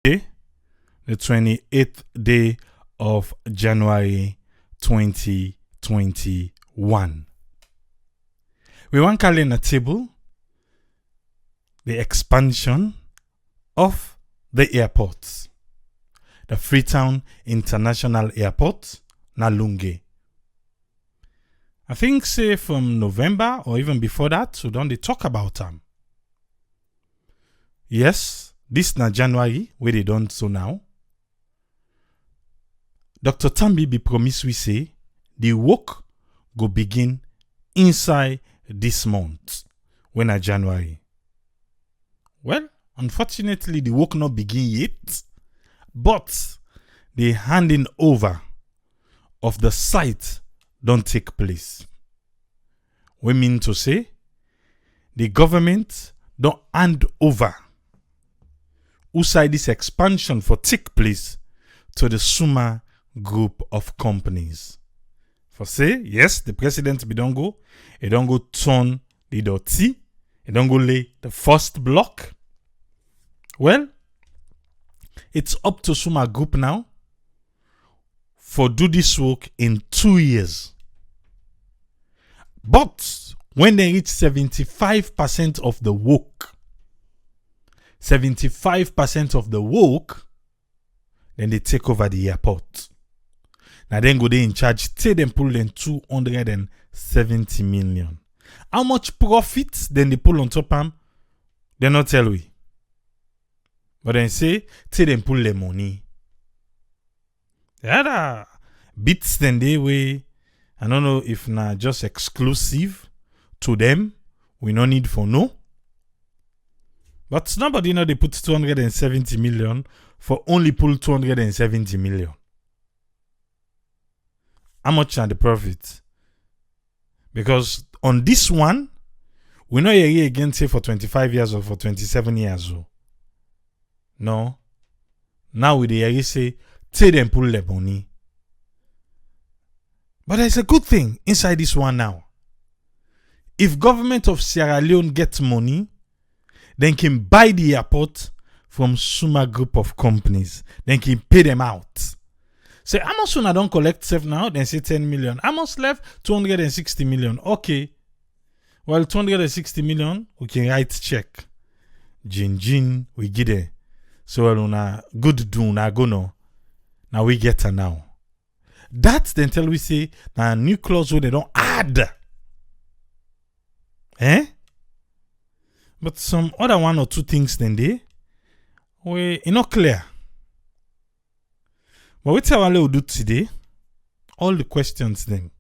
the 28th day of January 2021. We want to call a table the expansion of the airports. The Freetown International Airport, Nalunge. I think say from November or even before that, we don't talk about them. Yes, this na January, where they don't so now. Dr. Tambi be promise we say the work go begin inside this month, when na January. Well, unfortunately, the work not begin yet, but the handing over of the site don't take place. We mean to say, the government don't hand over outside this expansion for take place to the Suma group of companies. For say, yes, the president be don't go turn the doti, he don't go lay the first block. Well, it's up to Suma group now for do this work in 2 years. But when they reach 75% of the work, then they take over the airport. Now then go they in charge, till them pull them 270 million. How much profit then they pull on top of them? They not tell we. But then say, till them pull the money. The other bits then they way, I don't know if not just exclusive to them. We no need for no. But nobody know they put 270 million for only pull 270 million. How much are the profit? Because on this one, we know you again say for 25 years or for 27 years. No. Now with the area say, take them pull the money. But there's a good thing inside this one now. If government of Sierra Leone gets money, then can buy the airport from Suma group of companies. Then can pay them out. Say, how much soon I don't collect self now? Then say 10 million. How much left? 260 million. Okay. Well, 260 million, we can write check. Jin, we get it. So, well, good do, na go no. Now we get her now. That's then tell we say, now new clause where they don't add. But some other one or two things then they, we not clear. But what I will do today, all the questions then.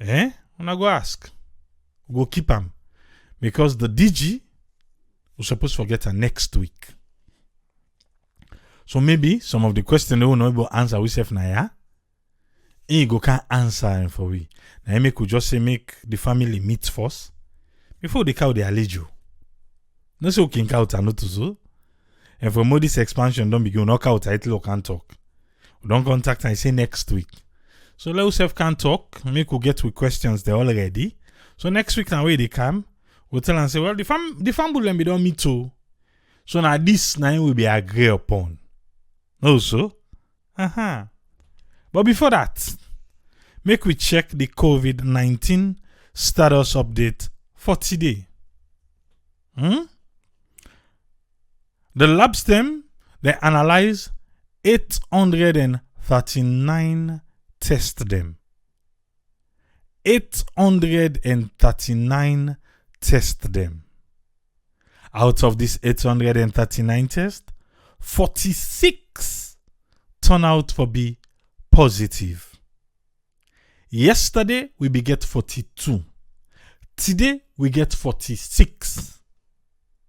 I'm gonna go ask. Go keep them. Because the DG was supposed to forget her next week. So maybe some of the questions they will not able to answer we self now, yeah? And you go can't answer for we. Now I could just say make the family meet first. Before they cow they allege you. No say okay out and not to so. And for more this expansion don't begin knock out title can't talk. We don't contact and say next week. So let us self can talk. Make we get with questions they already. So next week now where they come, we'll tell and say, well the family will be done meet too. So now this now will be agreed upon. Also. But before that, make we check the COVID-19 status update for today. The lab stem, they analyze 839 test them. 839 test them. Out of this 839 tests, 46 turn out for be positive. Yesterday, we be get 42. Today, we get 46.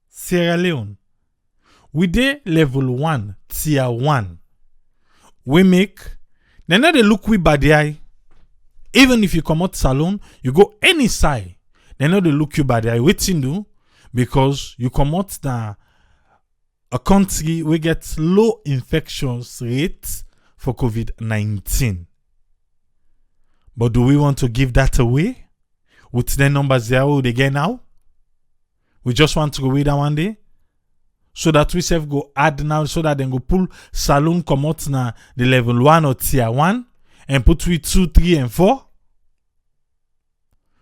Sierra Leone. We dey level 1, tier 1. We make, they know they look we by the eye. Even if you come out salon, you go any side. They know they look you by the eye. Waiting do, because you come out a country we get low infection rates for COVID-19. But do we want to give that away? With the numbers there they get now? We just want to go with that one day? so that we self go add now so that then go pull saloon come out na the level 1 or tier 1 and put we 2, 3 and 4.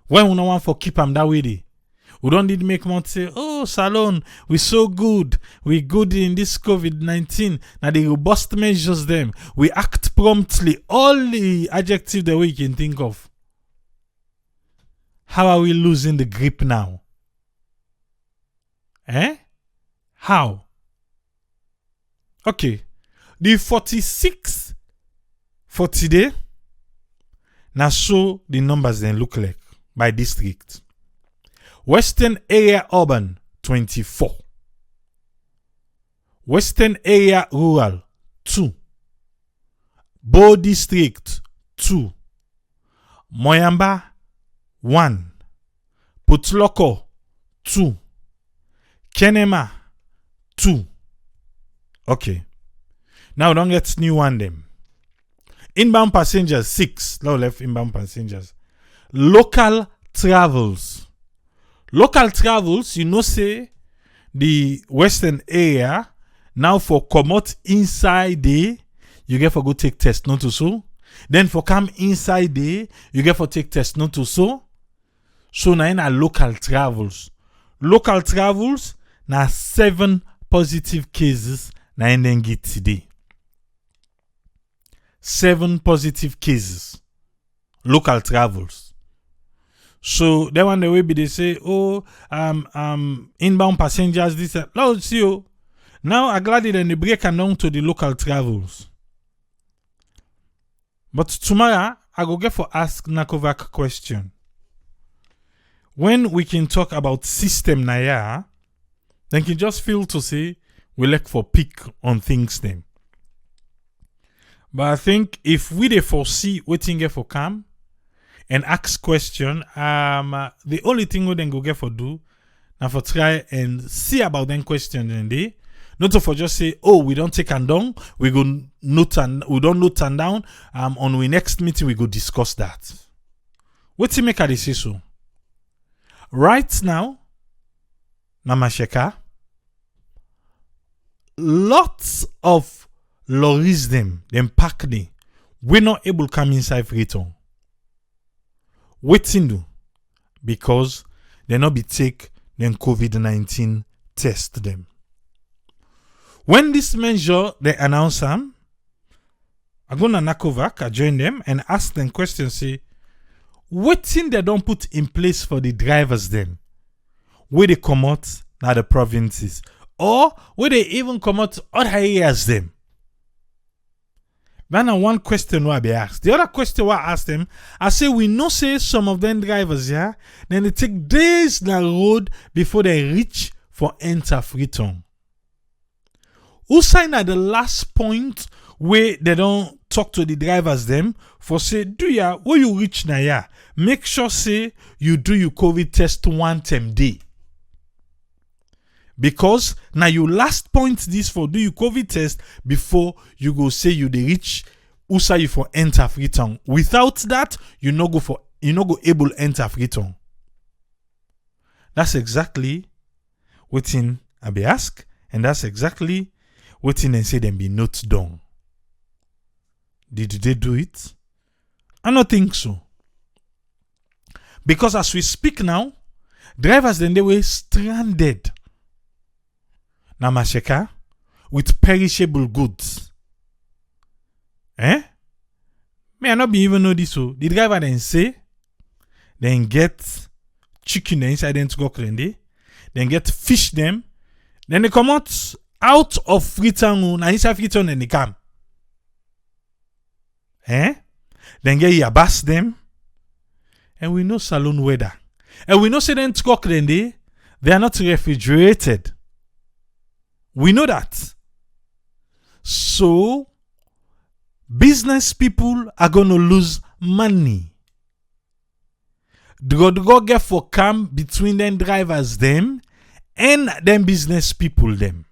When we no want for keep them that way dey. We don't need make money say, oh, Salon, we so good. We good in this COVID-19. Now the robust measures them. We act promptly. All the adjectives that we can think of. How are we losing the grip now? How? Okay. The 46 for today. Now so the numbers then look like by district. Western area urban 24. Western area rural 2. Bo district 2. Moyamba 1. Putloko 2. Kenema 2. Okay. Now don't get new one them. Inbound passengers 6. Now left inbound passengers. Local travels. Local travels, you know, say the western area now for come out inside day, you get for go take test, not to so. Then for come inside day, you get for take test, not to so. So now in a local travels. Local travels, now 7 positive cases now in then get today. 7 positive cases. Local travels. So that one the way be they say, oh, inbound passengers, this now see you. Now I glad it and they break down to the local travels. But tomorrow I go get for ask Nakovac question. When we can talk about system naya, then can just feel to say we like for pick on things then. But I think if we they foresee waiting get for come and ask question, the only thing we then go get for do now for try and see about them question and they not to for just say, oh, we don't take and down, we go note and we don't note and down. On we next meeting we go discuss that. What to make a say so? Right now, Namasheka, lots of lorries them pack them. We're not able to come inside Freetown. Waiting do because they not be take then COVID-19 test them. When this measure they announce them, I go to Nakovac, I join them and ask them questions. Say, what thing they don't put in place for the drivers then? Where they come out now the provinces, or where they even come out other areas them? That's one question why I be asked. The other question why I asked them, I say we know say some of them drivers, yeah, then they take days down the road before they reach for enter Freetown. Who sign at the last point where they don't talk to the drivers them for say, do ya where you reach now, yeah, make sure say you do your COVID test 1 time day. Because now you last point this for do your COVID test before you go say you they reach usa you for enter Freetown. Without that, you no go able enter Freetown. That's exactly what in I be ask, and that's exactly what in and say them be not done. Did they do it? I don't think so. Because as we speak now, drivers then they were stranded. Namasheka with perishable goods. May I not be even know this so the driver then say then get chicken inside them to go clean then get fish them, then they come out of Freetown and inside Freetown and they come. Then get yabas them. And we know saloon weather. And we know say them to go clean they are not refrigerated. We know that. So, business people are going to lose money. Go get for come between them drivers them and them business people them.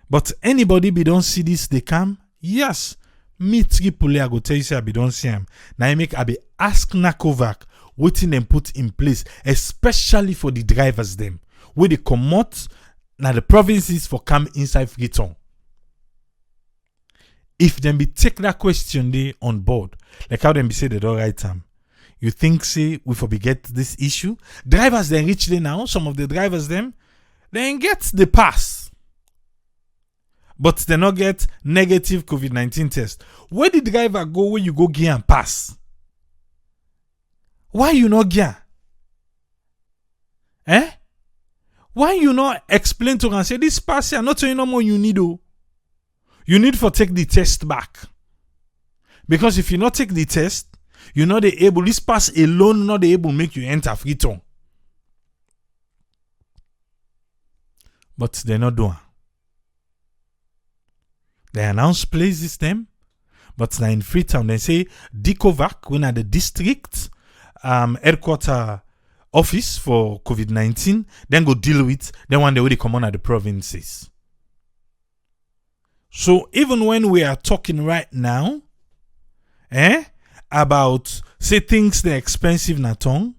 But anybody be don't see this they come? Yes. Me triple I go tell you say I be don't see him. Now I make I be ask Nakovac what them put in place, especially for the drivers them. Where they come out now the provinces for come inside Freetown. If them be take that question they on board, like how them be say they don't write time. You think say we for get this issue? Drivers then reach there now. Some of the drivers them then get the pass, but they not get negative COVID-19 test. Where the driver go when you go gear and pass? Why you not gear? Why you not explain to and say this pass here not no more you need oh. You need for take the test back. Because if you not take the test, you're not able, this pass alone not able make you enter Freetown. But they're not doing. They announce places them, but now in Freetown they say Dikovac when at the district headquarter office for COVID-19, then go deal with then one day they come on at the provinces. So even when we are talking right now, about say things they're expensive na tongue,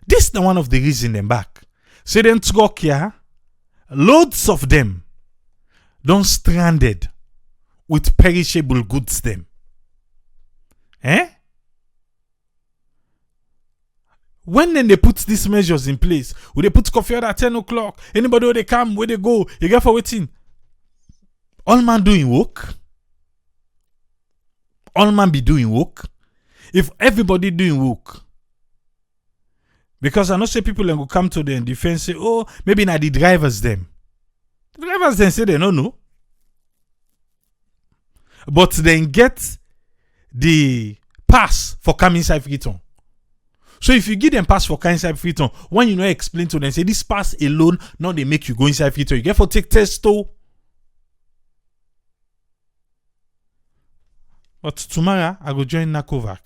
this is one of the reason them back. Say them talk here, loads of them don't stranded with perishable goods them. When then they put these measures in place, will they put coffee at 10 o'clock? Anybody where they come, where they go, you get for waiting. All man doing work. All man be doing work. If everybody doing work. Because I know say people then go come to them defense say, oh, maybe not the drivers them. The drivers then say they don't know. But then get the pass for coming inside Freetown. So if you give them pass for coming inside Freetown, when you know explain to them, say this pass alone, now they make you go inside Freetown. You get for take test too. But tomorrow, I go join Nakovac.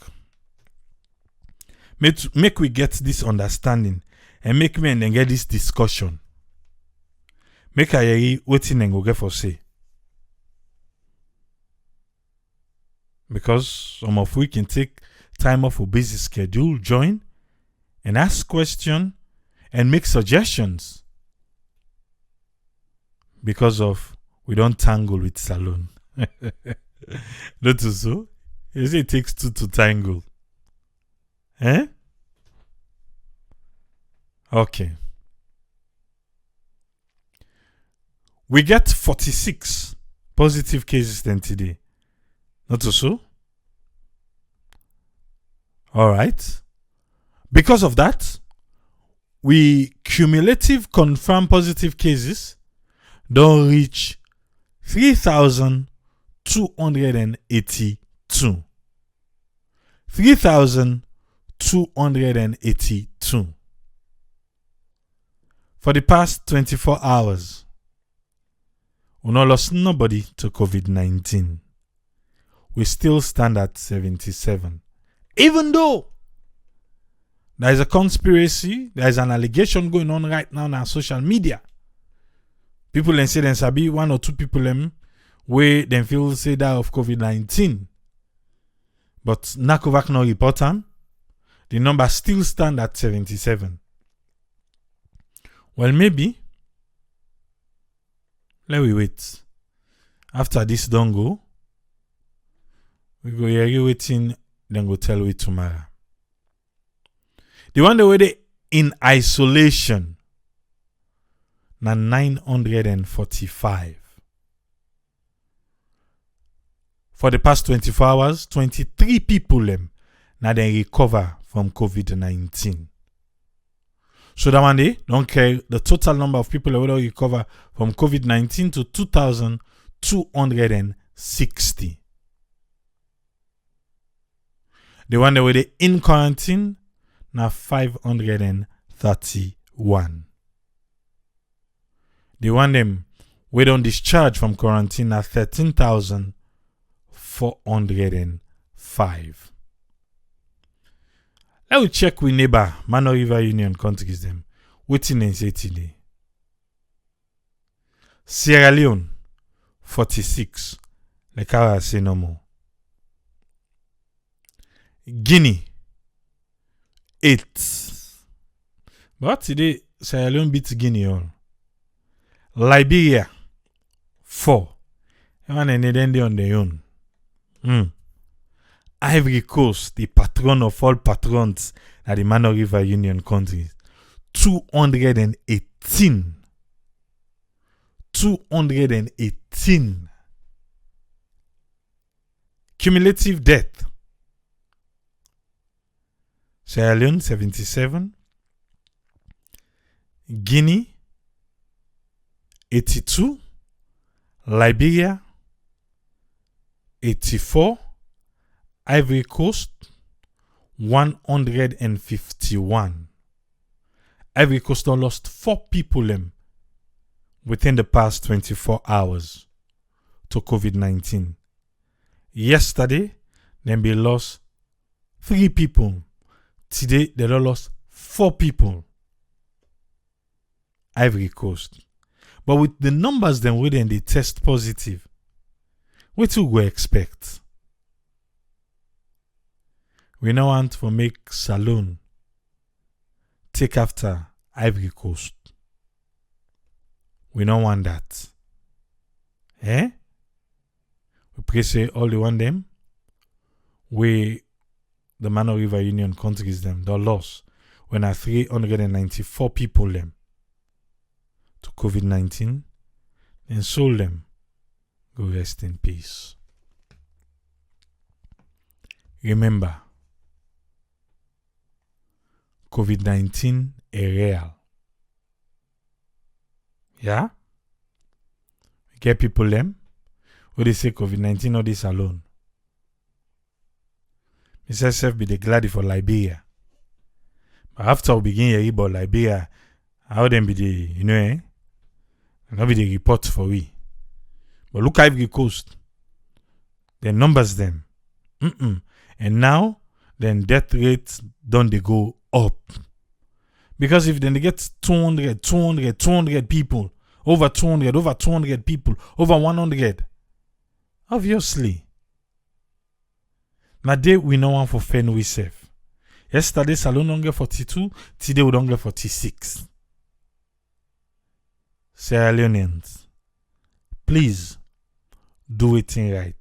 Make we get this understanding and make me and then get this discussion. Make I hear waiting and go get for say. Because some of we can take time off for busy schedule, join and ask questions and make suggestions. Because of we don't tangle with Salon. Not so. You say it takes two to tangle. Okay. We get 46 positive cases then today. Not so? Alright. Because of that, we cumulative confirmed positive cases don't reach 3,282. 3,282. For the past 24 hours, we not lost nobody to COVID-19. We still stand at 77. Even though there is a conspiracy, there is an allegation going on right now on social media. People then say there sabi one or two people them where they feel say that of COVID-19. But Nakovac no report them. The number still stand at 77. Well, maybe. Let we wait. After this don't go, we go here waiting, then go tell we tomorrow. The one that were in isolation, na 945. For the past 24 hours, 23 people now they recover from COVID-19. So that one day, don't care the total number of people that will recover from COVID-19 to 2,260. The one that were in quarantine, now 531. The one them we don't discharge from quarantine at 13,405. Let me check with neighbor Mano River Union countries them. Waiting and say today. Sierra Leone 46. Like how I say no more. Guinea 8. But today Sierra Leone beats Guinea all. Liberia 4. One and then on their own. Ivory Coast, the patron of all patrons at the Mano River Union countries, 218. 218. Cumulative death. Sierra Leone 77. Guinea 82. Liberia 84. Ivory Coast 151. Ivory Coast lost 4 people within the past 24 hours to COVID-19. Yesterday, they lost 3 people. Today, they lost 4 people. Ivory Coast. But with the numbers then where they test positive, what do we expect? We now want to make Salone take after Ivory Coast. We don't want that. We pray say all the want them. We the Mano River Union countries them they lost when 394 people them to COVID-19 and sold them. Go rest in peace. Remember, COVID-19 is real. Yeah? Get people them who they say COVID-19 or this alone. Mr. Self be the glad for Liberia. But after we begin hearing about Liberia, how them be the, not be the report for we. But look Ivory Coast. The numbers them. And now, then death rates don't they go up. Because if then they get 200 people, over 200 people, over 100, obviously. Now day we know one for Fenway safe. Yesterday Salone don't get 42, today we don't get 46. Sierra Leoneans, please do it right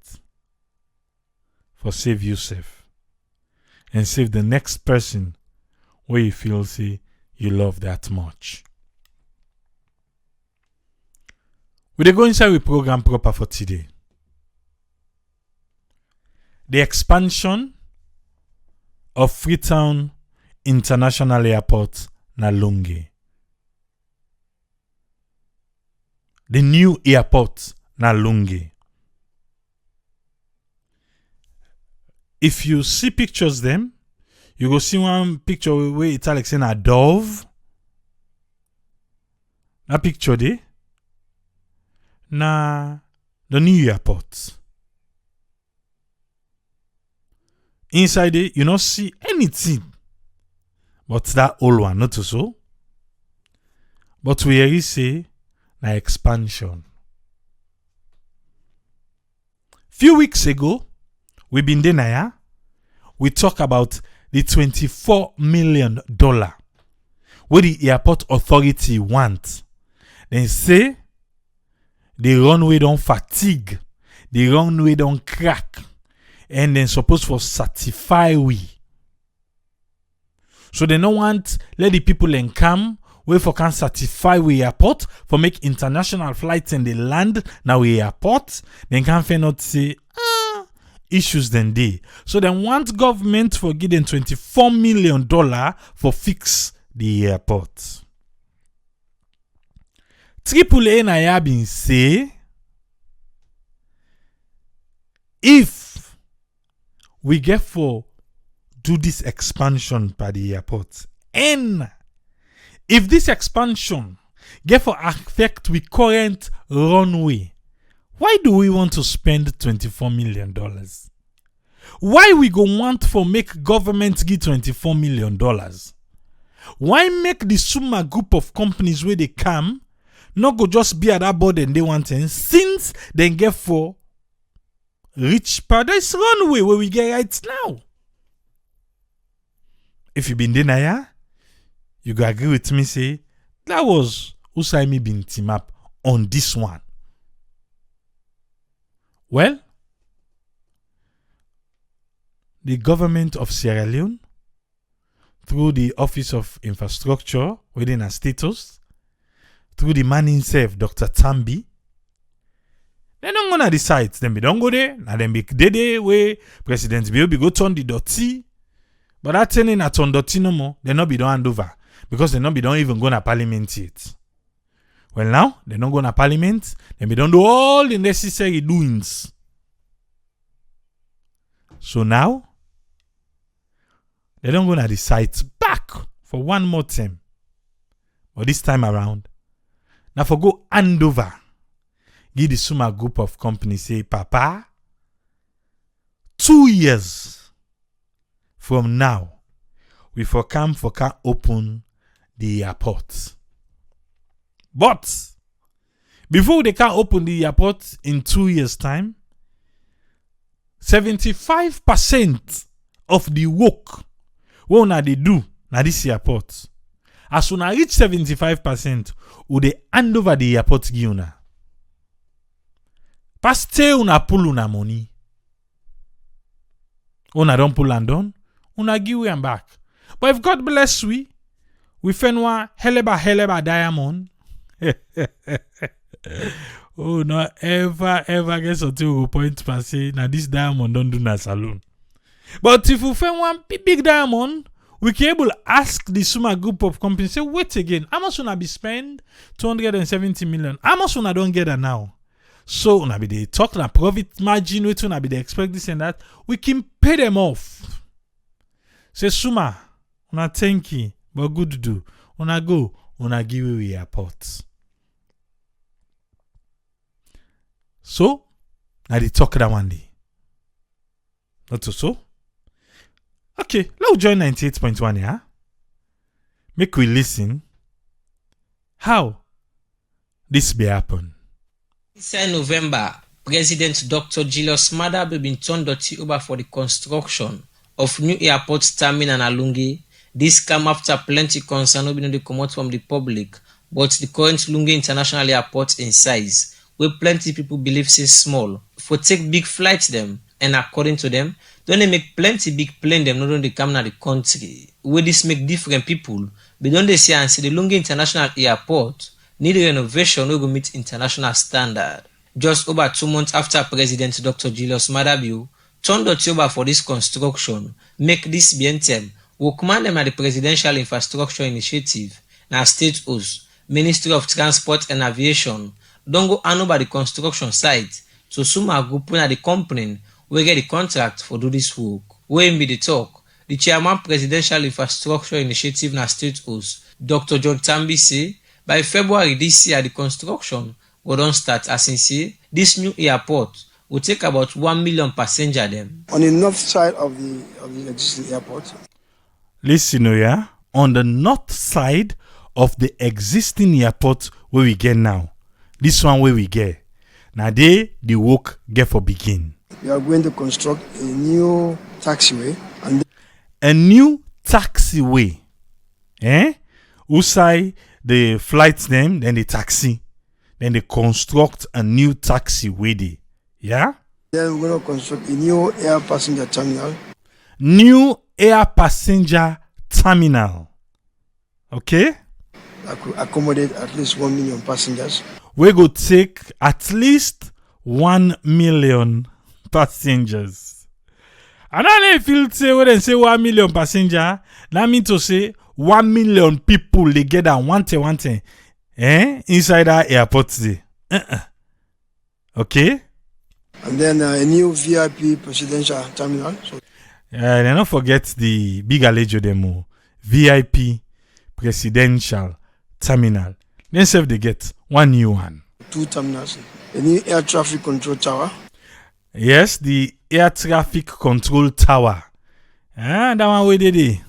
for save yourself and save the next person where you feel say you love that much. We go inside the program proper for today. The expansion of Freetown International Airport na Lunge. The new airport na Lunge. If you see pictures them, you go see one picture where it's like saying a dove. That picture there, na the new airport. Inside it, you don't see anything but that old one, not so. But we hear say na expansion. Few weeks ago, we been there. We talk about the $24 million where the airport authority want. They say the runway don't fatigue, the runway don't crack, and then supposed for certify we. So they don't want let the people in come where for can certify we airport for make international flights in the land now we airport. Then can fair not say issues then they. So they want government for giving $24 million for fix the airport. AAA na ya been say if we get for do this expansion by the airport and if this expansion get for affect we current runway, why do we want to spend $24 million? Why we go want for make government give $24 million? Why make the Suma group of companies where they come not go just be at that board and they want and since they get for reach paradise runway where we get right now? If you been there, you go agree with me say that was Usaimi bin team up on this one? Well, the government of Sierra Leone, through the Office of Infrastructure within a status, through the man himself, Dr. Tambi, they don't go to the sites. Then we don't go there. Now then be there where presidentbio be go turn the dirty. But that turning at on dirty no more. They not be done hand over. Because they not be don't even go to parliament yet. Well now, they don't go to parliament. Then we don't do all the necessary doings. So now, they don't go to the sites back for one more time. But this time around, now for go hand over. Give the Suma group of companies say, Papa, 2 years from now, we can open the airport. But before they can open the airport in 2 years' time, 75% of the work what they do na this airport. As soon as reach 75%, will they hand over the airport give una. Paste una pull una money. Una don't pull and done, una give we back. But if God bless we find one heleba diamond. Oh, no ever get something we point per se. Now this diamond don't do na saloon. But if we find one big diamond, we can able ask the Suma group of companies, say, wait again, how much una be spend? 270 million. How much una don't get that now? So una be they talk na profit margin, we una be they expect this and that. We can pay them off. Say Suma, una thank you, but good to do. Una go, una give we airport. So now they talk that one day. Not so. Okay, let's join 98.1 here. Make we listen how this may happen. Inside November, President Dr. Julius Maada been turned over for the construction of new airport terminal in Alungi. This came after plenty concern will be come out from the public, but the current Lungi International Airport in size, where plenty people believe is small, for take big flights them, and according to them, don't they make plenty big plane them not only come to the country, where this make different people, but don't they say and say the Lungi International Airport need a renovation will meet international standard. Just over 2 months after President Dr. Julius Maada turned over for this construction, make this BNTM will command them at the Presidential Infrastructure Initiative, now State House, Ministry of Transport and Aviation, don't go hand over the construction site to Suma Group at the company will get the contract for do this work. When be the talk, the Chairman Presidential Infrastructure Initiative na State House, Dr. John Tambi say, by February this year, the construction will don't start as in say, this new airport will take about 1 million passengers them. On the north side of the existing airport. Listen, yeah, on the north side of the existing airport where we get now. This one where we get. Now the work get for begin. We are going to construct a new taxiway. A new taxiway. Usai the flights them, then the taxi. Then they construct a new taxiway there. Yeah? Then we're going to construct a new air passenger terminal. New air passenger terminal. Okay? That could accommodate at least 1 million passengers. We go take at least 1 million passengers. And I feel say when they say 1 million passenger, that means to say 1 million people they get that one thing, inside that airport there. Okay? And then a new VIP presidential terminal. So then don't forget the big alejo demo. VIP presidential terminal. Then self they get one new one. 2 terminals. A new air traffic control tower. Yes, the air traffic control tower. That one where they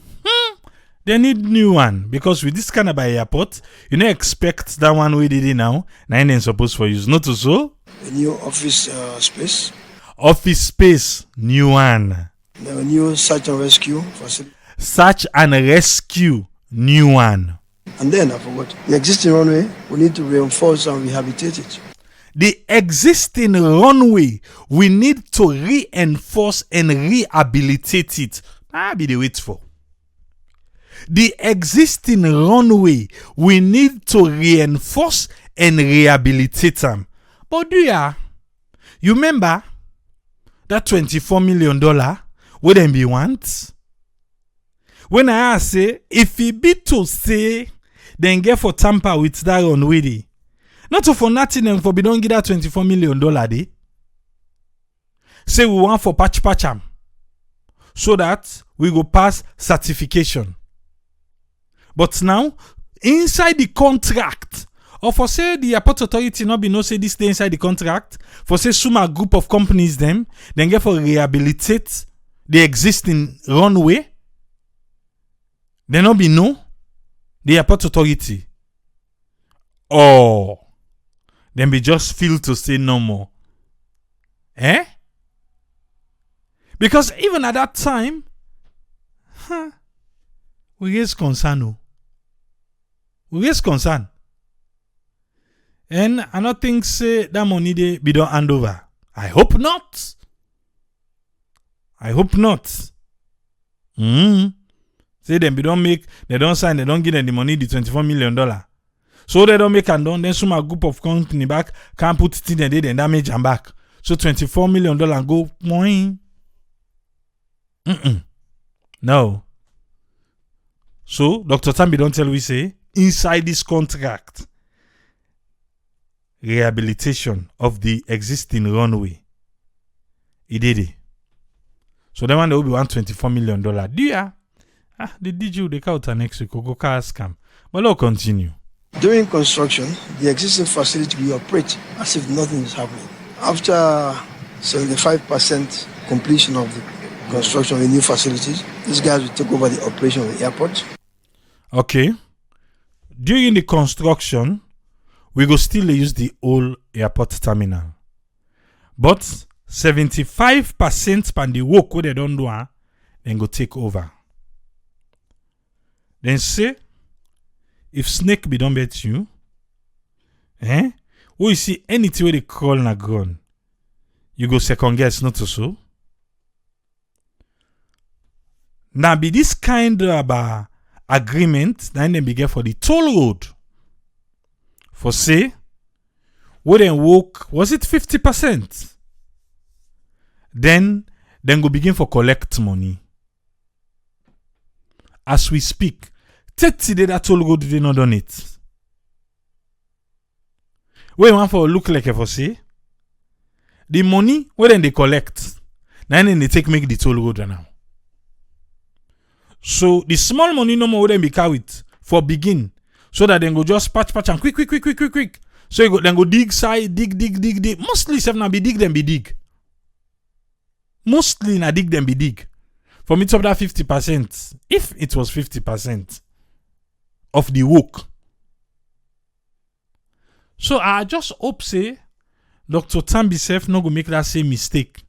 they need new one because with this kind of airport, you don't expect that one where they now. Now they're supposed for use. Not so. A new office space. Office space, new one. A new search and rescue facility. Search and rescue, new one. And then I forgot. The existing runway, we need to reinforce and rehabilitate it. The existing runway, we need to reinforce and rehabilitate it. That be the wait for. The existing runway, we need to reinforce and rehabilitate them. But you remember that $24 million would then be want? When I say, if it be to say, then get for tamper with that runway, not for nothing and for we don't get that $24 million day. Say we want for patch am, so that we go pass certification. But now, inside the contract, or for say the airport authority not be no say this day inside the contract, for say suma group of companies them, then get for rehabilitate the existing runway, then not be no the airport authority. Or then be just feel to say no more. Because even at that time, we raise concern. We raise concern. And I don't think say that money they be done hand over. I hope not. I hope not. Say them be don't make, they don't sign, they don't give them the money, the $24 million. So they don't make and done, then some group of company back can't put it in there, then damage and back. So $24 million go moing. No. So Dr. Tambi don't tell we say inside this contract, rehabilitation of the existing runway. He did it. So that one they will be $124 million. They did you the counter next week, go car scam. But let's continue. During construction, the existing facility will operate as if nothing is happening. After 75% completion of the construction of the new facilities, these guys will take over the operation of the airport. Okay. During the construction, we go still use the old airport terminal. But 75% pan the work where they don't do, then go take over. Then say, if snake be don't bet you, or you see anything where they crawl na ground, you go second guess not to so. Now be this kind of agreement, then they be get for the toll road. For say, where they work, was it 50%? Then go begin for collect money. As we speak, 30 days that toll road they not done it. Where you want for look like for say, the money where then they collect, then they take make the toll road now. So the small money no more then be carried for begin, so that then go just patch and quick. So you go then go dig side, dig. Mostly seven be dig then be dig. Mostly na dig then be dig. For me to up that 50%, if it was 50% of the work. So I just hope say Dr. Tambi self not go make that same mistake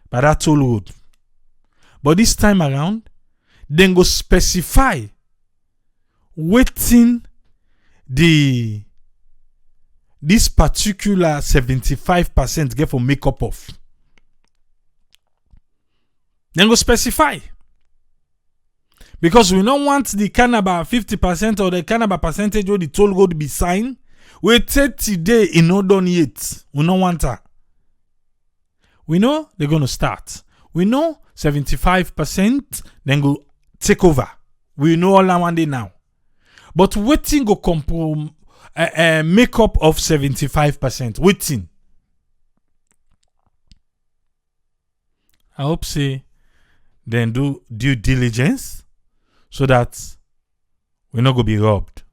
by that toll road. But this time around, then go specify waiting this particular 75% get for makeup of. Then go specify. Because we don't want the cannabis 50% or the cannabis percentage where the toll road be signed. We 30 days in not done yet. We don't want that. We know they're going to start. We know 75% then go take over. We know all that one day now. But waiting go make up of 75%. Waiting. I hope say then do due diligence so that we're not going to be robbed.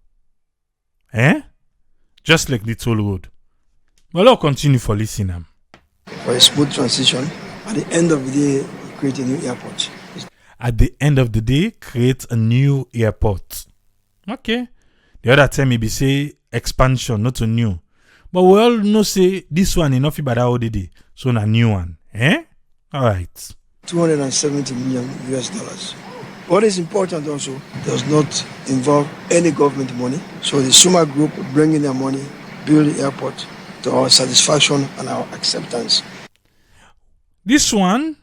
Just like the toll road. But I'll continue for listening. For a smooth transition, at the end of the day, create a new airport. At the end of the day, create a new airport. Okay. The other time maybe say expansion, not a new. But we all know say this one enough about how they day. So a new one. All right. $270 million US. What is important also does not involve any government money. So the Suma Group bring in their money, build the airport to our satisfaction and our acceptance. This one,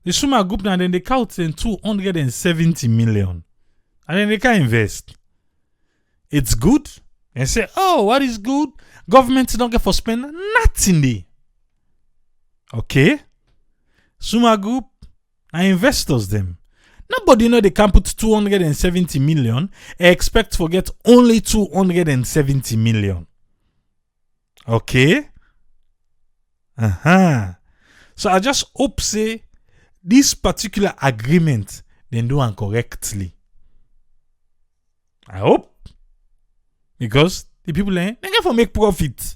the Suma Group now then they count in 270 million. And then they can invest. It's good. And say, oh, what is good? Government don't get for spend nothing there. Okay? Suma Group and investors them. Nobody know they can put 270 million and expect to get only 270 million. Okay? So I just hope say this particular agreement they do it correctly. I hope. Because the people they get for make profit.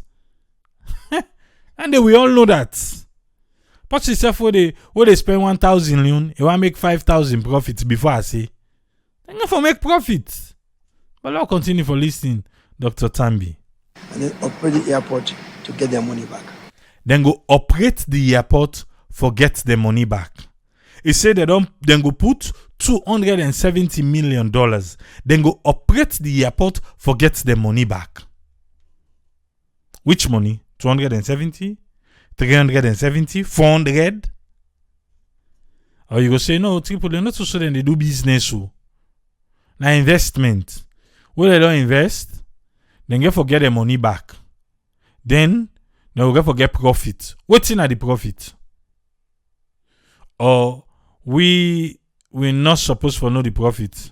And we all know that. But yourself where they spend 1,000 million, you want make 5,000 profits before I say. They get for make profit. But I'll continue for listening, Dr. Tambi. And then operate the airport to get their money back. Then go operate the airport for get the money back. He said they don't then go put $270 million. Then go operate the airport for get the money back. Which money? 270? 370? 400? Or you go say, no, people, they're not so sure they do business. Now investment. When they don't invest, then get forget the money back. Then they will get forget profit. What's in the profit? Or we're not supposed to know the profit.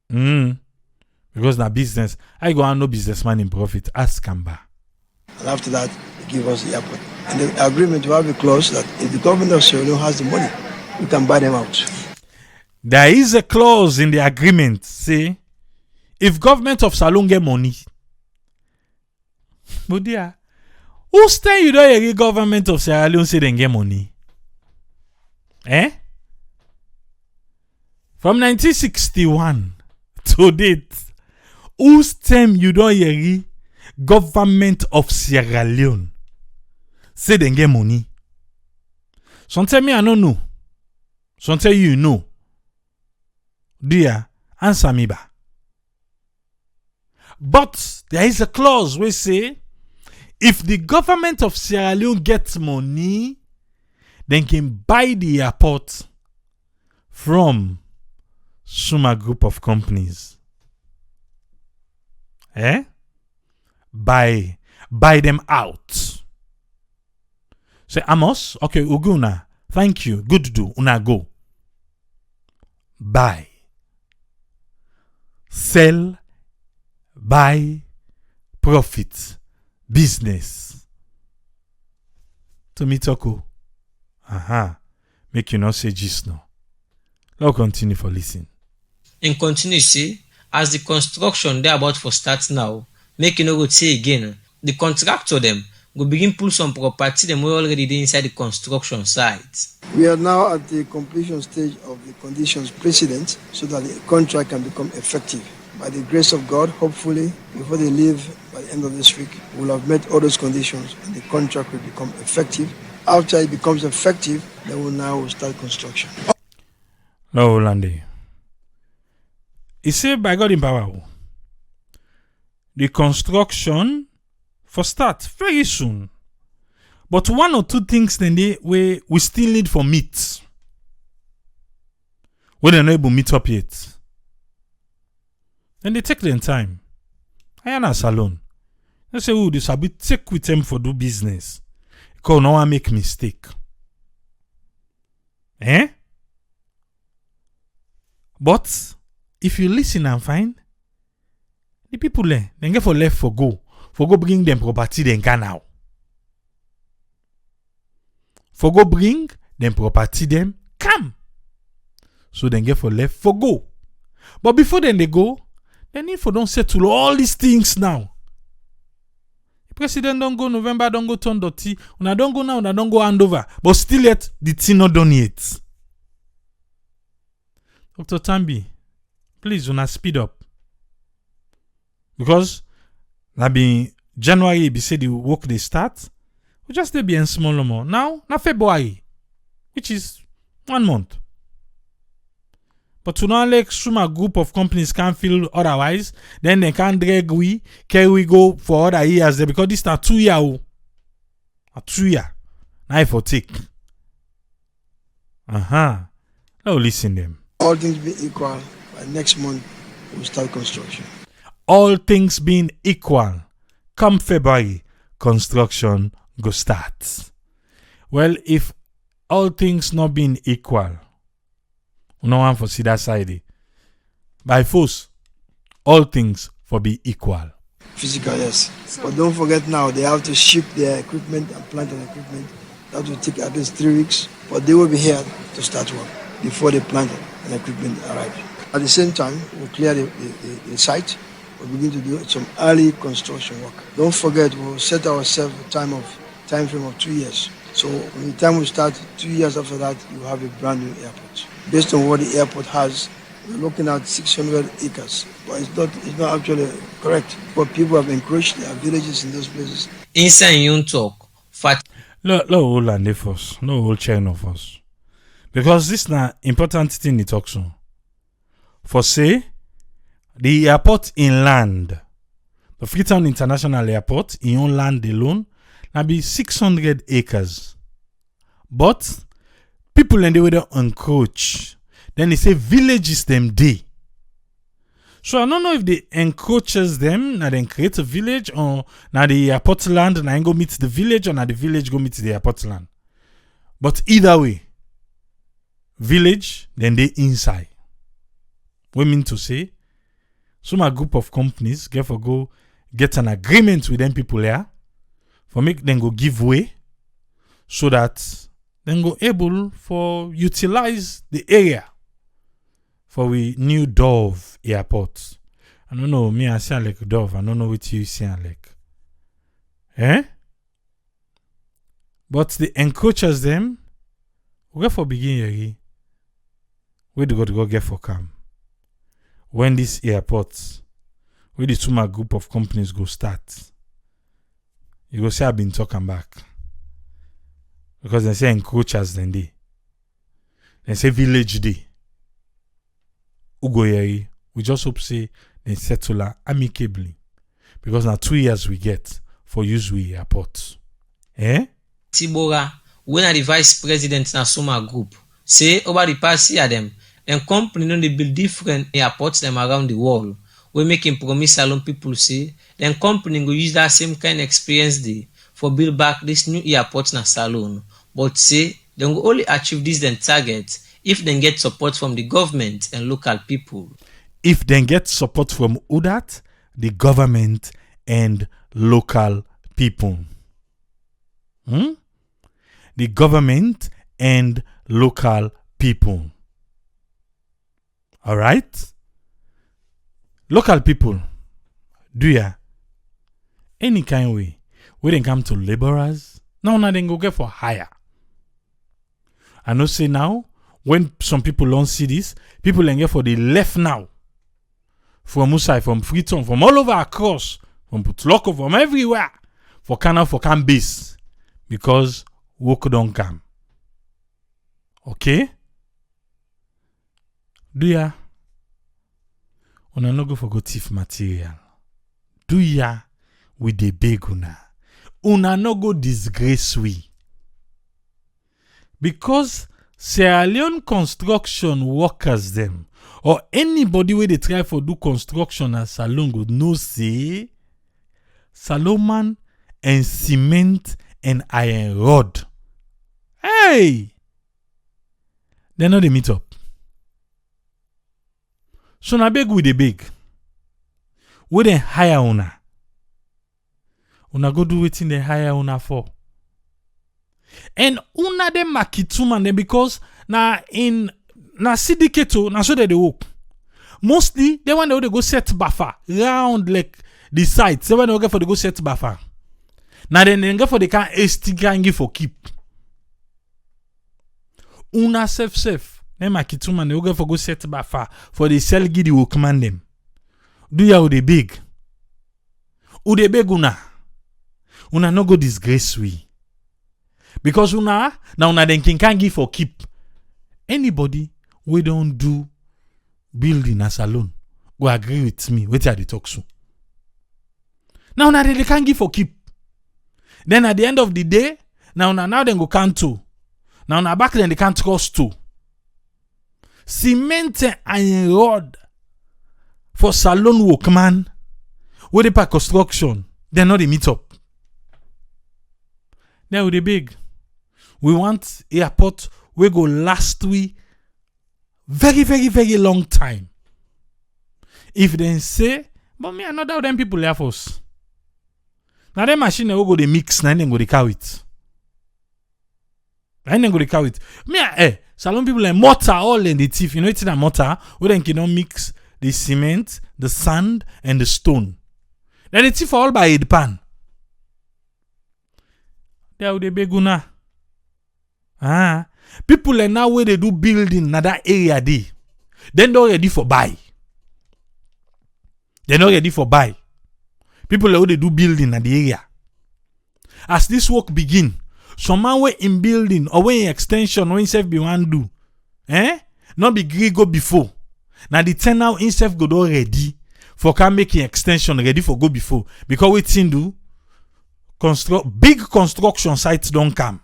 Because na business. I go and no businessman in profit. Ask Kamba. And after that, they give us the airport. And the agreement will have a clause that if the government of Sierra Leone has the money, we can buy them out. There is a clause in the agreement, say, if government of Salon get money, but dear, who's saying you don't hear government of Sierra Leone say they get money? From 1961 to date, whose time you don't hear government of Sierra Leone say they get money? Some tell me I don't know. Some tell you know. Dear, answer me back. But there is a clause where say if the government of Sierra Leone gets money, then can buy the airport from Suma Group of companies. Buy them out. Say Amos, okay, Uguna, thank you, good do, una go. Buy. Sell, buy, profit, business. To me, Toko. Make you not say just now. Let's continue for listening. In continuity, as the construction they about for start now, make you no go say again, the contractor them go begin pull some property them we already dey inside the construction site. We are now at the completion stage of the conditions precedent so that the contract can become effective. By the grace of God, hopefully, before they leave by the end of this week, we will have met all those conditions and the contract will become effective. After it becomes effective, then we'll now start construction. No, Lande. He said by God in power, the construction for start very soon. But one or two things then we still need for meet. We don't know able to meet up yet. Then they take their time. I am a salon. They say, oh, this will be take with them for do business. Because no one make mistake. But if you listen and find, the people then get for left for go bring them property then can now. For go bring them property them come. So then get for left for go. But before then they go, then if don't settle all these things now. The president don't go November, don't go turn dirty. Una don't go now, una don't go hand over. But still yet, the thing not done yet. Dr. Tambi, please una speed up. Because na be January be say the work they start. We just they be in small more. Now, na February, which is 1 month. But to not like some a group of companies can't feel otherwise, then they can't drag we, carry we go for other years there because this not 2 year. A 2 year. Now for take. Now listen them. All things being equal, by next month we'll start construction. All things being equal, come February, construction go start. Well, if all things not being equal, no one for see that side. By force, all things for be equal. Physical, yes. But don't forget now, they have to ship their equipment and plant and equipment. That will take at least 3 weeks, but they will be here to start work before the plant and equipment arrive. At the same time, we'll clear the site. We'll begin to do some early construction work. Don't forget, we'll set ourselves a time frame of 2 years. So by the time we start, 2 years after that, you have a brand new airport. Based on what the airport has, we're looking at 600 acres. But it's not actually correct. But people have encroached their villages in those places. Inside you talk, No whole land first. No whole chain of us. Because this is an important thing it talks on. For say, the airport inland, the Freetown International Airport, in own land alone, now be 600 acres. But people and they will encroach. Then they say villages them day. So I don't know if they encroaches them, now they create a village, or now the airport land and I go meet the village, or now the village go meet the airport land. But either way, village, then they inside. We mean to say, some a group of companies go get an agreement with them people there, for make them go give way, so that then go able for utilize the area for we new Dove airport. I don't know, me I sound like Dove. I don't know what you sound like. But the encroachers them, we for begin here. Where do go get for come? When this airport, where the two group of companies go start, you go say I've been talking back. Because they say encroachers then they. They say village day. Ugoyeri, we just hope say they settle amicably. Because now 2 years we get for use we airport. Tibora, when the vice president na Suma group, say over the past year them, and company no they build different airports them around the world. We making promise alone people say, then company go use that same kind of experience they for build back this new airport na Salone. But say they will only achieve this then target if they get support from the government and local people. If they get support from UDAT, the government and local people. The government and local people. All right? Local people, do ya? Any kind of way. We didn't come to laborers. No, they go get for hire. I know say now, when some people don't see this, people get for the left now. From Musai, from Freetown, from all over across, from Putloko, from everywhere. For Canal, for Camp Base. Because work don't come. Okay? Do ya? Una no go for go thief material. Do ya with the big una? Una no go disgrace we. Because Sierra Leone construction workers them, or anybody where they try for do construction as Salone would know say Salomon and cement and iron rod. Hey! They know they meet up. So na beg with the big. We then hire una. Una go do wetin they hire una for. And una dem makituma them because na syndicato na so they work. Mostly they want to go set buffer round like the sites. They want to go for the go set buffer. Now then they go for the can estigangi for keep. Una safe. Them makituma they go for go set buffer for the sell gidi workman them. Do ya with the big? Who the big una? Una no go disgrace we. Because una then can give for keep. Anybody we don't do building a salon go agree with me. Wait till they talk so. Now they can't give for keep. Then at the end of the day, now they go count two. Now back then they can't cost two. Cement and rod for salon workman with the park construction, they're not a meet up. Then with the big, we want airport we go last we very, very, very long time. If they say, but me I know that them people left us. Now them machine will go the mix, now then go the cow it. Now then go the cow it. Me salon people like mortar all in the teeth. You know it's in a mortar where then can mix the cement, the sand, and the stone. Then the teeth all by the pan. There would be guna. People are now where they do building na that area dey. They're not ready for buy. They're not ready for buy. People are where they do building na the area. As this work begin, some man way in building or way in extension when himself be one do. Not be gree go before. Now the ten now himself go do ready for can making extension ready for go before. Because we thing do big construction sites don't come.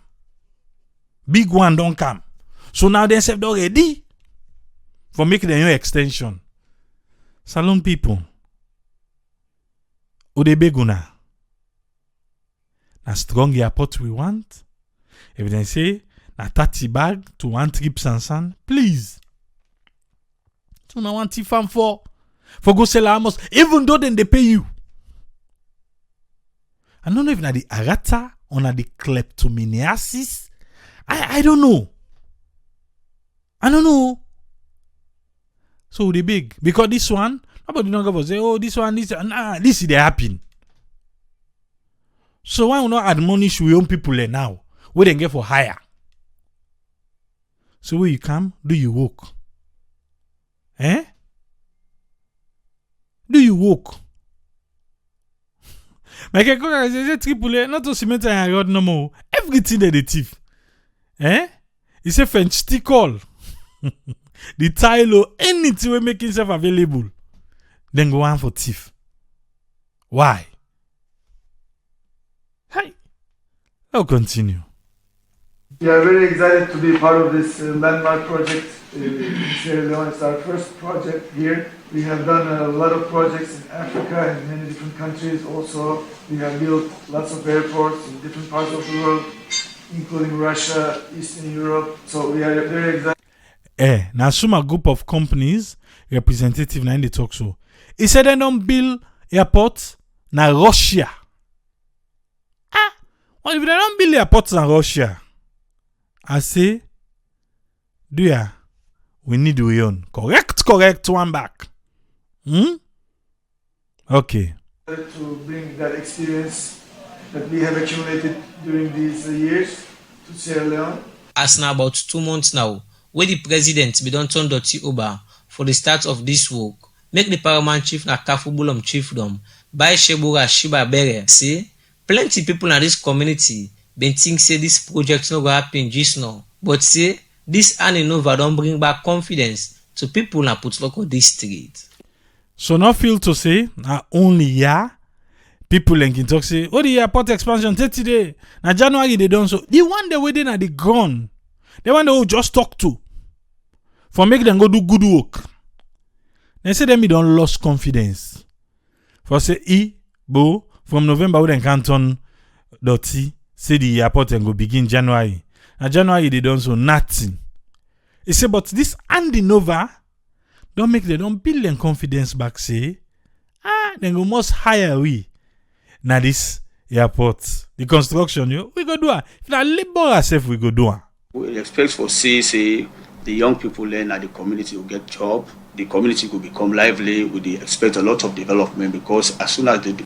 Big one don't come. So now they say they're ready for making the new extension. Salon people. Udebe guna. Na strong airport we want. If they say na 30 bag to one trip sansan, please. So now want tifam for go sell almost, even though then they pay you. I don't know if na the arata or na the kleptomaniasis. I don't know. I don't know. So the big because this one nobody don't go say this is they happen. So why we not admonish we own people there now? We then get for hire. So when you come, do you work? Do you work? My keko say triple not to cement and rod no more. Everything that they thief. He say French stick all. The tile anything we make himself available. Then go on for thief. Why? Hi. I'll continue. We are very excited to be part of this landmark project in Sierra Leone. It's our first project here. We have done a lot of projects in Africa and many different countries. Also, we have built lots of airports in different parts of the world, including Russia, Eastern Europe. So we are very excited. Now some group of companies representative na in the talk show. He said they don't build airports na Russia. Well, if they don't build airports in Russia, I say, we need Leone. Correct one back. Okay. To bring that experience that we have accumulated during these years to Sierra Leone. As now about 2 months now, where the president be don turn Dotty over for the start of this work, make the paramount chief na Kafubulum chiefdom, by Shebura Shiba Bere, say, plenty people in this community been think say this project no go happen just now, but say, this Aninova don't bring back confidence to people in Putloko district. So not feel to say, only people in Kintok say, the airport expansion today. Now January they done so. The one they waiting at the ground. The one they will just talk to. For make them go do good work. They say them don't lost confidence. For say from November we then can't turn Dotty. Say the airport and go begin January. Now January they done so nothing. He say but this Andy Nova don't make them don't build them confidence back. Say then go must hire we. Now this airport, the construction, we go do it. If na labor ourselves, we go do it. We expect for say the young people learn at the community will get job. The community will become lively. We expect a lot of development because as soon as the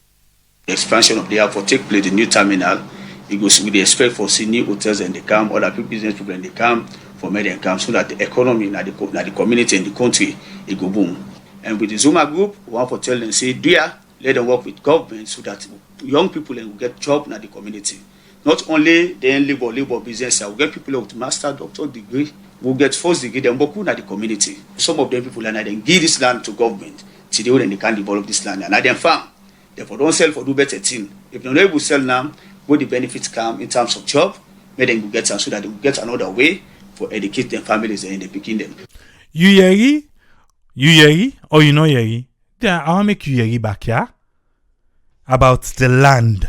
expansion of the airport take place, the new terminal, it goes. We expect for see new hotels and they come, other people, business people and they come for median come, so that the economy, na the community and the country, it go boom. And with the Zuma group, we want to tell them say, let them work with government so that young people will get job in the community. Not only then labor business, will get people with master, doctor degree, will get first degree, then boku na the community. Some of them people and then give this land to government. Today when they can develop this land and I then farm. Therefore don't sell for do better thing. If they're not able to sell now, what the benefits come in terms of job, maybe they will get some so that they will get another way for educate their families and they begin them. You yeri, or you know yeri. Then I want make you yeri back here about the land.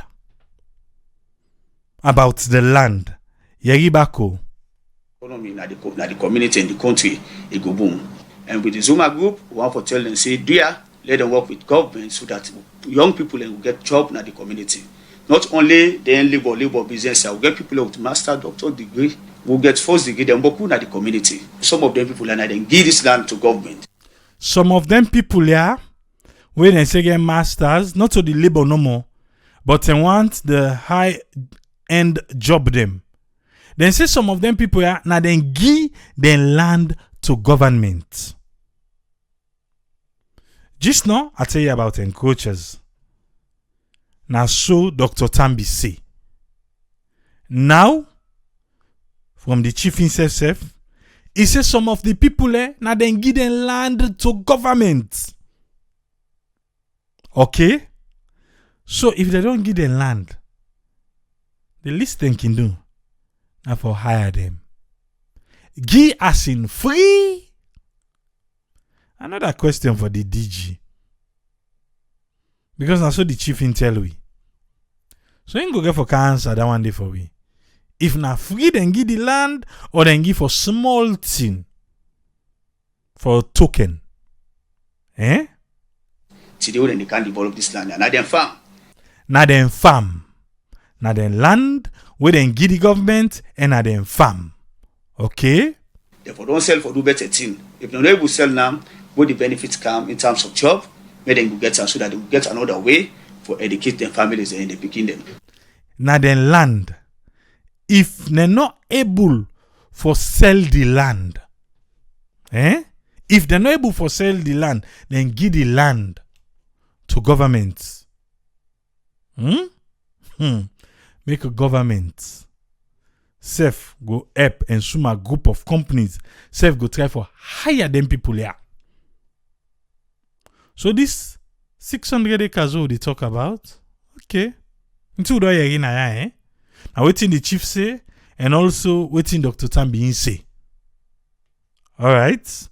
About the land. Yeri bako. Economy na the community and the country, it go boom. And with the Zuma group, we want to tell them, say, let them work with government so that young people will get job in the community. Not only then labor business, will get people with master, doctor degree, will get first degree, then boku na the community. Some of them people and then give this land to government. Some of them people here, when they say get masters, not to the labor no more, but they want the high-end job them. Then say some of them people here, now then give them land to government. Just now, I tell you about encroachers. Now, so Dr. Tambi say. Now, from the chief himself, he says some of the people now then give them land to government. Okay? So if they don't give them land, the least they can do now for hire them. Give us in free. Another question for the DG. Because I saw the chief in tell we. So you go get for answer that one day for we. If not free, then give the land or then give for small thing. For a token. Eh? Today when they can develop this land and I then farm. Now then farm. Now then land where then give the government and now then farm. Okay? Therefore don't sell for do better thing. If they're not able to sell now, what the benefits come in terms of job, maybe they will get some so that they will get another way for educate their families and they begin them. Now then land. If they're not able for sell the land, if they're not able for sell the land, then give the land to government. Make a government. Self go help and sum a group of companies. Self go try for hire them people here. So this 600 acres they talk about, okay. Into do you now waiting the chief say and also waiting Dr. Tambi say. Alright.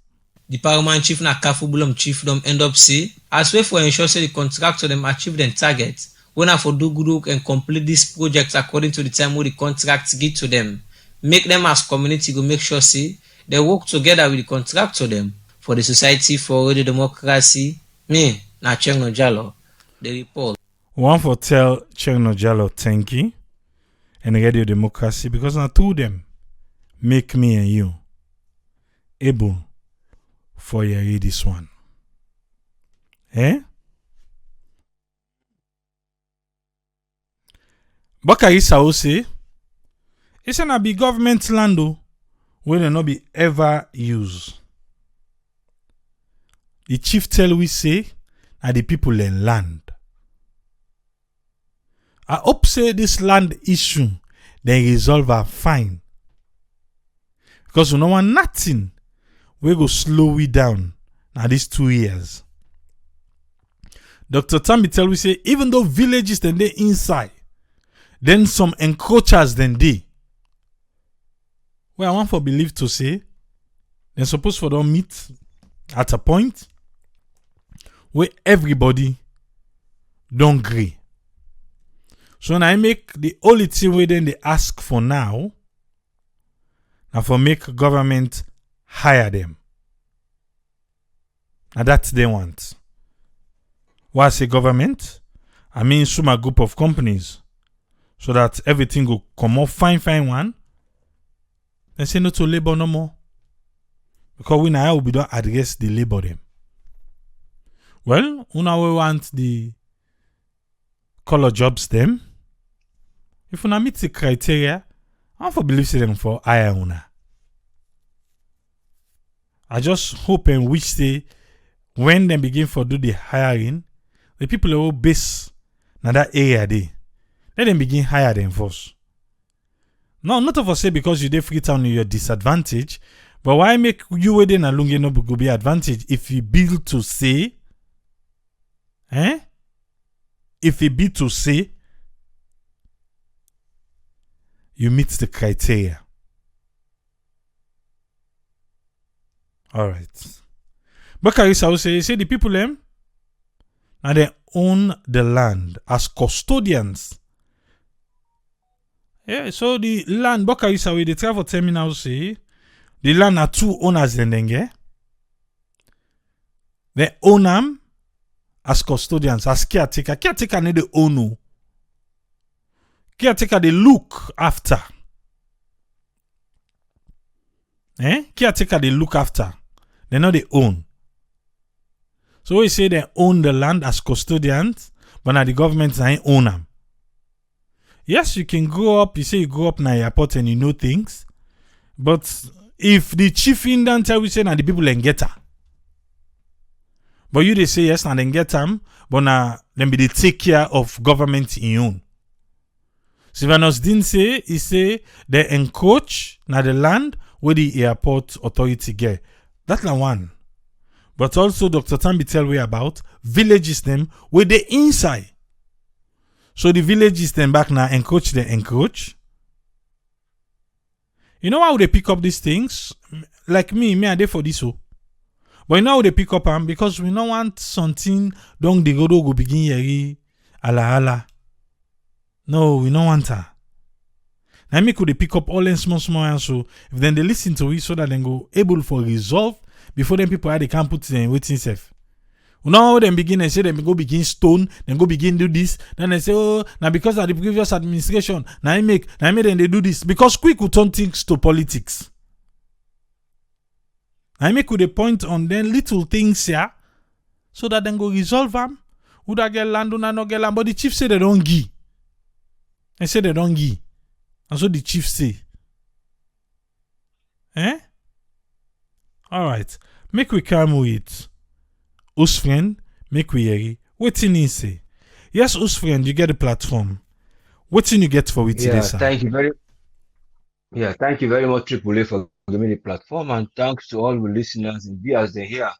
The paramount chief na Kafubulum chiefdom end up say, as way for ensure say the contractor them achieve their target, when I for do good work and complete this project according to the time where the contract give to them. Make them as community go make sure say they work together with the contractor them for the society for the democracy. Me, na Chengno Jalo, the report. One for tell Chengno Jalo thank you and Radio Democracy because I told them make me and you able for you read this one. Bakari Sao say it's gonna be government land will they not be ever used. The chief tell we say and the people in land. I hope say this land issue they resolve a fine. Because we don't want nothing we go slow we down now these 2 years. Dr. Tambi tell we say even though villages then they inside, then some encroachers then they. Well, I want for believe to say they're supposed for them meet at a point where everybody don't agree. So now I make the only thing where then they ask for now for make government hire them. And that's they want. Why I say government? I mean some a group of companies. So that everything will come off fine one. They say no to labor no more. Because we now will be don't address the labor them. Well, we want the color jobs them. If we meet the criteria, I for believe them for hire una. I just hope and wish say when they begin for do the hiring, the people who base in that area they let them begin hire them first. No, not of us say because you dey Freetown you're disadvantaged, But why make you within Alungi no go be advantage if you build to say, if you build to say, you meet the criteria. All right. But Carissa will say the people them, and they own the land as custodians. Yeah, so the land, but Carissa will the travel terminal say, the land are two owners then get. They own them as custodians, as caretaker. Caretaker need the own. Caretaker they look after. Caretaker they look after. They know they own. So we say they own the land as custodians, but now the government ain't own them. Yes, you can grow up. You say you grow up in the airport and you know things, but if the chief in don't tell you say now the people then get her. But you they say yes now then get them, but now then be they take care of government in own. Sylvanus didn't say, he say they encroach now the land where the airport authority get. That's the one. But also Dr. Tambi tell we about villages them where they inside. So the villages them back now encroach, they encroach. You know how they pick up these things? Like me I dey for this so. But you know how they pick up them? Because we don't want something don't the go begin yeri ala. No, we don't want her. Now me could they pick up all them small and so if then they listen to it so that they go able for resolve before them people they can't put them waiting safe. You know how them begin and say them go begin stone, then go begin do this, then they say, oh, now because of the previous administration, now I make then they do this. Because quick will turn things to politics. I make with a point on them little things here, so that then go resolve them. Would I get land, would I not get land? But the chief say they don't give. They say they don't give. And so the chief say. Alright. Make we come with us friend, make we hear what he say. Yes, us friend, you get the platform. What you get for it today, sir? Thank you very much, Triple A, for giving me the platform, and thanks to all the listeners and viewers they here.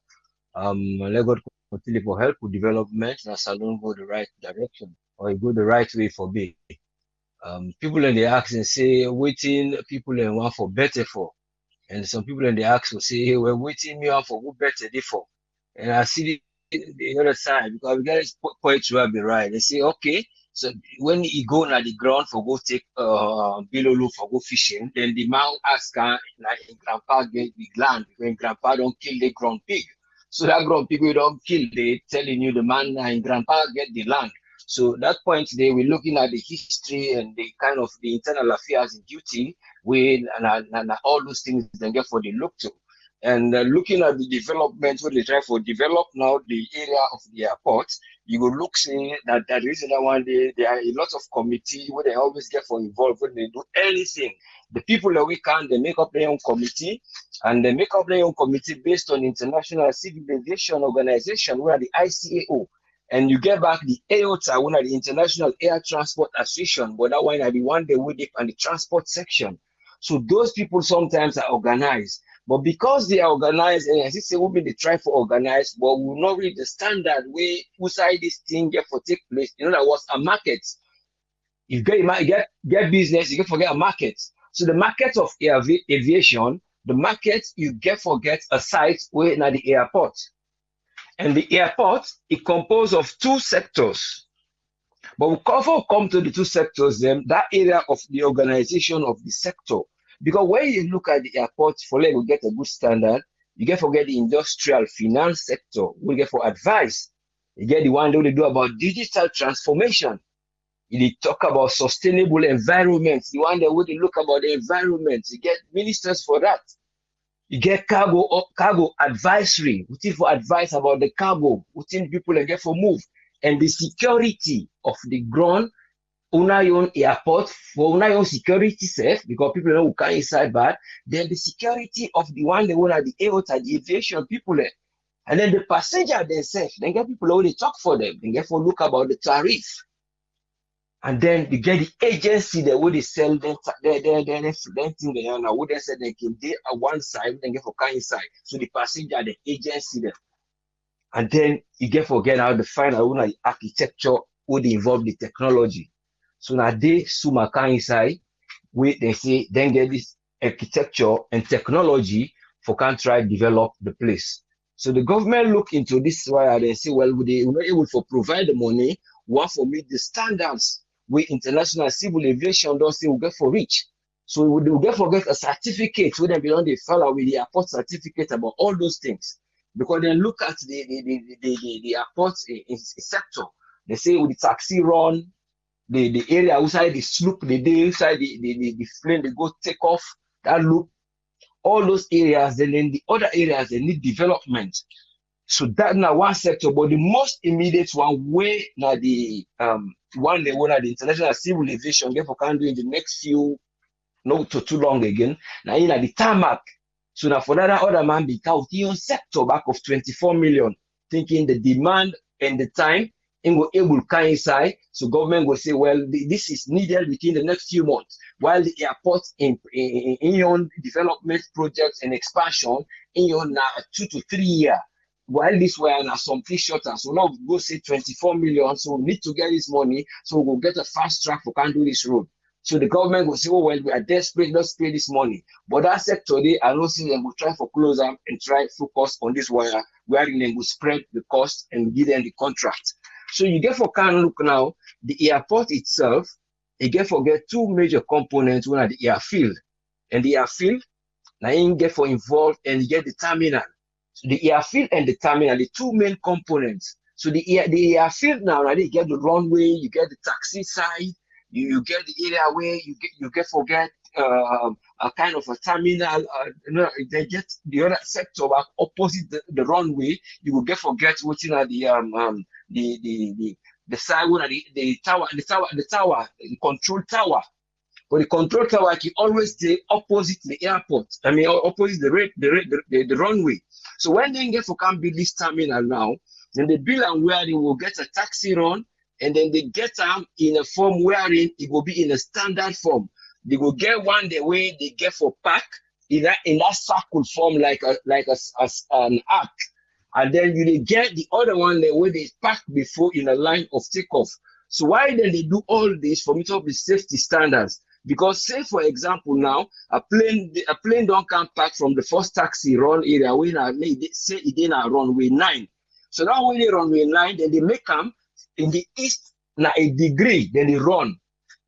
Let God continue for help with development and Salon go the right direction or go the right way for me. People in the ask and say waiting people and want for better for, and some people in the ask will say, hey, we're waiting me on for good better day for. And I see the other side because we got this point to be right. They say, okay, so when he go on the ground for go take below for go fishing, then the man ask like grandpa get the land when grandpa don't kill the ground pig. So that ground pig we don't kill, they telling you the man and grandpa get the land. So that point they were looking at the history and the kind of the internal affairs and duty and all those things they get for the look to. And looking at the development, when they try to develop now the area of the airport, you will look see that there is another one day there are a lot of committee where they always get for involved when they do anything. The people that we can, they make up their own committee, and they make up their own committee based on international civilization organization, where the ICAO. And you get back the AOTA, one of the International Air Transport Association, but that one are the one they would and the transport section. So those people sometimes are organized. But because they are organized, and as I say, they try to organize, but we will not read the standard way outside this thing get for take place. You know, that was a market. You get business, you get forget a market. So the market of aviation, the market you get forget a site where at the airport. And the airport, it composed of two sectors. But we come to the two sectors, then that area of the organization of the sector. Because when you look at the airport, for like we get a good standard, you get forget the industrial finance sector, we get for advice. You get the one that they do about digital transformation. You talk about sustainable environment, the one that would look about the environment. You get ministers for that. You get cargo advisory, we think for advice about the cargo, we think people get for move. And the security of the ground, own airport, for own security safe, because people know who can inside bad, then the security of the one they want at the AOTA, the aviation people. And then the passenger themselves, they get people who they talk for them, they get for look about the tariff. And then you get the agency there where they sell them thing there now. Where they say they can do at one side, then get for car inside. So the passenger, the agency there. And then you get forget how the final one architecture would involve the technology. So now they suma car inside, where they say then get this architecture and technology for can try develop the place. So the government look into this why they say, well, they were able to provide the money, one for meet the standards where international civil aviation don't say we get for reach. So we will get forget a certificate where they belong the follow with the airport certificate about all those things. Because they look at the airport in sector. They say with the taxi run, the area outside the sloop, the day outside the plane, they go take off, that loop, all those areas, then in the other areas, they need development. So that now one sector, but the most immediate one where now the one they want the international civil aviation therefore can do in the next few not too long again. Now in the tarmac. So now for that other man be count in sector back of 24 million, thinking the demand and the time and go able can inside. So government will say, well, this is needed within the next few months. While the airport in your development projects and expansion in your now 2 to 3 years. While this way and something shorter, so now we go say 24 million, so we need to get this money, so we'll get a fast track for can do this road. So the government will say, oh well, we are desperate, let's pay this money. But that sector they are not seeing them will try for close up and try focus on this wire, where they will spread the cost and give them the contract. So you get for can look now, the airport itself, you get forget two major components, one are the airfield. And the airfield, now you get for involved and you get the terminal. So the airfield and the terminal, the two main components. So the airfield now, right, you get the runway, you get the taxi side, you get the area where you get forget a kind of a terminal. They get the other sector back opposite the runway. You will get forget what's in the side one, the tower, the control tower. But the control tower can always stay opposite the airport. I mean, opposite the runway. So when they get for can build this terminal now, then they build and where they will get a taxi run, and then they get them in a form wherein it will be in a standard form. They will get one the way they get for park in that circle form like an arc. And then you get the other one the way they park before in a line of takeoff. So why then they do all this for meet up the safety standards? Because say for example now a plane don't come back from the first taxi run area when they say it in a runway 9. So now when they runway 9, then they make them in the east now a degree, then they run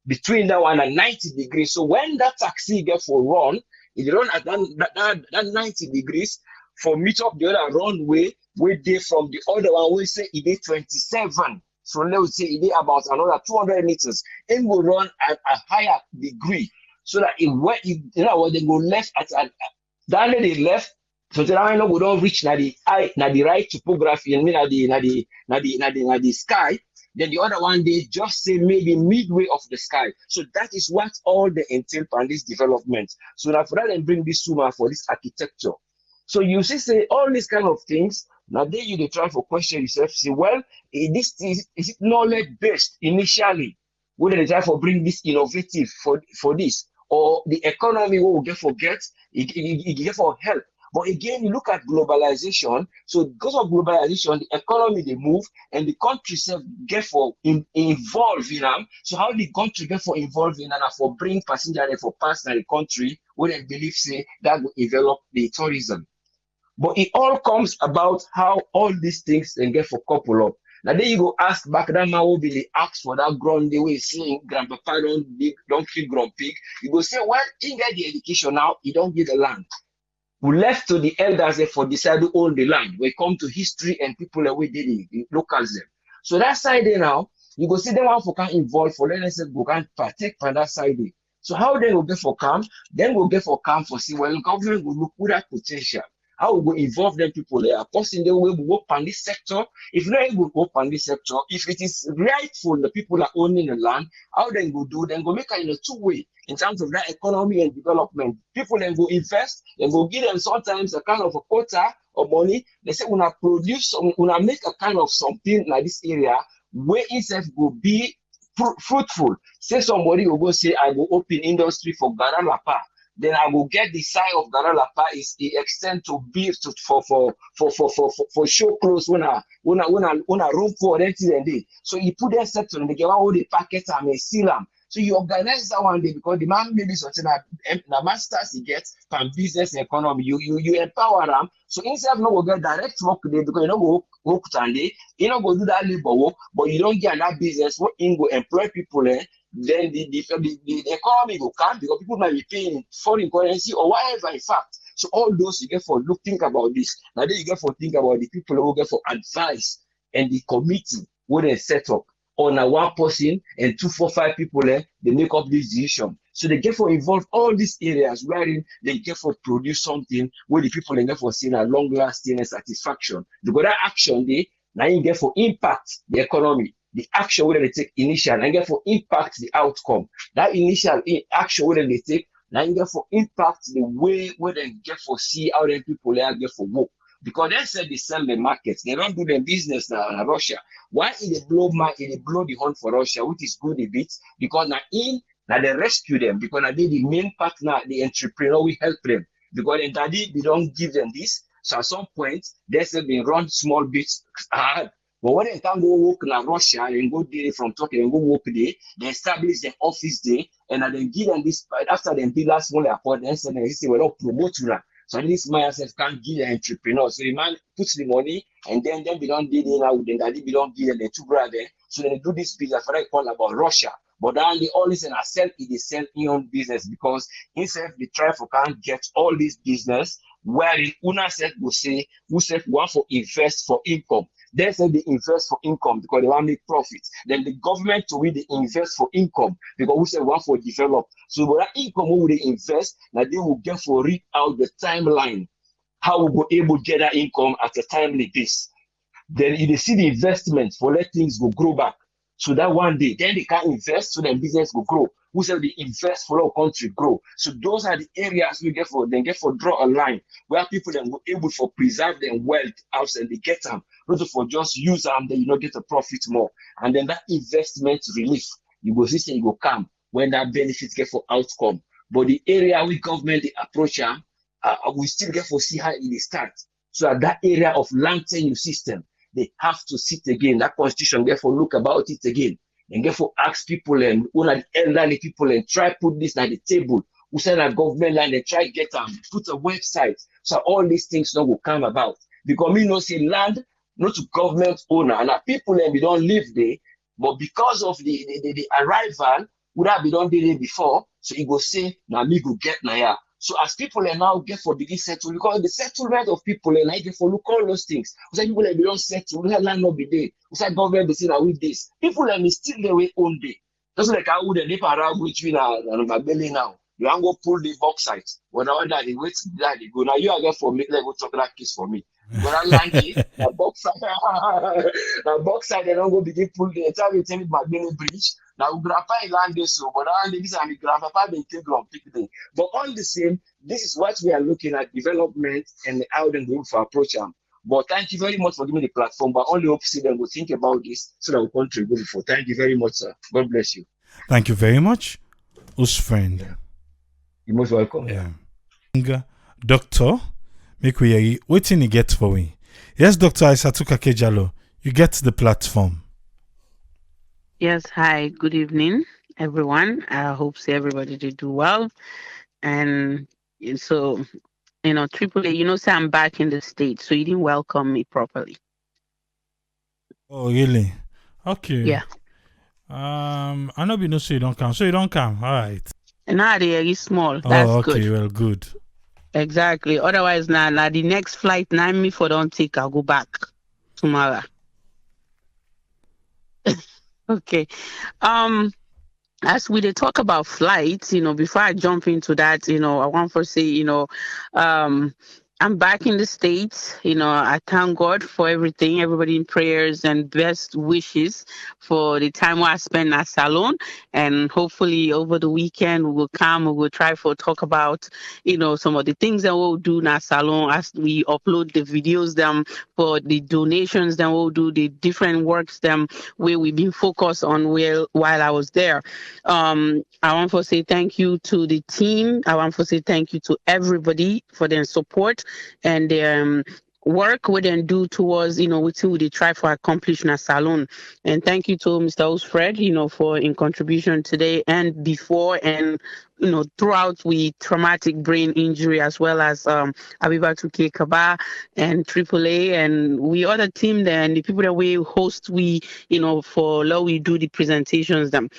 between that one and 90 degrees. So when that taxi get for run, it run at that 90 degrees for meet up the other runway where they from the other one we say it is 27. So let's say it is about another 200 meters. It will run at a higher degree. So that when they go left at down they left, so that we don't reach the right topography and the sky. Then the other one they just say maybe midway of the sky. So that is what all the entail on this development. So now for that and bring this summa for this architecture. So you see, say all these kind of things. Now there you try for question yourself. Say, well, is it knowledge based initially? Would they try for bring this innovative for this, or the economy will get forget it get for help? But again, you look at globalization. So because of globalization, the economy they move and the country self get for involved in them. So how the country get for involved in and for bring passenger for pass the country where they believe say that will develop the tourism. But it all comes about how all these things then get for couple up. Now then you go ask back that man will be the ask for that ground the way saying grandpapa don't kill grumpy. You go say, well, he get the education now, he don't get the land. We left to the elders for decide to own the land. We come to history and people that we did the locals them. So that side there now, you go see them one for can involve for let us say go can partake from that side there. So how then we'll get for camp? Then we'll get for camp for see well government will look at that potential. How we will involve them people there. Person they will work on this sector. If not able to work on this sector, if it is rightful the people are owning the land, how then go do? Then go make it in a two-way in terms of that economy and development. People then go invest, then go give them sometimes a kind of a quota of money. They say when I produce, when I make a kind of something like this area where itself will be fruitful. Say somebody will go say, I will open industry for Garalapa. Then I will get the size of Garalapa is the extent to be for show clothes when I room for anything and day. So you put that set on the get all the packets and may seal them. So you organize that one day because the man maybe something that the masters he gets from business economy. You empower them. So instead of no get direct work there because you know go work Sunday, you know go do that labor work, but you don't get that business what in go employ people then the economy will come because people might be paying foreign currency or whatever in fact. So all those you get for think about this. Now then you get for think about the people who get for advice and the committee who they set up on a one person and 2, 4, 5 people they make up this decision. So they get for involve all these areas wherein they get for produce something where the people they get for seeing a long lasting satisfaction. Because that action they now you get for impact the economy. The action where they take initial and get for impact the outcome. That initial action where they take now you get for impact the way where they get for see how the people they get for work. Because they said they sell the markets, they don't do their business now in Russia. Why they blow the horn for Russia, which is good a bit, because now they rescue them, because now they the main partner, the entrepreneur will help them. Because then daddy they don't give them this. So at some point they said they run small bits hard. But when they can go work in Russia and go there from Turkey and go work there, they establish their office there, and then give them this after they build that small airport, then they say we don't promote you. So this man self can't give the entrepreneur. So the man puts the money and then we don't deal in now, then daddy we don't give them the 2 brother. So they do this business for I call about Russia. But then they always sell in own business because instead they try for can't get all this business wherein Una self will say who self want for invest for income. They say they invest for income because they want to make profits. Then the government to really invest for income because we say want for develop. So with that income, who will they invest? Now they will get for read out the timeline. How we go able to get that income at a timely pace. Then if they see the investment for let things go grow back. So that one day, then they can invest so their business will grow. Who say they invest for our country grow. So those are the areas we get for draw a line where people then will able for preserve their wealth out and they get them. Not for just use them, then you not get a profit more. And then that investment relief, you go see you go come when that benefit get for outcome. But the area we government the approach we still get for see how it start. So at that area of land tenure system, they have to sit again. That constitution get for look about it again. And get for ask people and one of the elderly people and try put this at the table. Who send a government land and try get put a website. So all these things now will come about. Because me no say land not to government owner and people and we don't live there, but because of the arrival would have been done there before, so he go say now me go get now yeah. So as people are now get for begin settle, because the settlement of people and I get for look all those things. We say people are don't settle, we land not be there. We say government be saying that with this. People are still their way own day. Just like I would nip around between my belly now. You want go pull the bauxite. When I that they wait that they go. Now you are going for me, like go talk that case for me. When I land it, the bauxite, they don't go begin pull the entire tell me my belly bridge. Now grandpa land this so, but I this and the grandpapa they take on pick them. But all the same, this is what we are looking at development and how they going for approach them. But thank you very much for giving me the platform. But only hope see them will think about this so that we contribute for. Thank you very much, sir. God bless you. Thank you very much, us friend. Yeah. You're most welcome. Yeah. Doctor, make we hear waiting you get for we. Yes, Dr. Aisatuka Kejalo, you get the platform. Yes, hi, good evening, everyone. I hope everybody did do well. And so, AAA, say I'm back in the States, so you didn't welcome me properly. Oh, really? Okay. Yeah. I know you know so you don't come. So you don't come. All right. And now they are small. That's okay, good. Well, good. Exactly. Otherwise, now the next flight, now me for don't take, I'll go back tomorrow. Okay. As we talk about flights, before I jump into that, I want to say, I'm back in the States. I thank God for everything, everybody in prayers and best wishes for the time I spent at Salon. And hopefully over the weekend we will come, we will try for talk about, some of the things that we'll do in our Salon as we upload the videos them for the donations, then we'll do the different works them where we've been focused on while I was there. I want to say thank you to the team. I want to say thank you to everybody for their support and work we then do towards what we try for accomplish in a salon. And thank you to Mr. Osfred, for in contribution today and before and throughout we traumatic brain injury as well as Abibatu K Kaba and AAA and we other team there and the people that we host for law we do the presentations them.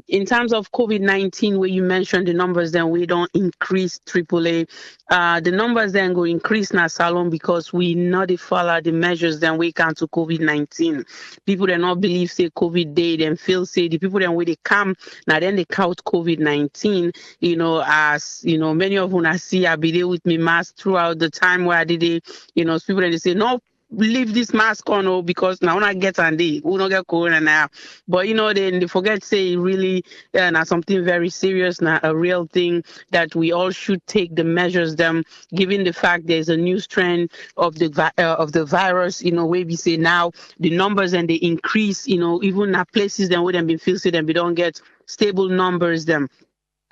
In terms of COVID-19 where you mentioned the numbers then we don't increase AAA. The numbers then go increase in our salon because we not follow the measures then we can to COVID-19. People that not believe say COVID day then feel say the people then where they come now then they count COVID-19. As many of them I see I be there with me mask throughout the time where I did it. People then they say no. Leave this mask on because now when I get on day we don't get corona now. But then they forget say really now something very serious now a real thing that we all should take the measures them given the fact there's a new strand of the virus where we say now the numbers and they increase even at places then wouldn't be feel say them we don't get stable numbers them.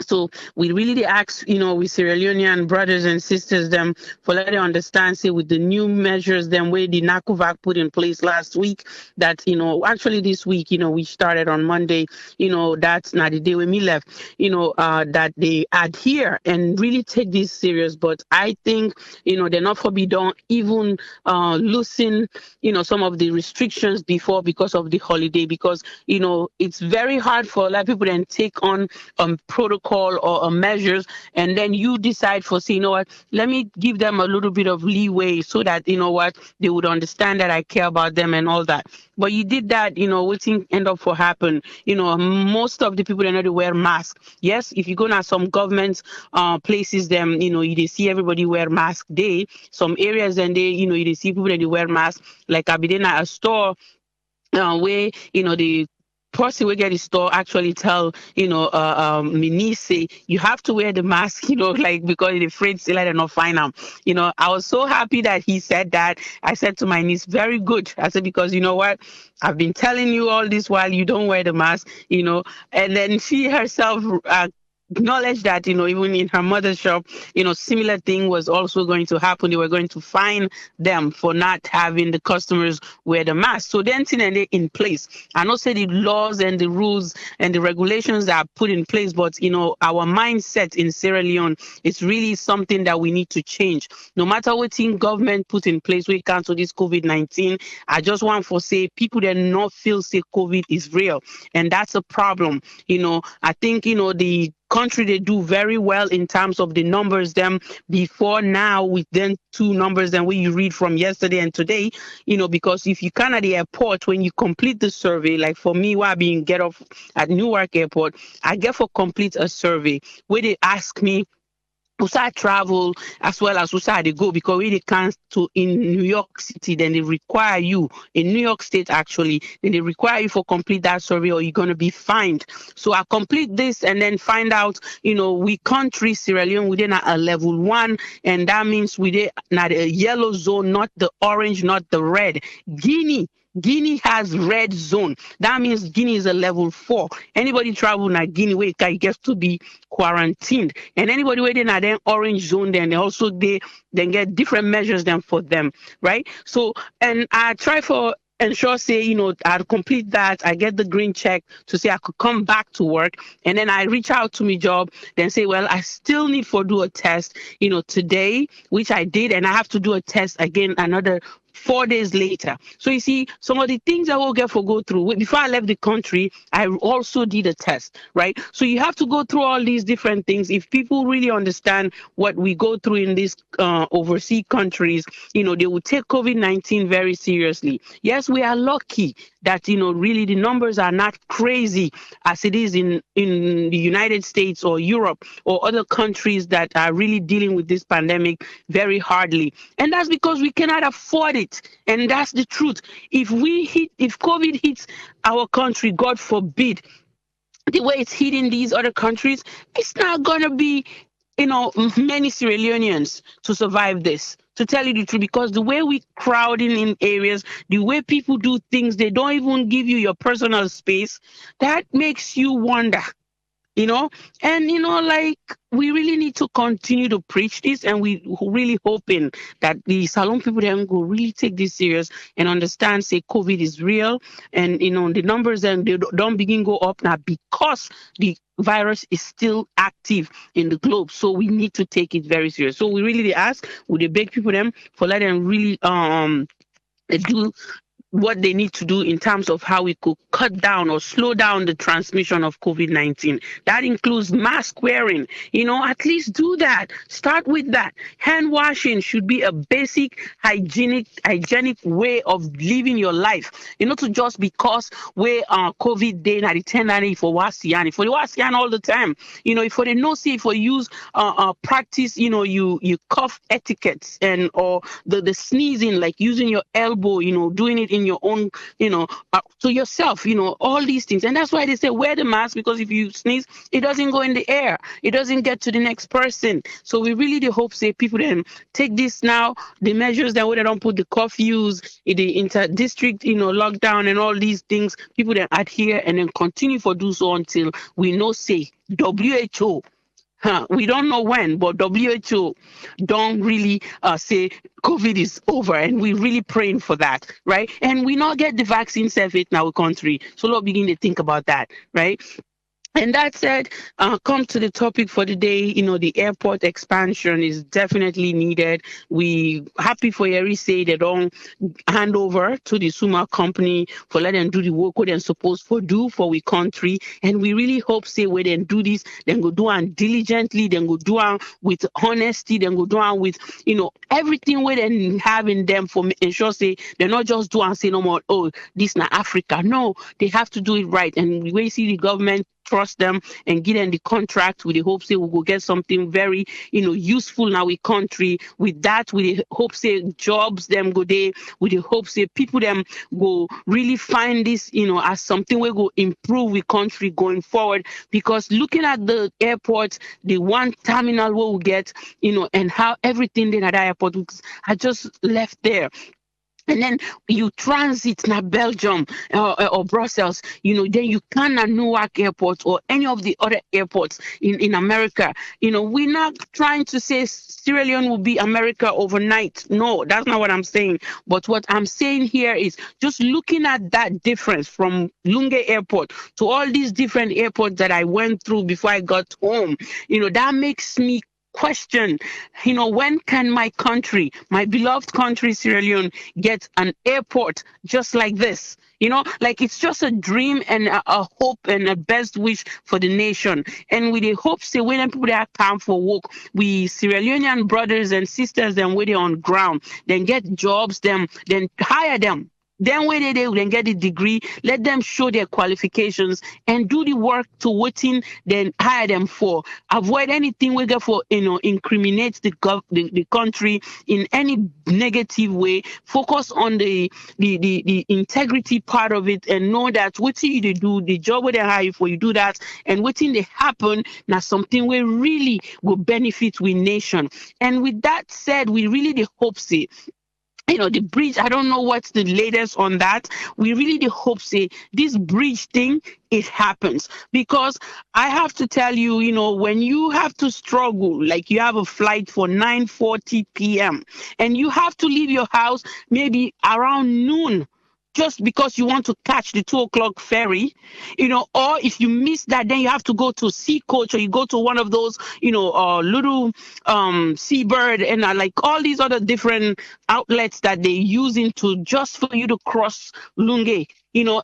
So we really ask, we Sierra Leonean brothers and sisters them for let them understand, say with the new measures them way the NACOVAC put in place last week that, actually this week, we started on Monday, that's not the day when me left, that they adhere and really take this serious. But I think, they're not forbidden even loosen, some of the restrictions before because of the holiday, because, it's very hard for a lot of people then take on protocol or measures and then you decide for say let me give them a little bit of leeway so that they would understand that I care about them and all that. But you did that what thing end up for happen most of the people that know to wear masks. Yes, if you go now some government places them you they see everybody wear mask day some areas and they you they see people that they wear masks like I be in a store where the person we get the store actually tell me niece say you have to wear the mask like because the afraid say let them not find them. I was so happy that he said that. I said to my niece very good. I said because you know what, I've been telling you all this while you don't wear the mask. And then she herself acknowledge that even in her mother's shop similar thing was also going to happen. They were going to fine them for not having the customers wear the mask. So then thing and they in place. I know say the laws and the rules and the regulations that are put in place, but our mindset in Sierra Leone is really something that we need to change. No matter what thing government put in place we cancel this COVID-19, I just want to say people that not feel say COVID is real, and that's a problem. I think the country they do very well in terms of the numbers them before now with then two numbers than what you read from yesterday and today because if you come at the airport when you complete the survey, like for me while being get off at Newark airport, I get for complete a survey where they ask me Usa travel as well as Usa they go because when they come to in New York City, then they require you in New York State actually, then they require you for complete that survey or you're gonna be fined. So I complete this and then find out, we country Sierra Leone within a level 1, and that means we did not a yellow zone, not the orange, not the red. Guinea has red zone. That means Guinea is a level 4. Anybody travel in Guinea where it gets to be quarantined. And anybody where they're in then orange zone, then they also they then get different measures than for them, right? So and I try for ensure say I complete that, I get the green check to say I could come back to work, and then I reach out to my job then say well I still need for do a test today, which I did, and I have to do a test again another 4 days later. So you see, some of the things I will get for go through before I left the country, I also did a test, right? So you have to go through all these different things. If people really understand what we go through in these overseas countries, they will take COVID-19 very seriously. Yes, we are lucky that really the numbers are not crazy as it is in the United States or Europe or other countries that are really dealing with this pandemic very hardly. And that's because we cannot afford it. And that's the truth. If COVID hits our country, God forbid, the way it's hitting these other countries, it's not gonna be, many Sierra Leoneans to survive this. To tell you the truth, because the way we crowding in areas, the way people do things, they don't even give you your personal space. That makes you wonder. And like, we really need to continue to preach this, and we really hoping that the Salon people then will really take this serious and understand, say COVID is real, and the numbers then they don't begin go up now because the virus is still active in the globe. So we need to take it very serious. So we really ask, would they beg people them for let them really do what they need to do in terms of how we could cut down or slow down the transmission of COVID-19. That includes mask wearing. At least do that. Start with that. Hand washing should be a basic hygienic way of living your life. To just because we COVID day na the tendency for wasian, for the wasian all the time. For the no see for use practice, you cough etiquettes and or the sneezing, like using your elbow, doing it in your own, to yourself, all these things. And that's why they say wear the mask, because if you sneeze, it doesn't go in the air. It doesn't get to the next person. So we really do hope, say, people then take this now, the measures that we don't put the curfews, the inter-district, lockdown and all these things, people then adhere and then continue for do so until we know, say, WHO. We don't know when, but WHO don't really say COVID is over, and we're really praying for that, right? And we not get the vaccine service in our country, so let's begin to think about that, right? And that said, come to the topic for the day. The airport expansion is definitely needed. We happy for Yeri say they don't hand over to the Suma company for let them do the work what they're supposed to do for we country. And we really hope say when they do this, then go do and diligently, then go do and with honesty, then go do and with everything where they have in them for ensure say they're not just do and say no more, oh, this na Africa. No, they have to do it right. And we see the government trust them and give them the contract with the hope say we will get something very useful now in country. With that, with the hope say jobs them go there, with the hope say people them go really find this as something we go improve with country going forward. Because looking at the airport, the one terminal we will get and how everything in at the airport, I just left there. And then you transit na Belgium or Brussels, then you can at Newark Airport or any of the other airports in America. We're not trying to say Sierra Leone will be America overnight. No, that's not what I'm saying. But what I'm saying here is just looking at that difference from Lunge Airport to all these different airports that I went through before I got home, that makes me question, when can my country, my beloved country, Sierra Leone, get an airport just like this? Like it's just a dream and a hope and a best wish for the nation. And with the hope, say when people that come for work, we Sierra Leonean brothers and sisters, then where they on ground, then get jobs, then hire them. Then when they will then get the degree, let them show their qualifications and do the work to waiting, then hire them for. Avoid anything we get for, incriminate the country in any negative way. Focus on the integrity part of it and know that what you do, the job where they hire you for, you do that, and waiting they happen, now something we really will benefit we nation. And with that said, we really the hope say, the bridge, I don't know what's the latest on that. We really the hope say this bridge thing, it happens. Because I have to tell you, when you have to struggle, like you have a flight for 9:40 p.m. and you have to leave your house maybe around noon just because you want to catch the 2 o'clock ferry, or if you miss that, then you have to go to sea coach, or you go to one of those, little seabird and like all these other different outlets that they use into just for you to cross Lunge.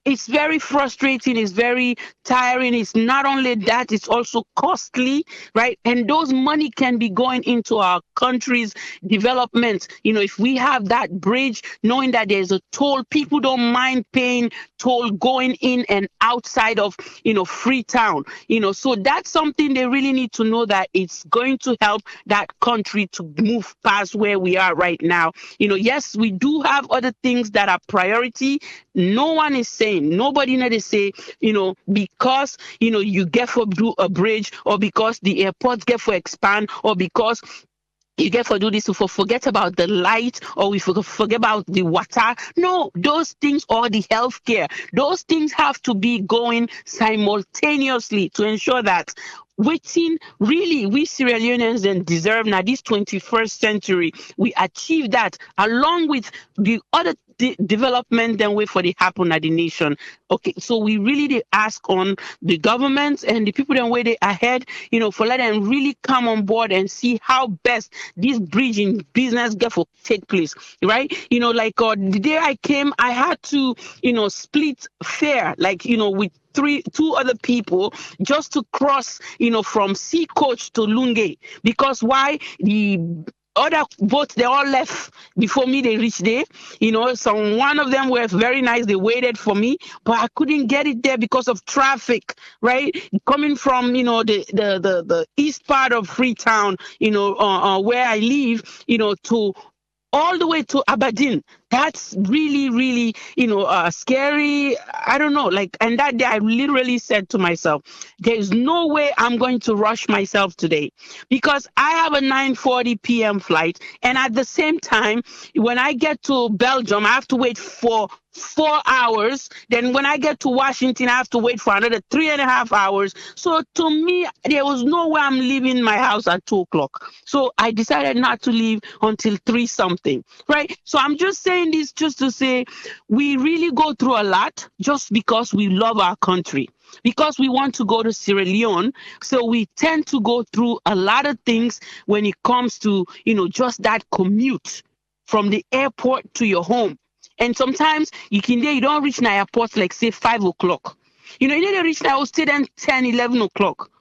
It's very frustrating. It's very tiring. It's not only that, it's also costly, right? And those money can be going into our country's development. If we have that bridge, knowing that there's a toll, people don't mind paying toll going in and outside of, Freetown. So that's something they really need to know, that it's going to help that country to move past where we are right now. Yes, we do have other things that are priority. No one is saying, nobody need to say, because, you get for do a bridge, or because the airports get for expand, or because you get for do this, to forget about the light, or we forget about the water. No, those things, or the healthcare, those things have to be going simultaneously to ensure that waiting really we Sierra Leoneans then deserve now this 21st century. We achieve that along with the other development then wait for the happen at the nation. Okay, so we really did ask on the government and the people that where they ahead, for let them really come on board and see how best this bridging business get for take place, right? Like the day I came, I had to, split fare, like, with two other people just to cross, from Sea Coach to Lunge. Because why? The other boats, they all left before me, they reached there. So one of them were very nice, they waited for me, but I couldn't get it there because of traffic, right? Coming from, the east part of Freetown, where I live, to all the way to Aberdeen. That's really, really, scary. I don't know. Like, and that day I literally said to myself, there's no way I'm going to rush myself today, because I have a 9:40 p.m. flight. And at the same time, when I get to Belgium, I have to wait for 4 hours. Then when I get to Washington, I have to wait for another 3.5 hours. So to me, there was no way I'm leaving my house at 2 o'clock. So I decided not to leave until 3 something, right? So I'm just saying this just to say we really go through a lot just because we love our country, because we want to go to Sierra Leone. So we tend to go through a lot of things when it comes to, just that commute from the airport to your home. And sometimes you don't reach the airport like say 5 o'clock. You need to reach now, stay then 10, 11 o'clock.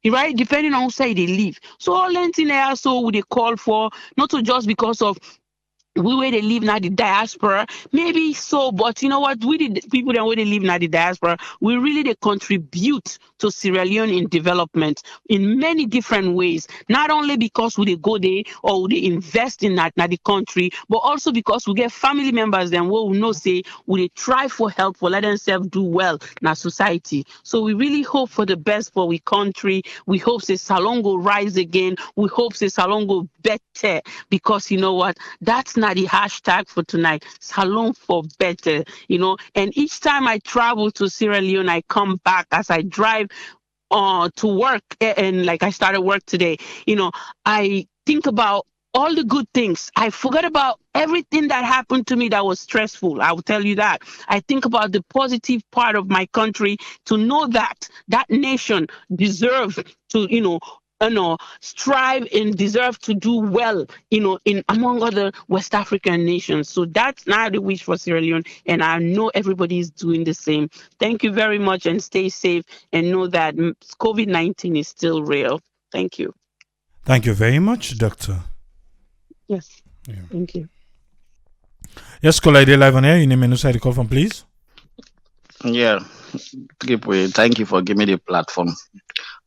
Right? Depending on who side they live. So all in there, so would they call for, not to just because of we where they live now the diaspora, maybe so, but you know what, we the people that where they live now the diaspora, we really they contribute to Sierra Leone in development in many different ways, not only because we they go there or they invest in that now the country, but also because we get family members then we will know say we they try for help for let themselves do well in our society. So we really hope for the best for we country. We hope say Salon go rise again. We hope say Salon go better, because you know what, that's not the hashtag for tonight. Salon for better, and each time I travel to Sierra Leone, I come back as I drive to work, and like I started work today, I think about all the good things. I forgot about everything that happened to me that was stressful. I will tell you that. I think about the positive part of my country, to know that that nation deserves to, strive and deserve to do well, in among other West African nations. So that's now the wish for Sierra Leone, and I know everybody is doing the same. Thank you very much, and stay safe, and know that COVID-19 is still real. Thank you. Thank you very much, Doctor. Yes. Yeah. Thank you. Yes, caller, you're live on air. Your name and who call from, please. Yeah, thank you for giving me the platform.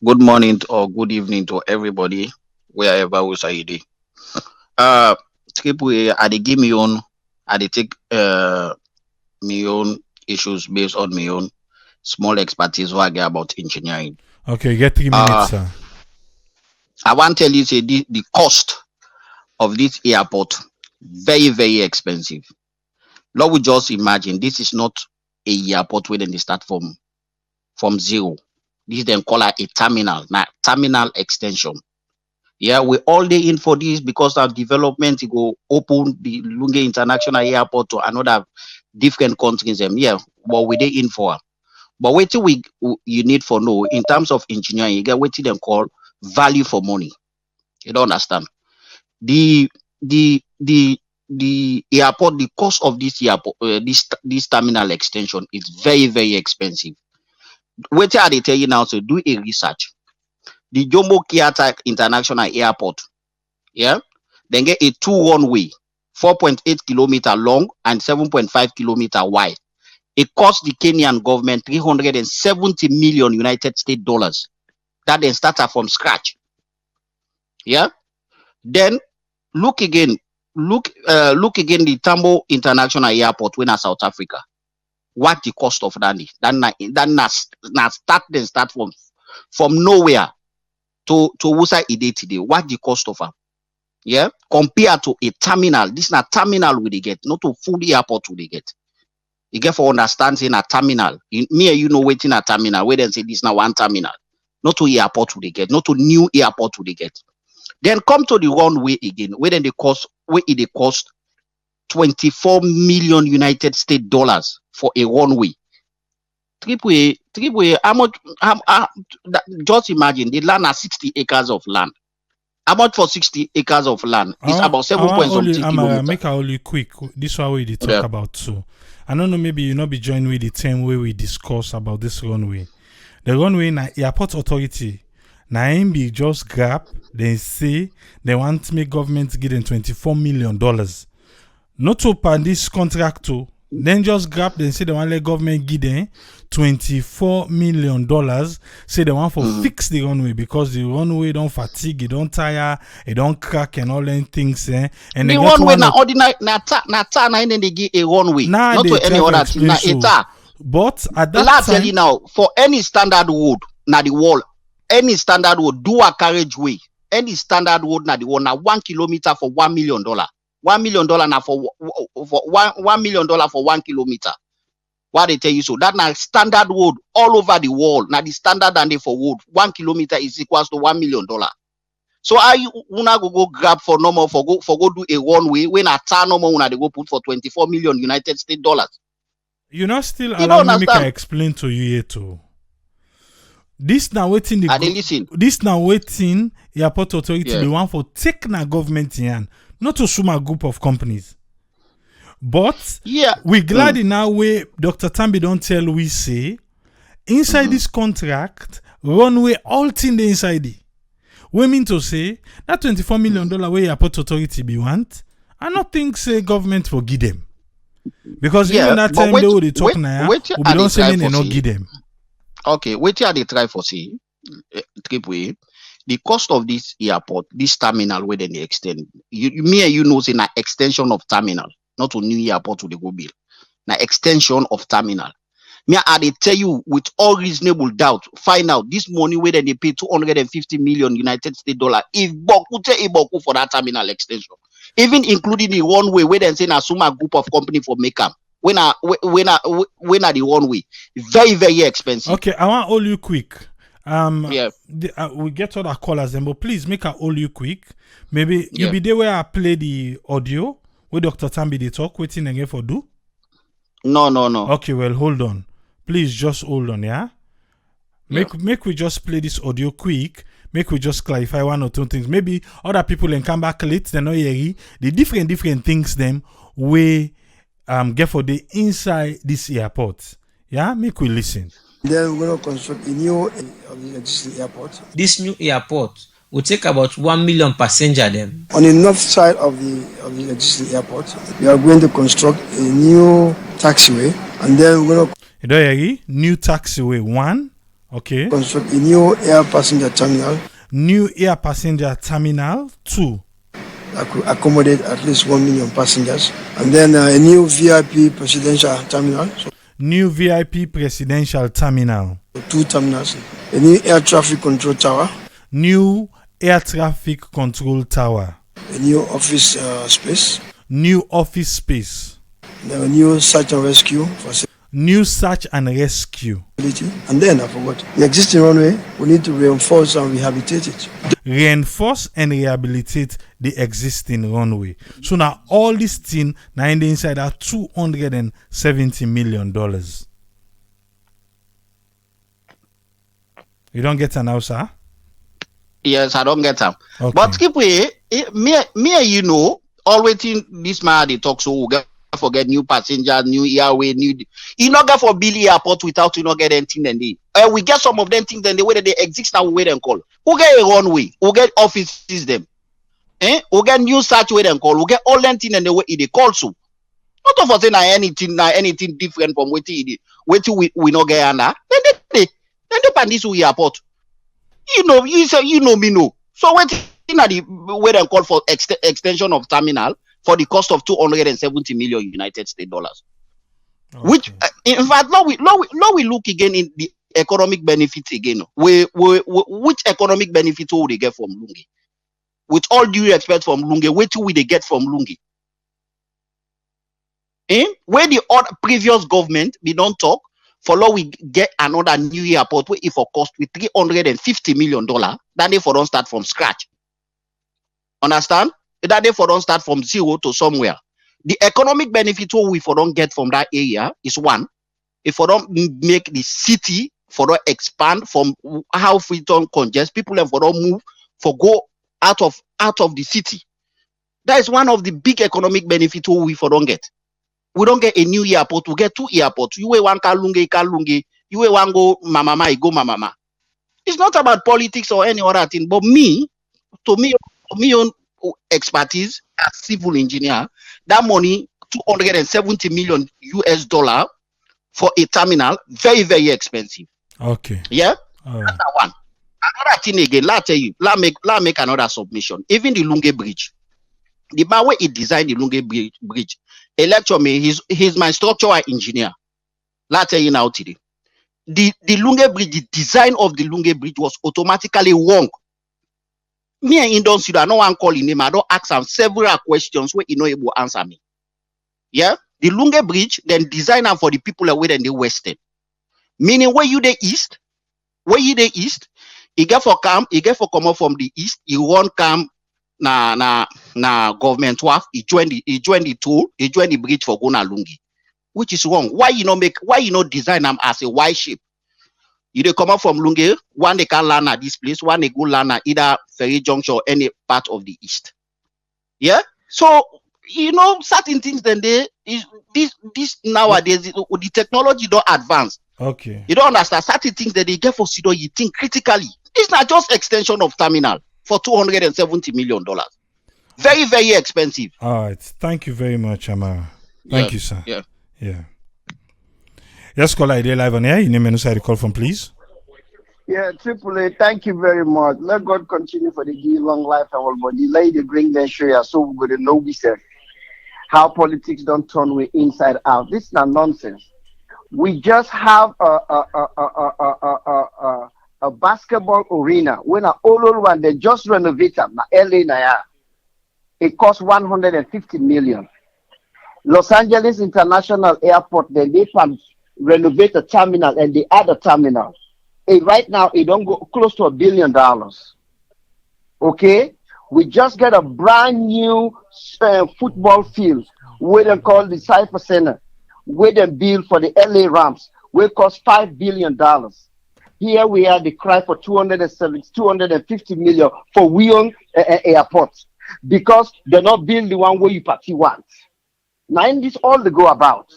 Good morning or good evening to everybody, wherever we say it. I dey give me own, I dey take my own issues based on my own small expertise what I get about engineering. Okay, you get 3 minutes, sir. I want to tell you say the cost of this airport very, very expensive. Lord, we just imagine this is not a airport where they start from zero. This then call it a terminal, terminal extension. Yeah, we all day in for this because of development. You go open the Lunge International Airport to another different countries. Yeah, but we they in for. But wait till you need for know in terms of engineering, you get what them call value for money. You don't understand the airport, the cost of this airport, this terminal extension is very, very expensive. Wait till they tell you now to do a research. The Jomo Kenyatta International Airport, yeah, then get a 2-runway, 4.8 kilometer long and 7.5 kilometer wide. It cost the Kenyan government 370 million United States dollars. That then started from scratch. Yeah. Then look again the Tambo International Airport when at South Africa. What the cost of that is? That start from nowhere to Wusa Ide today. What the cost of her? Yeah, compared to a terminal. This is not terminal we they get, not to full airport we they get. You get for understanding a terminal. Me and you know waiting a terminal. Where they say this now one terminal. Not to airport we they get, not to new airport we they get. Then come to the runway again. Where then it cost 24 million United States dollars for a runway. Triple how much? Just imagine the land has 60 acres of land. How much for 60 acres of land? It's about 7 point something kilometers. Make all you quick. This one we talk about too. I don't know, maybe you not be joined with the same way we discuss about this runway. The runway na airport authority. Na him be just grab, they say they want to make government give them $24 million. Not to pan this contract to, then just grab, they say they want let government give them $24 million. Say they want for fix the runway because the runway don't fatigue, it don't tire, it don't crack and all them things. And the runway na ordinary na they give a runway, not to any other thing. Na eta. But at that time, tell you now, for any standard road, na the wall. Any standard road, do a carriageway. Any standard road na the one na 1 kilometer for $1 million. $1 million na for $1 million for 1 kilometer. What they tell you so that na standard road all over the world. Now the standard and they for road 1 kilometer is equals to $1 million. So I una go grab for normal for go do a runway when a turn normal una they go put for 24 million United States dollars. You know still allow me make I explain to you here too. This now waiting this now waiting airport authority the one for take na government in, not to sum a group of companies. But we glad in our way Dr. Tambi don't tell we say inside this contract runway all thing the inside it. We mean to say that $24 million way airport authority be want, I not think say government for give them. Because even that time they would talk now, we don't say they not give them. Okay, wait till they try for see Tripway. The cost of this airport, this terminal where they extend. Me and you know say na extension of terminal, not to new airport to the go build. Na extension of terminal. Me I they tell you with all reasonable doubt, find out this money where they pay 250 million United States dollar. If boku for that terminal extension, even including the runway where they say na suma group of company for make am. When are the runway? Very, very expensive. Okay, I want all you quick. We get other callers, but please make all you quick. Maybe you be there where I play the audio where Dr. Tambi they talk. Waiting again for do. No. Okay, well hold on. Please just hold on, yeah. Make we just play this audio quick. Make we just clarify one or two things. Maybe other people can come back late. They know the different things them we get for the inside this airport. Yeah, make we listen. Then we're going to construct a new existing airport. This new airport will take about 1 million passengers then. On the north side of the existing airport, we are going to construct a new taxiway, and then we're going to new taxiway 1. Okay. Construct a new air passenger terminal. New air passenger terminal 2. That could accommodate at least 1 million passengers. And then a new VIP presidential terminal. New VIP presidential terminal. 2 terminals. A new air traffic control tower. New air traffic control tower. A new office space. New office space. And then a new search and rescue facility. new search and rescue. And then I forgot the existing runway. We need to reinforce and rehabilitate it. Reinforce and rehabilitate the existing runway. So now all these things now in the inside are $270 million. You don't get an answer? Yes, I don't get them. Okay. But keep way, me, you know, always in this man they talk so we get forget new passengers, new airway, new. You not get for Billy Airport without you not get anything then they. We get some of them things then the way that they exist and we wait and call. We get a runway, we get offices them. We get new search wait and call. We get all them things and the way they call so. Not of us say anything different from waiting we not get under. Then they pan this way airport. You know, you say you know me know. So waiting at the wait and call for extension of terminal for the cost of 270 million United States dollars. Okay. Which, in fact, now we look again in the economic benefits again. Which economic benefit will they get from Lungi? With all due respect from Lungi, what will they get from Lungi? Where the previous government we don't talk for law we get another new airport where if for cost with $350 million, then they for don't start from scratch. Understand? That they for don't start from zero to somewhere. The economic benefit we for don't get from that area is one. If for don't make the city for don't expand from how Freetown congest, people and for don't move for go out of the city. That is one of the big economic benefits we for don't get. We don't get a new airport, we get two airports. You one Kalungi, you one go Mamama, you go Mamama. It's not about politics or any other thing, but me own expertise as civil engineer, that money, 270 million US dollar for a terminal, very, very expensive. Okay. Yeah? All right. That's one. Another thing again, let make another submission. Even the Lunge Bridge. The man where he designed the Lunge Bridge, he lecture me, he's my structural engineer. Let tell you now today. The Lunge Bridge, the design of the Lunge Bridge was automatically wrong. Me and Indon Suda, I no one calling him. I don't ask him several questions where he no able to answer me. Yeah, the Lunge Bridge then design for the people away than the western. Meaning where you the east, he get for come out from the east. He won't come na government work. He join the bridge for Gona Lungi, which is wrong. Why you not design them as a Y shape? You they come out from Lunge, one they can land at this place, one they go land at either Ferry Junction or any part of the east. Yeah? So, you know, certain things then this nowadays, the technology don't advance. Okay. You don't understand certain things that they get for Sido, you think critically. It's not just extension of terminal for $270 million. Very, very expensive. All right. Thank you very much, Amara. Thank you, sir. Yeah. Yes, caller, idea live on air. Your name and who call from, please. Yeah, AAA, thank you very much. Let God continue for the long life and our body. Let the bring them show you so we're going to know we said how politics don't turn way inside out. This is not nonsense. We just have a basketball arena when an old one they just renovate them. LA Naya. It costs 150 million. Los Angeles International Airport, then they can renovate a terminal and they add a terminal. Right now, it don't go close to $1 billion. Okay? We just get a brand new football field where they call the Cypher Center, where they build for the LA Rams, where it costs $5 billion. Here we are, the cry for 250 million for Leone Airport because they're not building the one where you party want. Now, in this all they go about.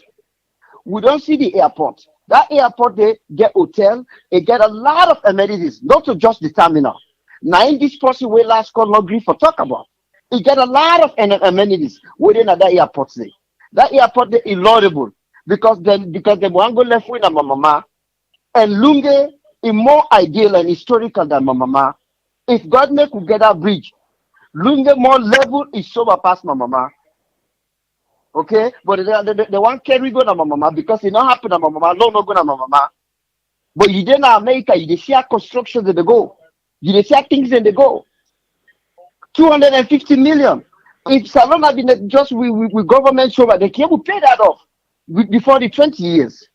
We don't see the airport. That airport, they get hotel, they get a lot of amenities, not to just the terminal. Now, in this person, we last call not agree for talk about. It get a lot of amenities within that airport. That airport, they laudable because they want to go left with Mama. And Lunge is more ideal and historical than Mama. If government could get that bridge, Lunge more level is so past Mama. Okay, but they want carry go na mama because it not happen na mama, no go na mama. But you didn't America, you see construction that they go, you see things that they go. 250 million. If Salon had been just with government show, they can't pay that off before the 20 years.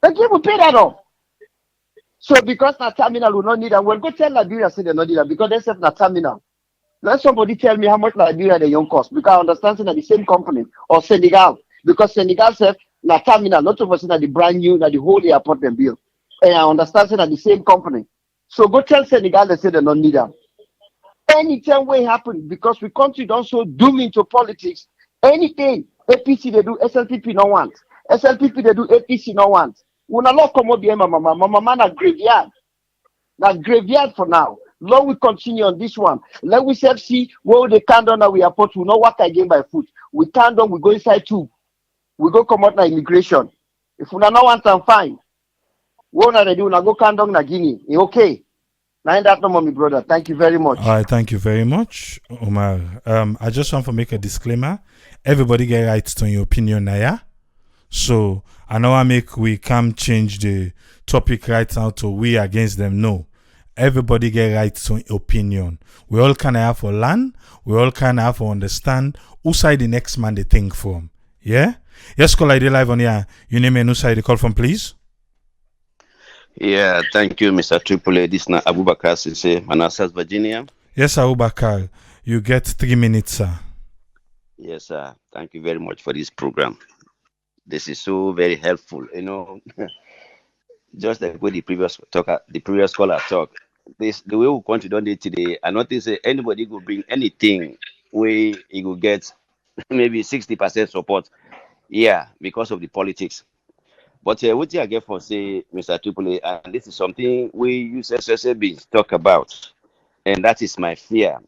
They will pay that off. So because that terminal will not need them, well, go tell Liberia say they not need them because they said that terminal. Let somebody tell me how much Liberia they young cost because I understand that the same company or Senegal because Senegal said na terminal not to that the brand new that the whole airport they build. And I understand that the same company. So go tell Senegal they say they don't need them. Anytime will happen because we country don't so doom into politics. Anything APC they do, SLPP no want. SLPP they do, APC no want. We not come up here, mama na graveyard. Na graveyard for now. Long we continue on this one. Let we see where they can't down we airport. We know what again by foot. We can't down, we go inside too. We go come out na immigration. If we not want them fine. What na they do? Na go can't down na Guinea. Okay. Now that no more, my brother. Thank you very much. All right, thank you very much, Omar. I just want to make a disclaimer. Everybody get rights to your opinion, Naya. So I know we can't change the topic right now to we against them. No. Everybody get rights to opinion. We all can have for land. We all can have for understand who side the next man they think from. Yeah? Yes, call ID live on here. Your name and who side the call from, please? Yeah, thank you, Mr. Triple. This is Abubakar Sise, Manassas, Virginia. Yes, Abubakar. You get 3 minutes, sir. Yes, sir. Thank you very much for this program. This is so very helpful. You know, just like what the previous caller talked. The way we continue on it today, I notice anybody could bring anything where he could get maybe 60% support. Yeah, because of the politics. But what I get for say, Mr. Triple, and this is something we use SSAB talk about, and that is my fear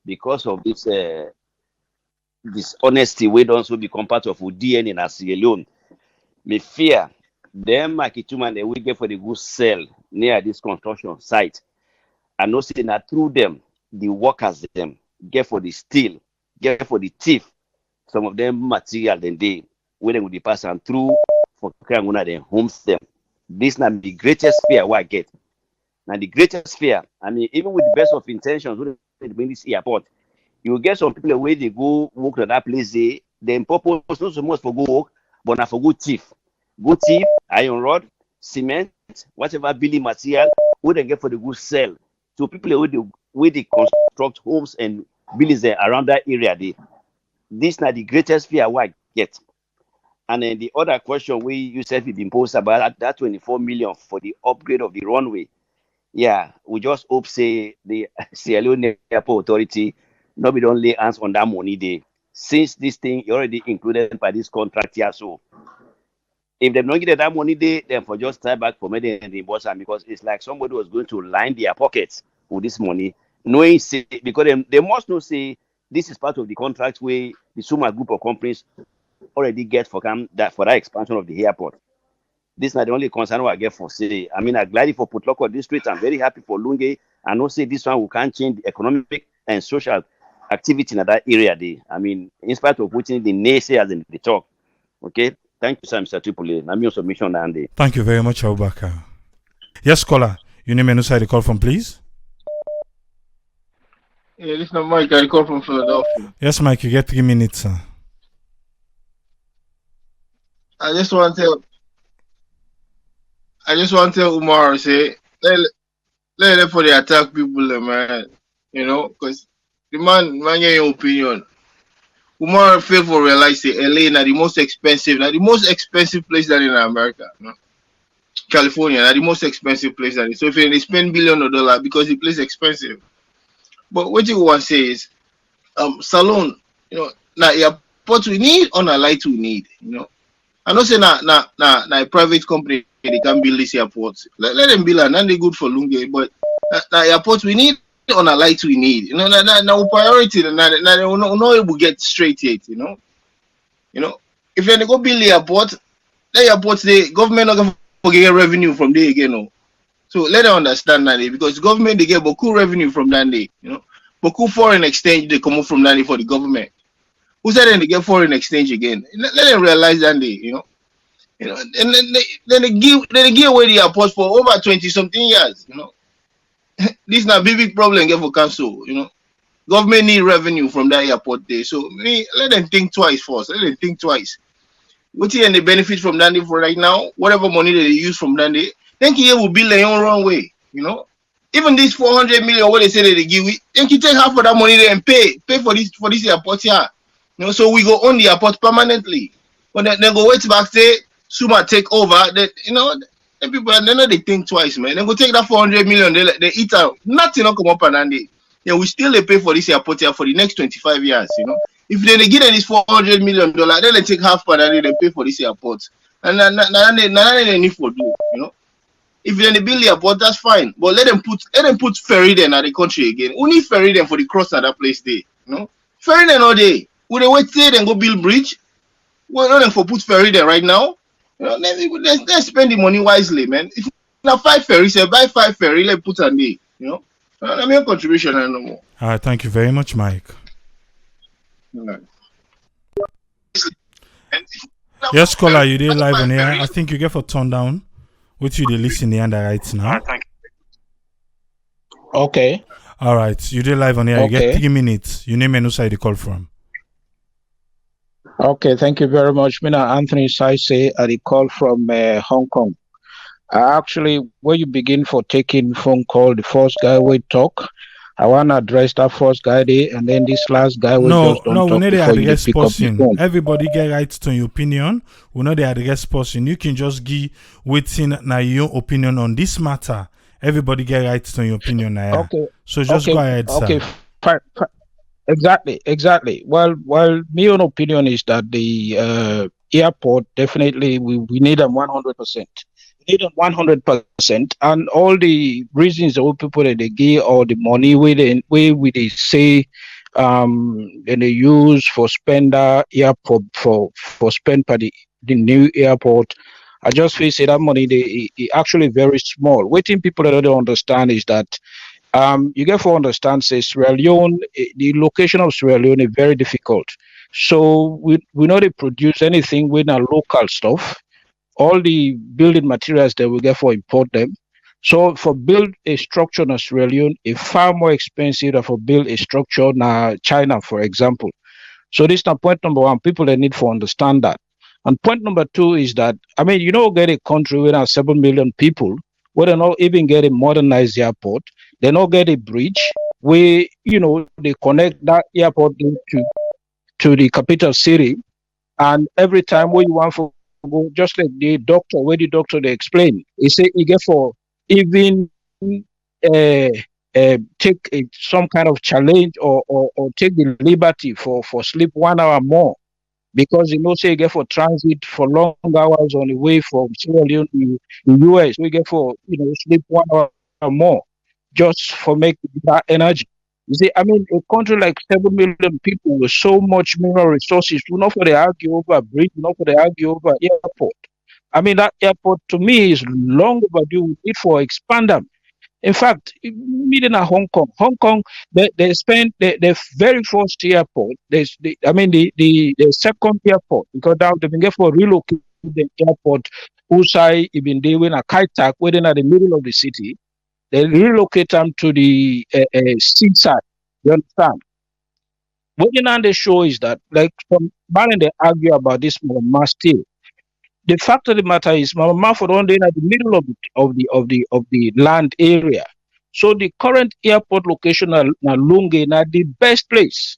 because of this dishonesty. We don't also become part of DNA and Sierra Leone. Me fear them Makituman they will get for the good sell near this construction site, and no see that through them the workers them get for the steel, get for the thief. Some of them material then they when they will be passing through. For Kranguna, then homes them. This now the greatest fear I get. Now the greatest fear, I mean, even with the best of intentions, when they bring this airport, you will get some people where they go work to that place. Then purpose not so much for go work, but not for good thief. Good thief, iron rod, cement, whatever building material, who they get for the good sell. So people where they construct homes and buildings around that area. This now the greatest fear I get. And then the other question we you said we been posed about that 24 million for the upgrade of the runway. Yeah, we just hope say the Sierra Leone Airport Authority nobody don't lay hands on that money there. Since this thing already included by this contract here. So if they don't get that money there, then for just tie back for me and reimburse them because it's like somebody was going to line their pockets with this money, knowing say because they must know say this is part of the contract where the Suma group of companies already get for that expansion of the airport. This is not the only concern I get for say. I mean, I'm glad for Putloko district. I'm very happy for Lunge. I know say this one we can't change the economic and social activity in that area there. I mean, in spite of putting the naysayers in the talk. Okay. Thank you, sir, Mr. Tripoli. I'm your submission, Andy. Thank you very much, Abubakar. Yes, caller. Your name and who side the call from, please? Yeah, this is Mike. I call from Philadelphia. Yes, Mike. You get 3 minutes, sir. I just want to tell Umar say let for the attack people, man. You know, because the man get your opinion. Umar fail for realize say LA na the most expensive place that in America. You know? California na the most expensive place that is. So if they spend billions of dollars because the place is expensive. But what you want to say is Salon, you know, now airport we need or na light we need, you know. I don't say na a private company they can build this airport. Let them build and they good for Lunge, but na airport we need on a light we need. You know, na priority na no able get straight yet, you know. You know, if they go build the airport, the government not gonna get revenue from there again, no. So let them understand that because government they get beaucoup revenue from that day, you know. Beaucoup foreign exchange they come from that day for the government. Who said then they get foreign exchange again? Let them realize that day, you know. You know, and then they give away the airport for over 20-something years, you know. This is not a big problem get for council, you know. Government need revenue from that airport there. So let them think twice first. Let them think twice. what and they benefit from that for right now, whatever money they use from that day, then he will build their own runway, you know. Even this 400 million, what they say that they give, then you take half of that money there and pay for this airport here. You know, so we go on the airport permanently. When they go wait back, say Suma take over, that you know, then people they think twice, man. They go take that 400 million, they eat out, nothing will come up and they. Yeah, we still they pay for this airport here for the next 25 years, you know. If they give them this $400 million, then they take half part and they pay for this airport. And they need for do, you know. If they build the airport, that's fine. But let them put ferry then at the country again. Only ferry them for the cross at that place there, you know. Ferry them all day. Would they wait there and go build bridge? Well, not them for put ferry there right now. You know, let's spend the money wisely, man. If now 5 ferries, say buy 5 ferry, let put a day, you know. Let me a contribution and no more. Thank you very much, Mike. Yes, caller, you did live on air. I think you get for turn down. What you did listen the under right now? Okay. All right, you did live on air. Okay. You get 3 minutes. Your name and who side you call from. Okay, thank you very much. Mina Anthony Saise, I call from Hong Kong. Actually, where you begin for taking phone call, the first guy will talk. I want to address that first guy there, and then this last guy will just don't talk we know before the you address pick person. up the phone. Everybody get rights to your opinion. We know the address person. You can just give waiting na your opinion on this matter. Everybody get rights to your opinion now. Okay. So just go ahead, okay. sir. Exactly. Well, my own opinion is that the airport definitely we need them 100%. Need them 100%, and all the reasons the people that they give or the money where they say and they use for spender airport for spend for the new airport. I just feel say that money they actually very small. What people that don't understand is that you get to understand, say Sierra Leone, the location of Sierra Leone is very difficult. So we know they produce anything with our local stuff. All the building materials that we get for import them. So for build a structure in Sierra Leone is far more expensive than for build a structure in China, for example. So this is point number one. People that need to understand that. And point number two is that you don't get a country with 7 million people where they not even get a modernized airport. They not get a bridge where they connect that airport to the capital city. And every time where you want to go, just like the doctor they explain, he say he get for even take some kind of challenge or take the liberty for sleep 1 hour more, because say you get for transit for long hours on the way from Sierra Leone to the US. We get for sleep 1 hour more just for make that energy. You see, a country like 7 million people with so much mineral resources, do not for the argue over a bridge, not for the argue over airport. That airport to me is long overdue. We need for expand them. In fact, meeting at Hong Kong, they spend the very first airport. The second airport, because now they've been for relocate the airport. Usai been doing a Kaitak within at the middle of the city. They relocate them to the seaside. You understand? What they show is that, like, from Balen, they argue about this Mama still. The fact of the matter is, Mama for one day at the middle of the land area. So the current airport location na Lunge na the best place.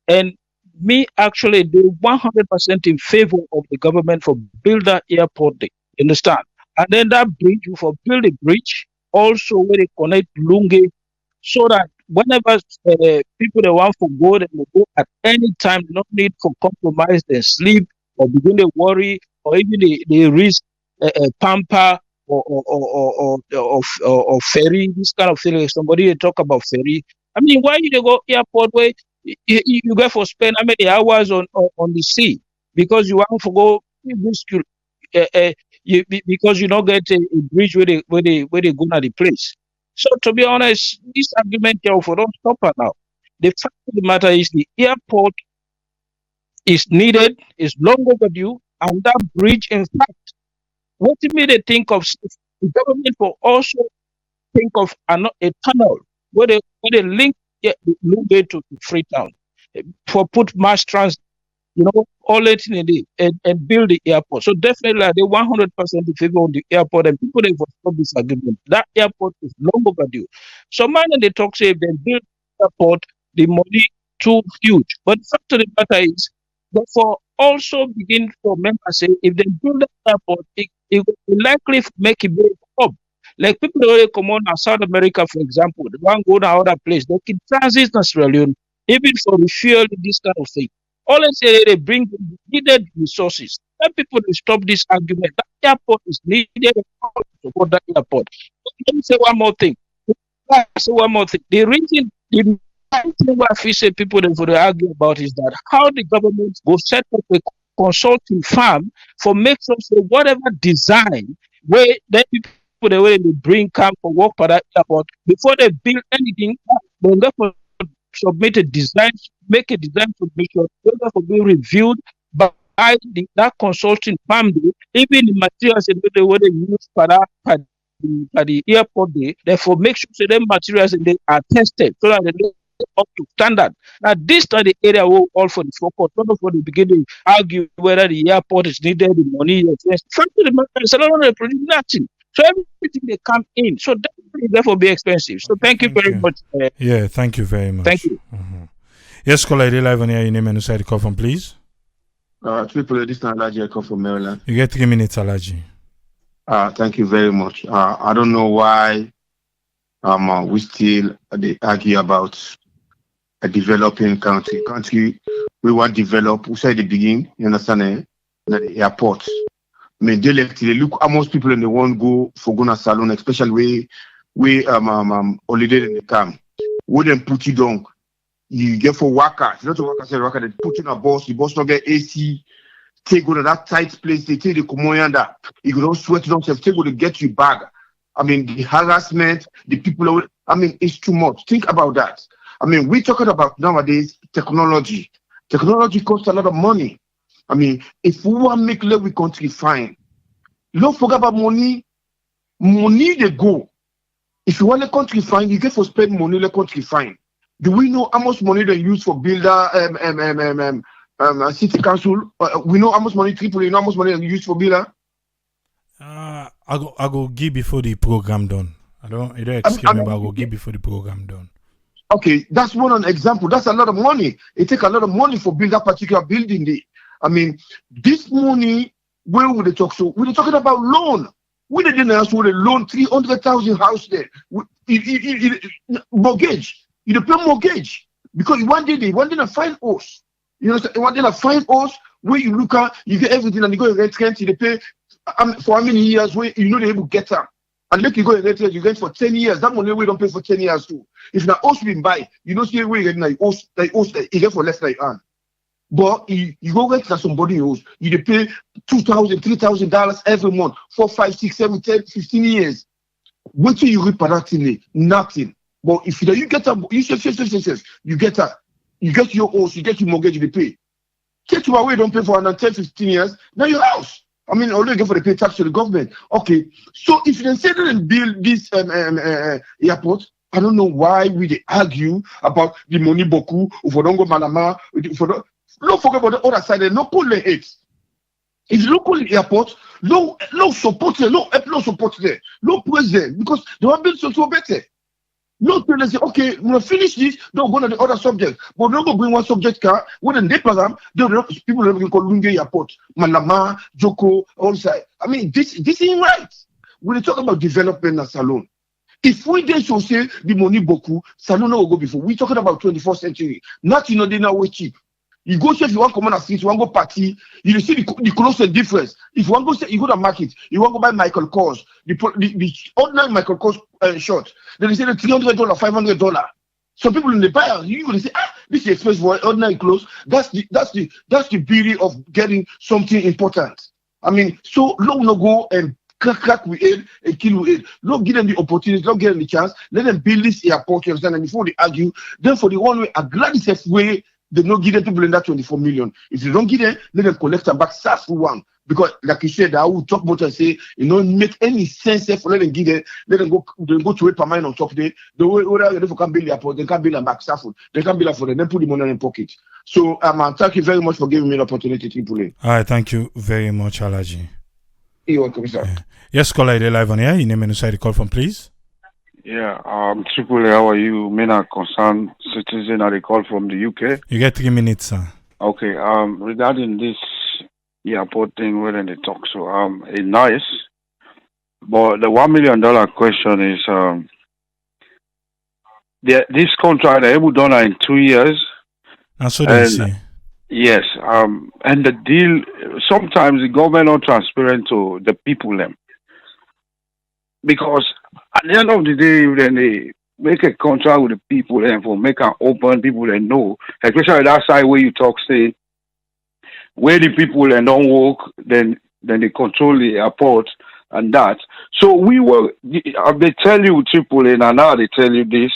And me actually do 100% in favor of the government for build that airport there. You understand? And then that bridge, for build a bridge, also where they connect Lunge, so that whenever people they want to go, they will go at any time. No need for compromise, they sleep or begin to worry, or even they risk pamper or ferry, this kind of thing. Like somebody they talk about ferry. Why you go airport where you go for spend how many hours on the sea because you want to go because you don't get a bridge where they go to the place. So to be honest, this argument here for don't stop her now. The fact of the matter is the airport is needed, is long overdue, and that bridge, in fact, what made they think of the government will also think of a tunnel where they link Leone to Freetown for put mass transit all it in and build the airport. So definitely they 100% in favor of the airport, and people they for stop this agreement. That airport is long overdue. So man, they talk say if they build the airport, the money too huge. But the fact of the matter is, therefore also begin for members say if they build the airport, it will likely make it very up. Like people that already come on South America, for example, they want to go to another place, they can transit to Sierra Leone, even for refuel, this kind of thing. All I say they bring the needed resources. Let people to stop this argument. That airport is needed to support that airport. Let me say one more thing. The reason the thing what I say people that for argue about is that how the government go set up a consulting firm for make sure say whatever design where that people the way they bring come for work for that airport before they build anything, they therefore submit a design, make a design submission, therefore be reviewed by that consulting firm. Even the materials and the way they use for that for the airport day, therefore make sure that the materials and they are tested so that they up to standard. Now this is the area where all for the focus, not for the beginning argue whether the airport is needed, the money, the produce nothing. So everything they come in, so definitely therefore be expensive. So thank you very much. Yeah, thank you very much. Thank you. Yes, caller, they live on here. Your name and inside the call from, please. Triple, this is Alaji. I come from Maryland. You get 3 minutes, Alaji. Thank you very much. I don't know why we still argue about a developing country. We want to develop. We say at the beginning, you understand, the airports. I mean, they look at most people in the one go for going to salon, especially we holiday in the camp. We then put you down. You get for workers, not workers, they put in a bus, the bus not get AC, take go to that tight place, they take the command, you go don't sweat themselves, take go to get you back. I mean, the harassment, the people, I mean, it's too much. Think about that. I mean, we're talking about nowadays technology. Technology costs a lot of money. I mean, if we want to make every country fine, don't forget about money. Money they go. If you want a country fine, you get for spend money, the country fine. Do we know how much money they use for builder, city council? We know how much money Tripoli, you know how much money they use for builder? I go give before the program done. You don't excuse me, but I go give before the program done. Okay, that's one example. That's a lot of money. It takes a lot of money for build that particular building there. I mean, this money, where would they talk? So we're talking about loan. We didn't ask for a loan 300,000 house there. Mortgage. You pay mortgage because one day they want to find us. You know, one day they find us where you look at, you get everything and you go and rent, you pay for how many years where you know they able to get them. And let you go and rent, you get for 10 years. That money we don't pay for 10 years too. If now us been buy, you know see where you get like us, you get for less than you earn. But you go rent to somebody else, you pay $2,000, $3,000 every month, 4, 5, 6, 7, 10, 15 years. What do you reap that thing? Nothing. But if you get a, you say, you get your house, you get your mortgage, you pay. Take you away, don't pay for another 10, 15 years. Now your house. I mean, all you get for the pay tax to the government. Okay. So if you say they build this airport, I don't know why we argue about the money boku, for don't go Manama, don't forget about the other side, no pull the heads. If you look at the airport, no support there, no support there, no president, because they want to build so better. No, they say, okay, we'll finish this, don't go to the other subject. But don't go bring one subject car, when they program, people don't call Runway Airport, Manama, Joko, all side. I mean, this ain't right. When they talk about development and salon, if we then so say the money boku, salon will go before. We talking about 21st century. Not they now way cheap. You go say if you want to come on a street, you want to go party, you see the close difference. If you want to go say you go to market, you want to buy Michael Kors, the ordinary Michael Kors short, then they say the $300, $500. Some people in the buyer, you will say, this is expensive for ordinary clothes. That's the beauty of getting something important. I mean, so long no go and crack with it and kill with it. Don't give them the opportunity, don't give them the chance. Let them build this airport, you understand? And before they argue, then for the one way, a glad way. They don't give them people in that 24 million. If you don't give them, let them collect them back. That's one. Because, like you said, I will talk about and say, make any sense for let them give it, let them go to it per mine on top there. The way they can build the airport, they can build a back Stafford, they can build a for them, then put the money in their pocket. So, thank you very much for giving me the opportunity to play. All right, thank you very much, Alaji. You're welcome, sir. Yes, caller, you're live on air. Your name and inside the call from, please. Yeah, Triple, how are you? Men are concerned citizen. I call from the UK. You get 3 minutes, sir. Okay. Regarding this airport thing, where they talk, so it's nice, but the $1 million question is this contract they able done in 2 years. And so they say. Yes, and the deal sometimes the government not transparent to the people them, because at the end of the day, then they make a contract with the people and for make an open people that know, especially that side where you talk say where the people and don't work, then they control the airport and that. So they tell you Triple and now they tell you this.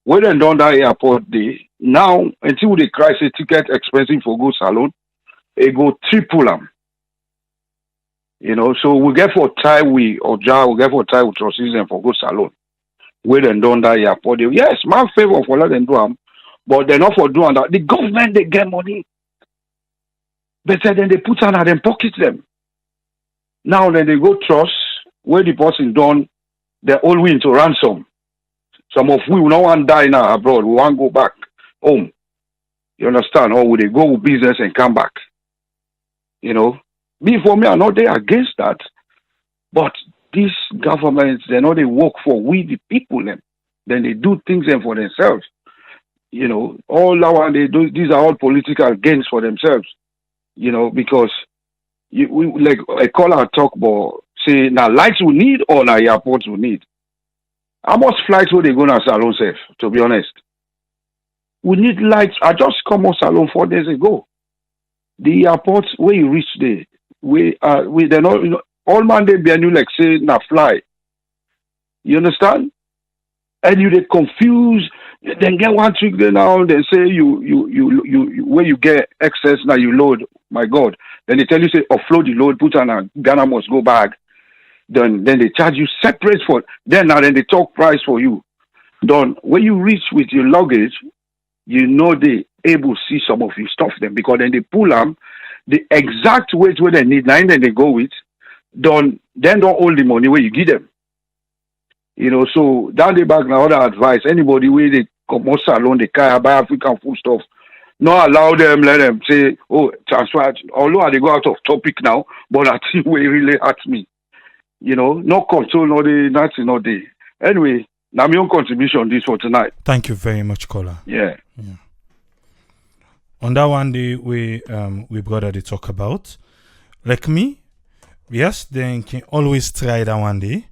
When they done that airport they now until the crisis ticket expensive for go salon, it go triple them. So we get for tie we get for tie with trustees and for go salon. Where they done that airport. Yes, my favor for let them do them, but they're not for doing that. The government they get money. Better than they put on them pocket them. Now then they go trust where the person done they're all willing to ransom. Some of we will not want to die now abroad. We want to go back home. You understand? Or will they go with business and come back? Me for me, I'm not there against that. But these governments, they know they work for we the people them. Then they do things them for themselves. All that one they do, these are all political gains for themselves. Because we like a caller talk about say now lights we need or now airports we need. How much flights will they go to Salon safe, to be honest? We need lights. I just come on Salon 4 days ago. The airports where you reach there, they're not all Monday be new like say now fly. You understand? And you they confuse, then get one trick there now, they say you where you get excess now you load, my God. Then they tell you say offload the load, put on a Ghana must go back. Then they charge you separate for then they talk price for you. Then when you reach with your luggage, they able to see some of your stuff then because then they pull them the exact weight where they need, and then they go with. Then don't hold the money where you give them. So down the back now other advice. Anybody where they come out salon, they carry buy African food stuff. Not allow them, let them say, transfer. Although they go out of topic now, but I think where it really hurts me. No control, no day, nothing, no day. Anyway, now my own contribution this for tonight. Thank you very much, caller. Yeah. On that one day we brother they talk about. Like me, yes, they can always try that one day.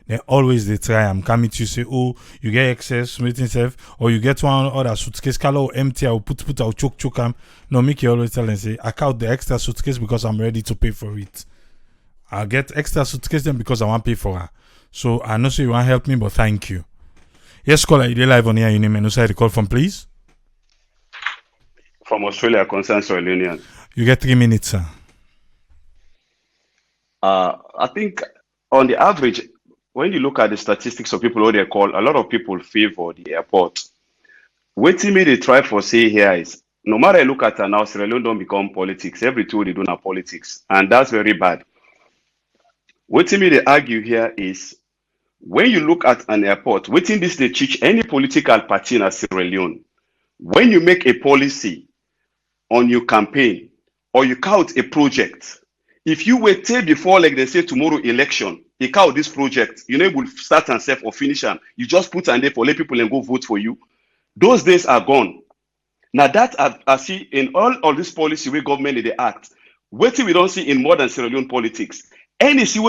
They always they try. I'm coming to say, you get excess, meeting self, or you get one other suitcase color or empty, I'll put I'll choke. No, make you always tell and say, I count the extra suitcase because I'm ready to pay for it. I'll get extra suitcase then because I want to pay for her. So I know so you want to help me, but thank you. Yes, caller, you're live on here. Your name and also the call from, please. From Australia, Concern Soil Union. You get 3 minutes, sir. I think on the average, when you look at the statistics of people who they call, a lot of people favor the airport. What me they try for say here is, no matter I look at it now, Sierra Leone don't become politics. Every tool they do now politics. And that's very bad. What me they argue here is, when you look at an airport, waiting this they teach any political party in Sierra Leone, when you make a policy on your campaign or you count a project, if you wait till before, like they say tomorrow election, you count this project, you will start and self or finish and you just put and there for let people and go vote for you. Those days are gone. Now that I see in all of this policy where government they act, waiting we don't see in modern Sierra Leone politics. Anything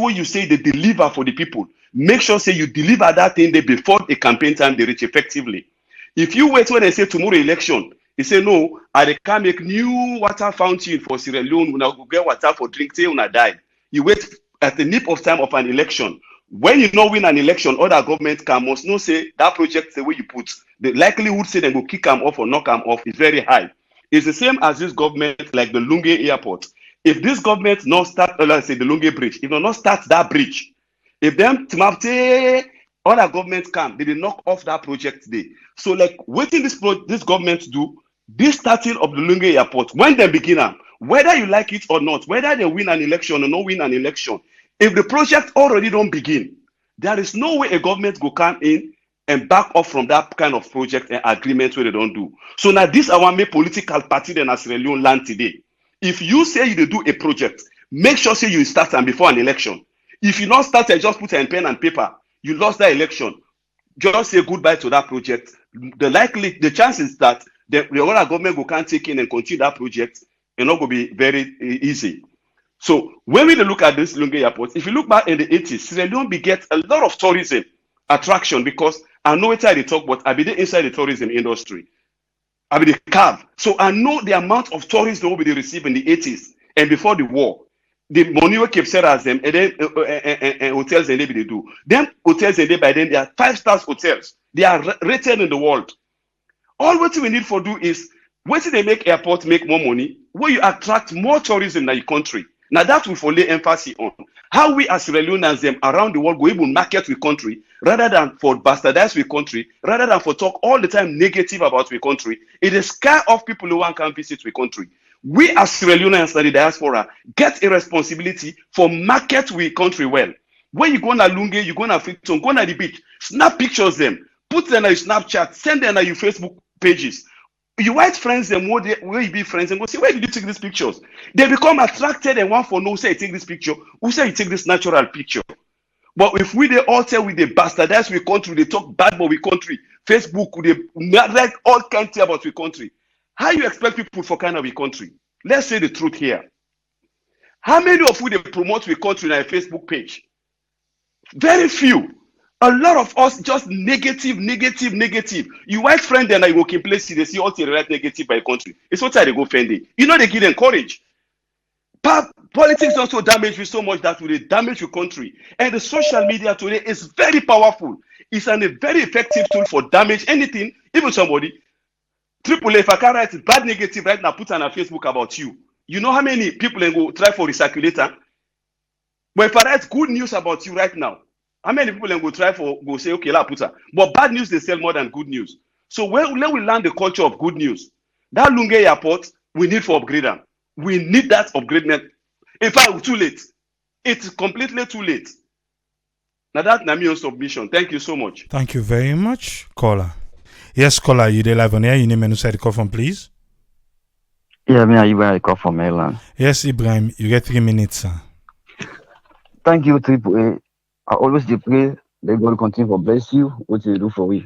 where you say they deliver for the people, make sure say you deliver that thing there before the campaign time they reach effectively. If you wait when they say tomorrow election, they say no, I can't make new water fountain for Sierra Leone, when I go get water for drink till when I die. You wait at the nip of time of an election. When you not win an election, other government must not say that project the way you put. The likelihood say they will kick them off or knock them off is very high. It's the same as this government, like the Lunge Airport. If this government not start, let's say the Lunge Bridge, if they not start that bridge, if them Timapte, other governments come, they will knock off that project today. So like waiting this government do, this starting of the Lunge Airport, when they begin up, whether you like it or not, whether they win an election or not win an election, if the project already don't begin, there is no way a government go come in and back off from that kind of project and agreement where they don't do. So now this our main political party in Sierra Leone land today. If you say you do a project, make sure say you start and before an election. If you not start and just put a pen and paper, you lost that election. Just say goodbye to that project. The chances that the other government will can't take in and continue that project, it's not going to be very easy. So when we look at this Lunge Airport, if you look back in the 80s, Sierra Leone beget a lot of tourism attraction because I know it's how they talk, but I be inside the tourism industry. I be the cab. So I know the amount of tourists that will be received in the 80s and before the war. The money we keep as them and then hotels and they do. Them hotels and they by then they are 5-star hotels. They are rated in the world. All what we need for do is when they make airports make more money, where you attract more tourism in your country. Now that we for lay emphasis on how we as Sierra Leoneans them around the world go able market with country rather than for bastardize with country, rather than for talk all the time negative about we country. It is scare of people who want to visit we country. We as Sierra Leoneans and the diaspora get a responsibility for market we country well. When you go na Lunge, you go na Freetown, go na the beach, snap pictures them, put them on your Snapchat, send them on your Facebook pages. You white friends them where you be friends and go say, where did you take these pictures? They become attracted and want for no say you take this picture, who say you take this natural picture. But if we they all tell we the bastardize we country, they talk bad about we country, Facebook, they write all kinds about we country. How you expect people for kind of a country? Let's say the truth here. How many of you they promote we country on a Facebook page? Very few. A lot of us just negative. You white friend and I work in place, they see all the right negative by country. It's what they go offended. You know they give them courage. Politics also damage you so much that will damage your country. And the social media today is very powerful. It's a very effective tool for damage anything, even somebody. If I can write bad negative right now, put on a Facebook about you. You know how many people go try for recirculator? But if I write good news about you right now, how many people go try for go say okay, la put her. But bad news they sell more than good news. So when we learn the culture of good news, that Lunge Airport we need for upgrade them. We need that upgradement. In fact, too late. It's completely too late. Now that's my submission. Thank you so much. Thank you very much, caller. Yes, caller, you there live on air. You name and who the call from, please. Yeah, me and Ibrahim, I call from Maryland. Yes, Ibrahim, you get 3 minutes, sir. Thank you, Triple A. I always pray that God will continue to bless you, what you do for me.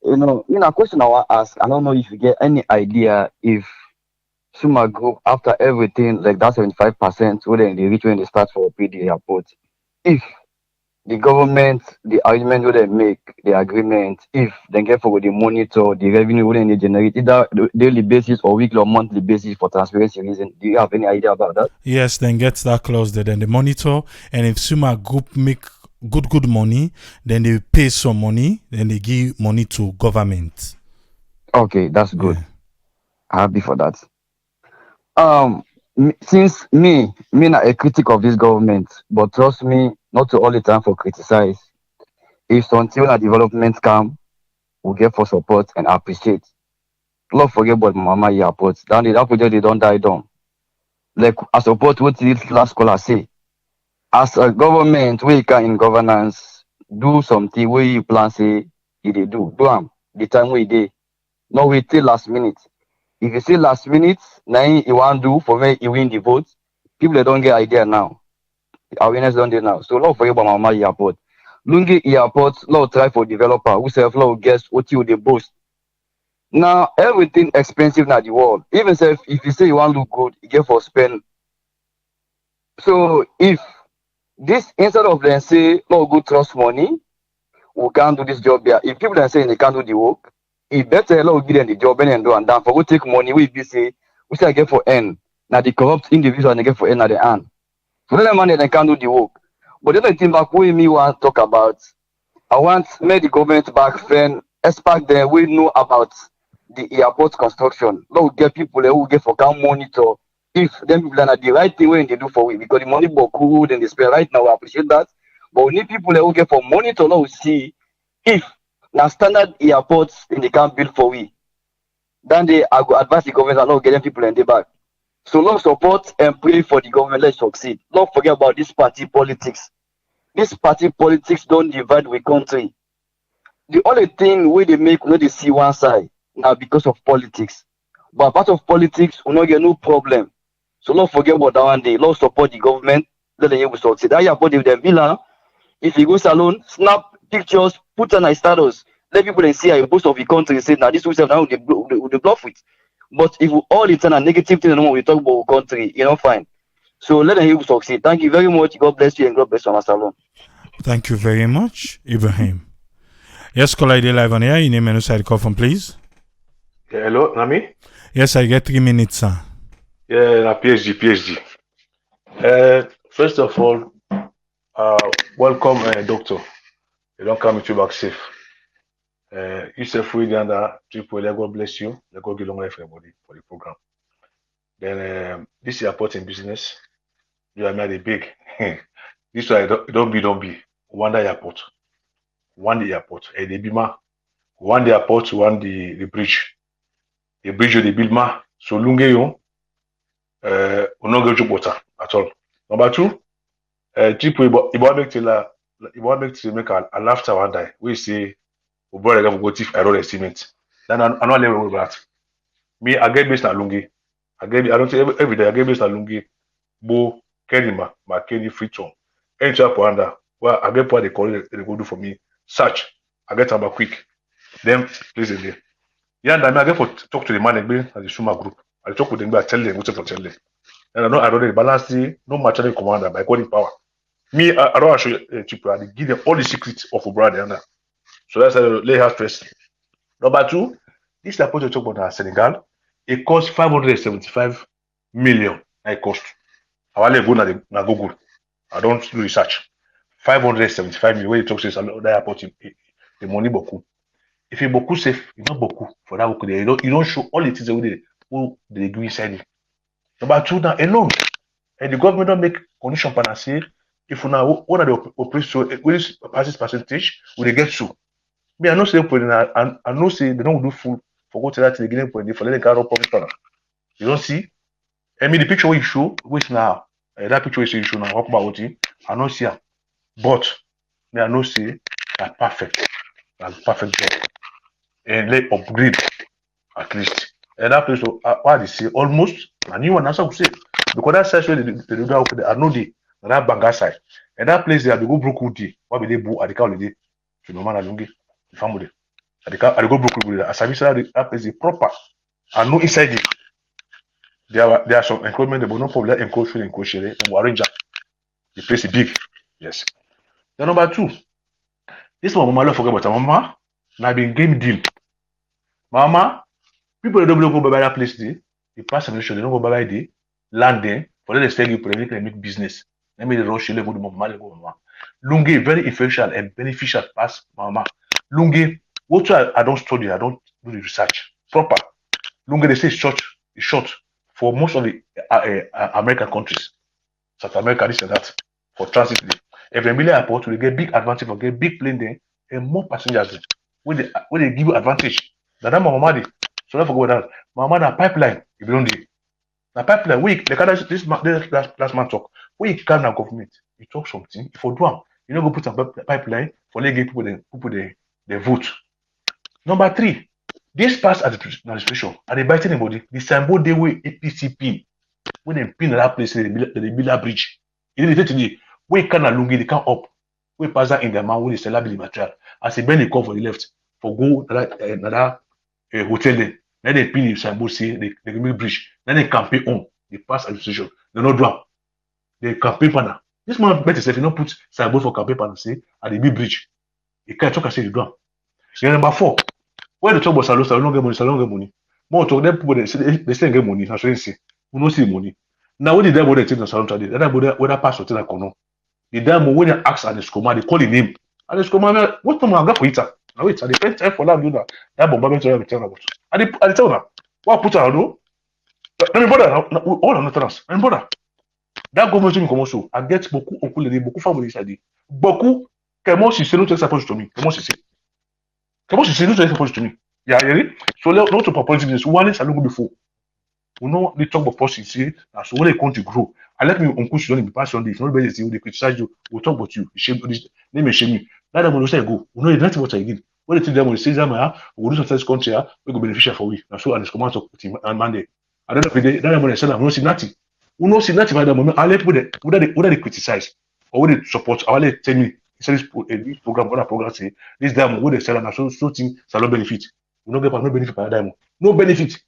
You know, in a question I want to ask, I don't know if you get any idea if Suma Group, after everything, like that 75%, whether they reach when they start for PD airport, if the government, the argument where they make, the agreement, if they get for the monitor, the revenue where they generate, either daily basis or weekly or monthly basis for transparency reason, do you have any idea about that? Yes, then get that clause there, then they monitor, and if Suma Group make good money, then they pay some money, then they give money to government. Okay, that's good. Yeah. Happy for that. Since me not a critic of this government, but trust me, not to all the time for criticize. If until a development come, we get for support and appreciate. Don't forget about Mama Airport. Down the project they don't die down. Like I support what this last caller say. As a government, we can in governance do something where you plan say they do. Do them the time we dey. No wait till last minute. If you say last minute, now you want to do for me, you win the vote. People that don't get idea now. Awareness don't do now. So Lord forget about Mama Airport. Lunge Airport, Lord try for developer who self Lord guess what you the boast. Now everything expensive now the world. Even if you say you want to look good, you get for spend. So if this instead of them say Lord good trust money, we can't do this job here. If people then say they can't do the work, it better Lord give them the job and do and down for we take money we be say we say I get for end. Now the corrupt individual they get for end at the end. So then money they can't do the work. But the other thing back we me want to talk about, I want make the government back friend expect them we know about the airport construction. Now get people who get for can monitor If them people are the right thing when they do for we, because the money boku then they spend right now, we appreciate that. But we need people who get for money to know see if now standard airports in the camp build for we. Then they I go advise the government and not getting people in the back. So long support and pray for the government let's succeed. Don't forget about this party politics. This party politics don't divide the country. The only thing where they make we no dey see one side now because of politics. But part of politics, we no get no problem. So don't forget about that one day. Lord support the government. Let them able to succeed. That support them bill. If you go salon, snap pictures, put on a status. Let people then see most of the country say now this we now they bluff with. But if we all it's a negative thing, we talk about country, fine. So let them able to succeed. Thank you very much. God bless you and God bless our salon. Thank you very much, Ibrahim. Yes, caller, ID live on air. Your name and who side call from, please. Yeah, hello, Nami? Yes, I get 3 minutes, sir. Yeah, na PhD. First of all, welcome, doctor. You don't come to back safe. You say free under triple. Let God bless you. Let God give long life for everybody for the program. Then this airport in business, you are not a big. This one don't be. One the airport, and the bima. One the airport, one the bridge. The bridge they build ma. So lunge yo. We not go to water at all. Number two, triple. If I make a laughter one day, we say. Ubora ga go thief error estimate. Then I don't level with that. Me, I get based on Lungi. I don't say every day I get based on Lungi. Bo Kenima, Kenny Freetown. Any chap under well, I get what they call it, they go do for me. Search. I get about quick. Then please in there. Yeah, and I get for talk to the man and the Shuma group. I talk with them, I tell them what's for tell them. And I don't balance the no material commander by God in power. Me, I don't show you cheap. I give them all the secrets of Ubora. So that's a lay her stress. Number two, this airport you talk about Senegal, it costs 575 million. It cost. I want to go na Google. I don't do research. 575 million. When you talk to that airport, the money beaucoup. If you beaucoup safe, you not beaucoup for that work there. You don't show all the things who they do inside it. Number two, now alone, and the government don't make condition for say if you now one of the operation with passes percentage, will they get to? Me, I know say I know say they don't do full for what that they getting for let them carry profit on. You don't see? I mean the picture where you show, which now that picture you show now, talk about what I know see, but me I know say that perfect job, and let upgrade at least. And that place, why they say almost a new one. That's what we say because that side where they do that for the I know that Banga side, and that place they have to go broke wood. What will they do at the holiday to no man alungi family. I go broke with a service that place is proper. I know inside it. There are some encroachment, but no problem. Encroachment, and we arrange that. The place is big. Yes. Then number two, this one mama don't forget about mama. Now been game deal. Mama, people don't go buy that place there. The pass administration, they don't go buy the land there. For them, they sell you private and make business. Let me rush you go to mama, go mama. Lungi very effectual and beneficial pass mama. Lungi, what I don't study, I don't do the research proper. Lungi they say it's short for most of the American countries, South America, this and that, for transit. Every million airport will get big advantage for get big plane there and more passengers there. When they give you advantage. That mama dey. So don't forget that. Mama na pipeline, if you don't do. Na pipeline, we like this last man talk. We can na government. You talk something, if you do am, you know go put a pipeline for let people they vote. Number three, this pass administration and they biting anybody, the symbol they way APCP when they pin that place they build that bridge. You know they say today, we can lungi they come up. We pass that in the man when they sell the material. As a benny come for the left for go another hotel there. Then they pin the symbol say they make bridge. Then they campaign on the pass administration. They not do am. They campaign partner. This man better say if you not put symbol for campaign partner say at the big bridge. You can't talk and say you do am. Then number four, when they talk about salon don't get money. More talk them people they say get money. That's what they say. We don't see money. Now when the devil they take the salon today, that whether pass or tell no. The devil when they ask at the scoma, they call the name. And the scoma, what time I got for it? Now wait, at the first time for that do that bombardment to tell about. And they tell them, what put on do? Non, mais voilà, all on attend. Mais voilà, that government me commence so. I get beaucoup, beaucoup femmes ça dit. Beaucoup, comment si c'est nous qui s'approche de nous. Comment si c'est. Comment si c'est nous qui s'approche de nous. Il y a so l'autre proposition business, one ça nous before. We know the talk about policy, and so when they come to grow. I let me uncle you don't be pass on this. Nobody is they criticize you. We'll talk about you. Shame this. They may shame you. That time when say go, we know nothing what I did. When they tell them when they say them, we do something this country, we go beneficial for we. And so and it's come out of and Monday. I don't know if they that time when they say that we don't see nothing. We don't see nothing by the moment. I let whether they criticize or whether they support. I let tell me say this program, what program say this time when they sell and so thing shall not benefit. We don't get no benefit by that time. No benefit.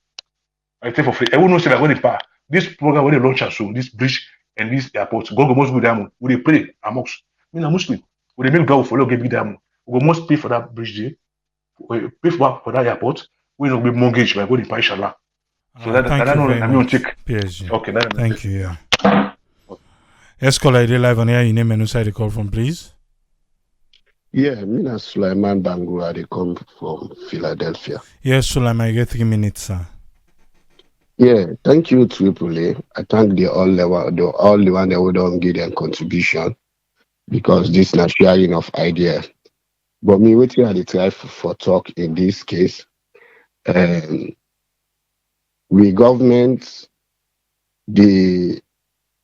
I take for free. I will not say that when they pass this program, when they launch us soon, this bridge and this airport, God must be diamond. We they pray amongst. I mean, I'm Muslim. We they make God follow give diamond. We must pay for that bridge there. We pay for that airport. We don't be mortgage by going to inshallah. So that thank you very much, take. PSG. Okay, thank you. Yeah. Yes, caller, I live on here. You name and inside the call from, please. Yeah, Mina Sulaiman Bangura, they come from Philadelphia. Yes, Sulaiman, you get 3 minutes, sir. Yeah, thank you, AAA. I thank all the one that would don't give their contribution because this is not sharing of ideas. But me waiting at the try for talk in this case. We government the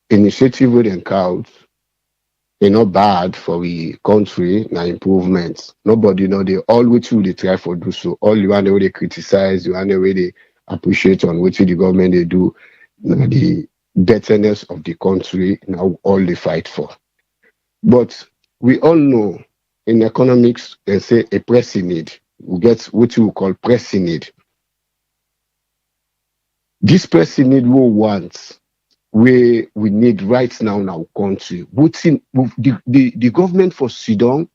initiative with the count. They're not bad for the country, na improvements. Nobody know they all which they try for do so. All the one way they criticize, the one way they appreciate on which the government they do, the betterness of the country, now all they fight for. But we all know in economics, they say a pressing need. We get what we call pressing need. This pressing need we want. We need right now in our country. The government for Sudan,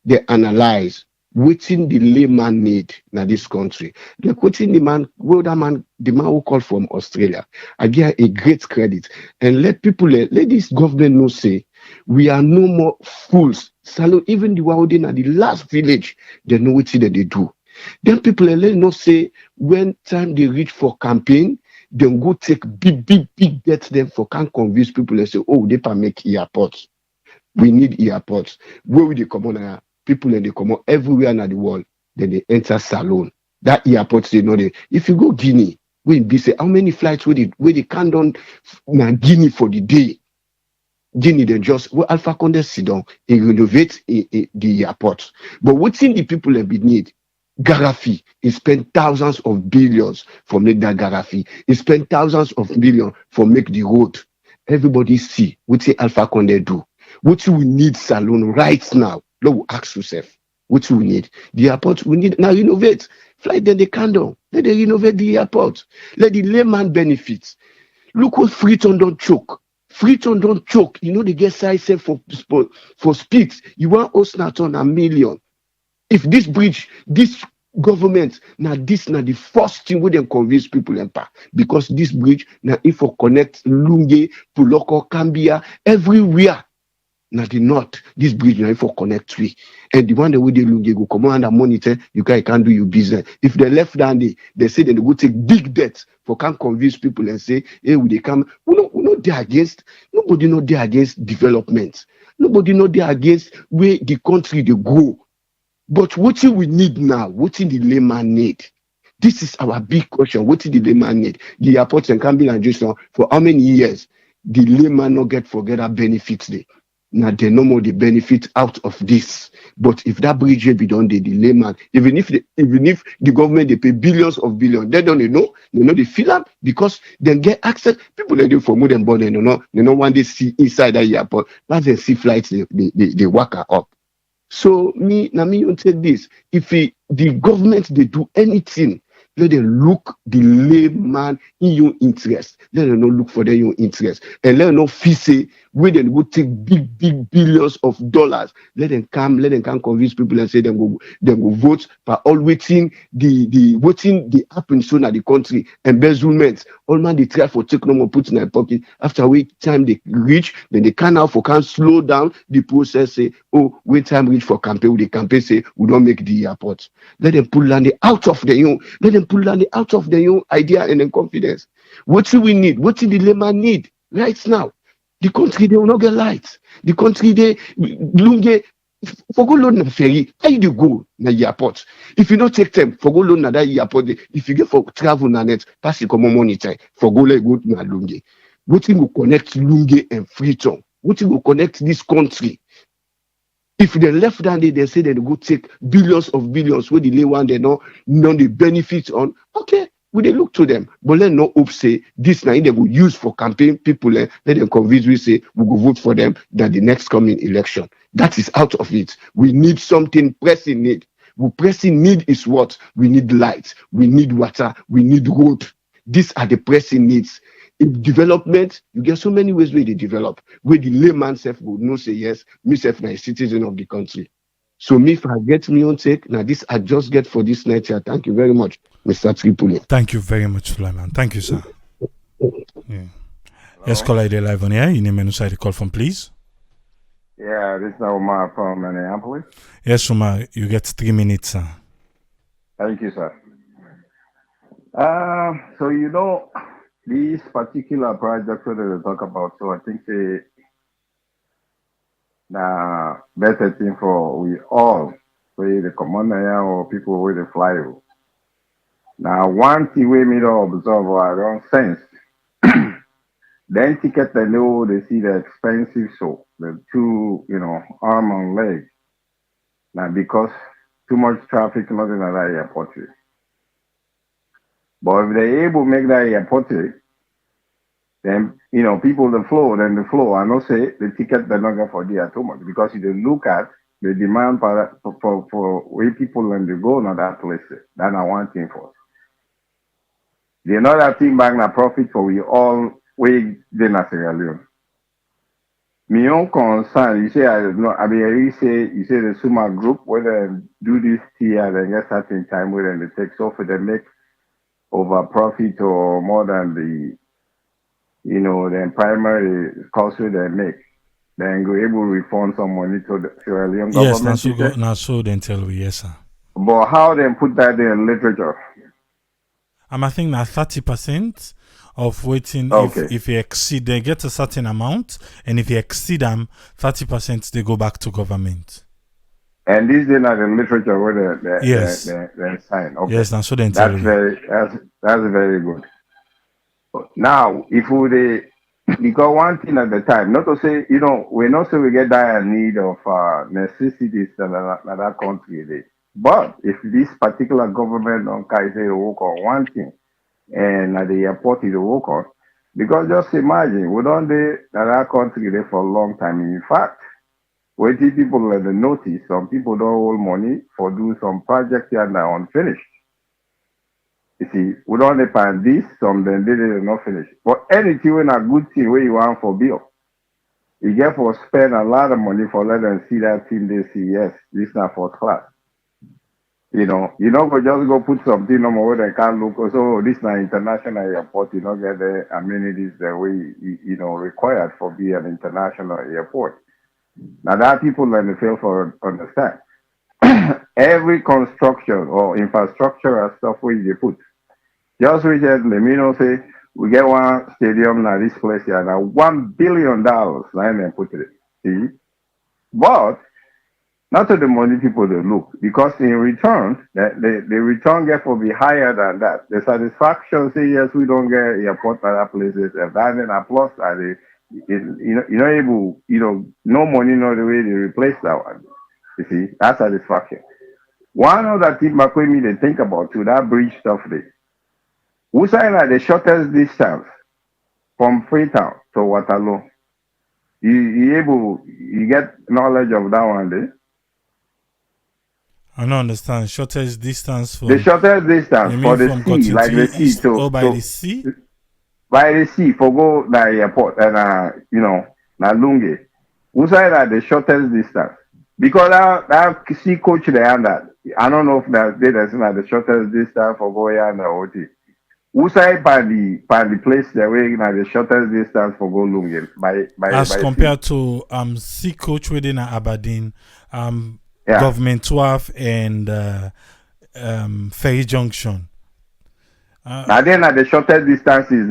they analyze what's in the layman need in this country. They're putting the man who called from Australia. I give a great credit and let this government know say we are no more fools. So even the world in the last village, they know what they do. Then people let know say when time they reach for campaign. Then go take big debts them for can't convince people and say, oh, they can make airports. We need airports. Where will they come on? People and they come on everywhere in the world. Then they enter Salone. That airport, they know they. If you go Guinea, when they say how many flights where they can't done Guinea for the day. Guinea, they just Alpha Condé sit down and renovate the airport. But what's in the people that we need? Gaddafi, he spent thousands of billions for make that Gaddafi. He spent thousands of millions for make the road. Everybody see what Alpha Condé do. What we need Salone right now. Let we ask yourself. What we need. The airport we need now renovate. Fly then they can do. Let they renovate the airport. Let the layman benefit. Look what Freetown don't choke. Freetown don't choke. You know they get size for speeds. You want us not on $1 million. If this bridge, this government, now the first thing we then convince people empower because this bridge now if we connect Lunge, Puloko, Cambia, everywhere. Now the north, this bridge now if we connect three. And the one that we do Lunge go come on and monitor, you can't do your business. If they left down they say they will take big debts for can't convince people and say, hey, will they come? We know they're against, nobody know they're against development. Nobody know they're against where the country they go. But what we need now, what the layman need? This is our big question. What the layman need? The airports and Campbell and Jason for how many years the layman not forget that benefits they. Now they no more the benefit out of this. But if that bridge be done, the layman, even if the government they pay billions of billions, they don't they fill up because they get access. People they do for more than born, they don't want to see inside that airport. Once they see flights, they work up. So me you take this. If the government they do anything, let them look the layman in your interest. Let them not look for their own interest. And let them not say where they go take big billions of dollars. Let them come convince people and say them go vote for all waiting the voting the happen soon at the country, embezzlement. All man they try for take no more put in their pocket. After wait time they reach, then they can slow down the process, say, oh, wait time reach for campaign, the campaign say we don't make the airport. Let them pull land out of the let them them pull down out of their own idea and then confidence. What do we need? What do the layman need right now? The country they will not get lights. The country they lunge for go load na ferry. How you dey go na airport? If you don't take them for go load na that airport, if you get for travel na net, pass the common money time for go let go na lunge. What will connect Lunge and Freetown? What will connect this country? If they left down there, they say they go take billions of billions where the lay one they know the benefits on. Okay, we they look to them, but let no hope say this now they will use for campaign people. Let them convince we say we go vote for them that the next coming election. That is out of it. We need something pressing need. We pressing need is what we need: light, we need water, we need road. These are the pressing needs. In development, you get so many ways where they develop, where the layman self would know say yes, me self na a citizen of the country. So me if I get me own take, now this I just get for this night here. Thank you very much, Mr. Tripoli. Thank you very much, Sulaiman. Thank you, sir. Yeah. Yes, caller, ID live on air. Your name and who the call from, please. Yeah, this is Omar from Minneapolis. Yes, Omar, you get 3 minutes, sir. Thank you, sir. So you know, this particular project that they talk about, so I think the better thing for we all, whether the commander or people with the fly. Now, one thing we need to observe our own sense. Then ticket they know they see the expensive, so the two, arm and leg. Now because too much traffic not in that airport. But if they're able to make that airport, then people the flow. I know say the ticket they're not going for there too much because if you look at the demand for where people and they go to that place, that's not one thing for us. The another thing back na profit for we all we then as Sierra Leone. My own concern, you say you say the Suma group when they do this tier they get certain time when they take so for they make over profit or more than the the primary cost they make, then go able to refund some money to the Sierra Leone government. Yes, now so then tell we yes, sir. But how they put that in literature? I think now 30% of waiting if you exceed, they get a certain amount, and if you exceed them, 30% they go back to government. And this is not the literature where they sign. Okay. Yes, now so then tell that's very good. Now, if because one thing at the time, not to say, we not say we get dire need of necessities that country. But if this particular government don't say work on one thing, and at the airport is work on, because just imagine, we don't do that country there for a long time. In fact, when people let the notice, some people don't hold money for do some projects here and are unfinished. You see, we don't depend this, some then they did not finish. But anything when a good thing where you want for bill, you get for spend a lot of money for let them see that thing they see, yes, this is not first class. You not go just go put something on where they can't look. So this is not international airport, you don't get the amenities that we required for be an international airport. Now that people let me fail for understand. Every construction or infrastructure and stuff where you put. Just recently, say we get one stadium now this place here now $1 billion. Now they put it. See? But not to the money people they look, because in return, the return get for be higher than that. The satisfaction say yes, we don't get airport at other places. If that then a plus are you're able, no money, no the way they replace that one. You see, that's satisfaction. One other thing back with me they think about too, that bridge stuff there. Who sign at the shortest distance from Freetown to Waterloo? You get knowledge of that one there? I don't understand. Shortest distance for the shortest distance for the sea, like the sea. So by the sea? By the sea, for go the airport and na Lunge. Who sign at the shortest distance? Because that sea coach there and that. I don't know if that's the shortest distance for going and the OT. Who say by the place the way the shortest distance for go Lunge as compared to sea coach within Aberdeen, Government Wharf and Ferry Junction. Now then at the shortest distances,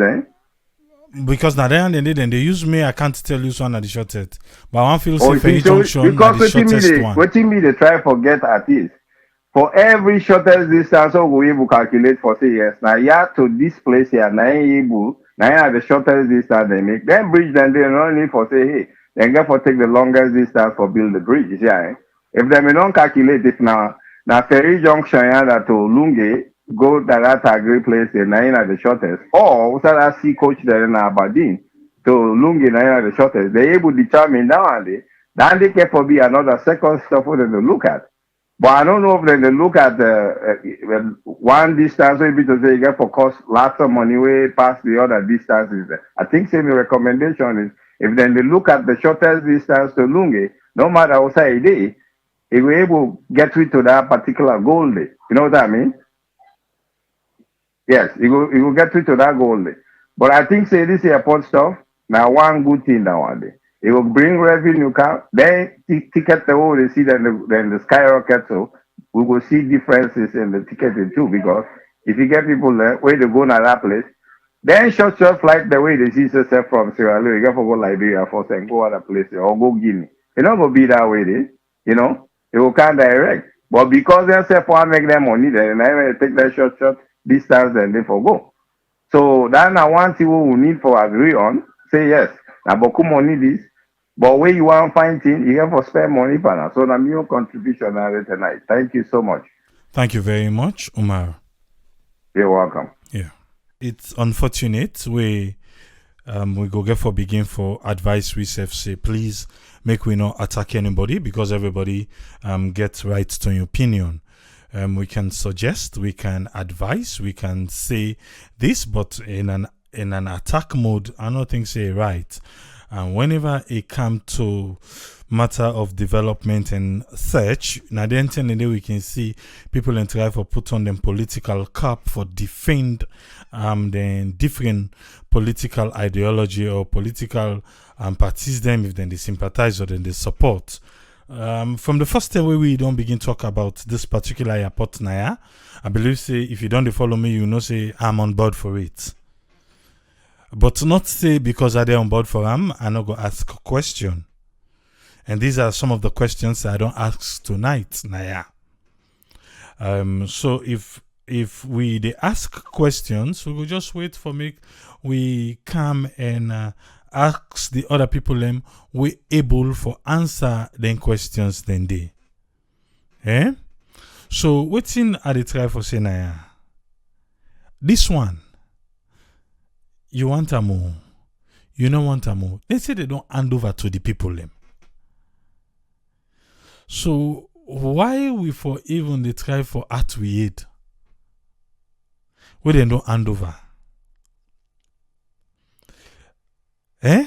Because now then they use me, I can't tell you one at the shortest. But one feels oh, say ferry so junction because at the shortest one. what me they try forget at is for every shortest distance, so we able calculate for say yes. Now yeah, to this place here, now able now at the shortest distance they make. Then bridge then they don't need for say hey, then get for take the longest distance for build the bridge. Yeah. If they may not calculate it now ferry junction yeah, that to Lunge go to that agree place there now at the shortest, or we that see coach there in Aberdeen to Lunge now at the shortest. They able to determine nowadays. Then they can for be another second stuff for them to look at. But I don't know if they look at one distance, maybe to say you get for cost lots of money way past the other distances. I think same recommendation is if then they look at the shortest distance to Lunge, no matter how say it is, if we're able to get to that particular goal day. You know what I mean? Yes, you will get to that goal day. But I think say this airport stuff, now one good thing nowadays. It will bring revenue count, then ticket the whole they see then the skyrocket, so we will see differences in the ticketing too, because if you get people there where they go to that place, then short flight the way they see yourself from Sierra Leone, you get for go Liberia first and go other places or go Guinea. It's not gonna be that way, you know. It will come direct. But because they say for make them money, then they take that short distance and they forgo. So that's one thing we need for agree on. Say yes. Now Boku money this. But where you want to find things, you have to spend money for that. So that's your contribution tonight. Thank you so much. Thank you very much, Umar. You're welcome. Yeah. It's unfortunate we go get for begin for advice we say please make we not attack anybody because everybody gets right to your opinion. We can suggest, we can advise, we can say this, but in an attack mode, I don't think say right. And whenever it comes to matter of development and search, now the end of the day we can see people and try for put on them political cap for defend the different political ideology or political parties them if then they sympathize or then they support. From the first time we don't begin talk about this particular airport now, I believe say if you don't follow me, you know say I'm on board for it. But not say because I on board for them, I not go ask a question. And these are some of the questions I don't ask tonight, Naya. So if we they ask questions, we will just wait for we come and ask the other people them we able for answer them questions then they. Eh? So waiting at the try for say Naya. This one. You want a more. You don't want a more. They say they don't hand over to the people them. So why we for even they try for art we aid? Where they don't hand over. Eh?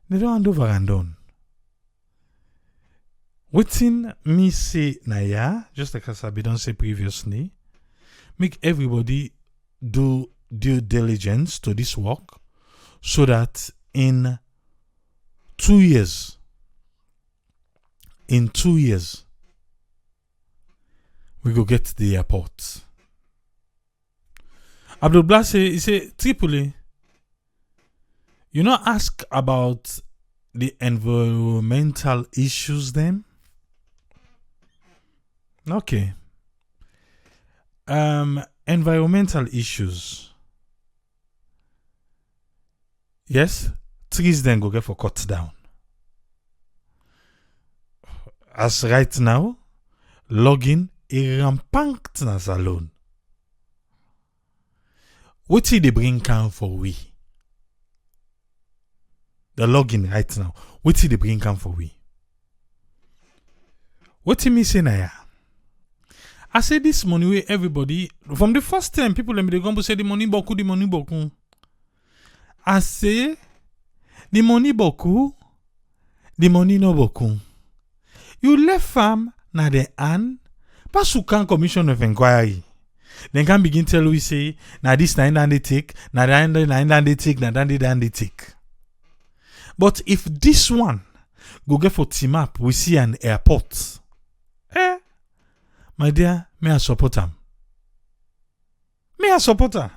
They don't hand over and done. Waiting me say Naya, just like as I don't say previously, make everybody do due diligence to this work so that in 2 years we go get the airport. Abdul Blah say, he say Tripoli, you not ask about the environmental issues then? Okay. Environmental issues. Yes, trees then go get for cut down. As right now, logging is rampant na salon. What they bring can for we? The logging right now. What they bring can for we? What me say na ya? I say this money way everybody from the first time people let me they come say the money boku. I say the money boku, the money no boku. You left farm na the hand, pass you can commission of inquiry. Then can begin tell we say na this na they take, na they take, na they take. But if this one go get for team up, we see an airport. My dear, may I support him? Me a supporter.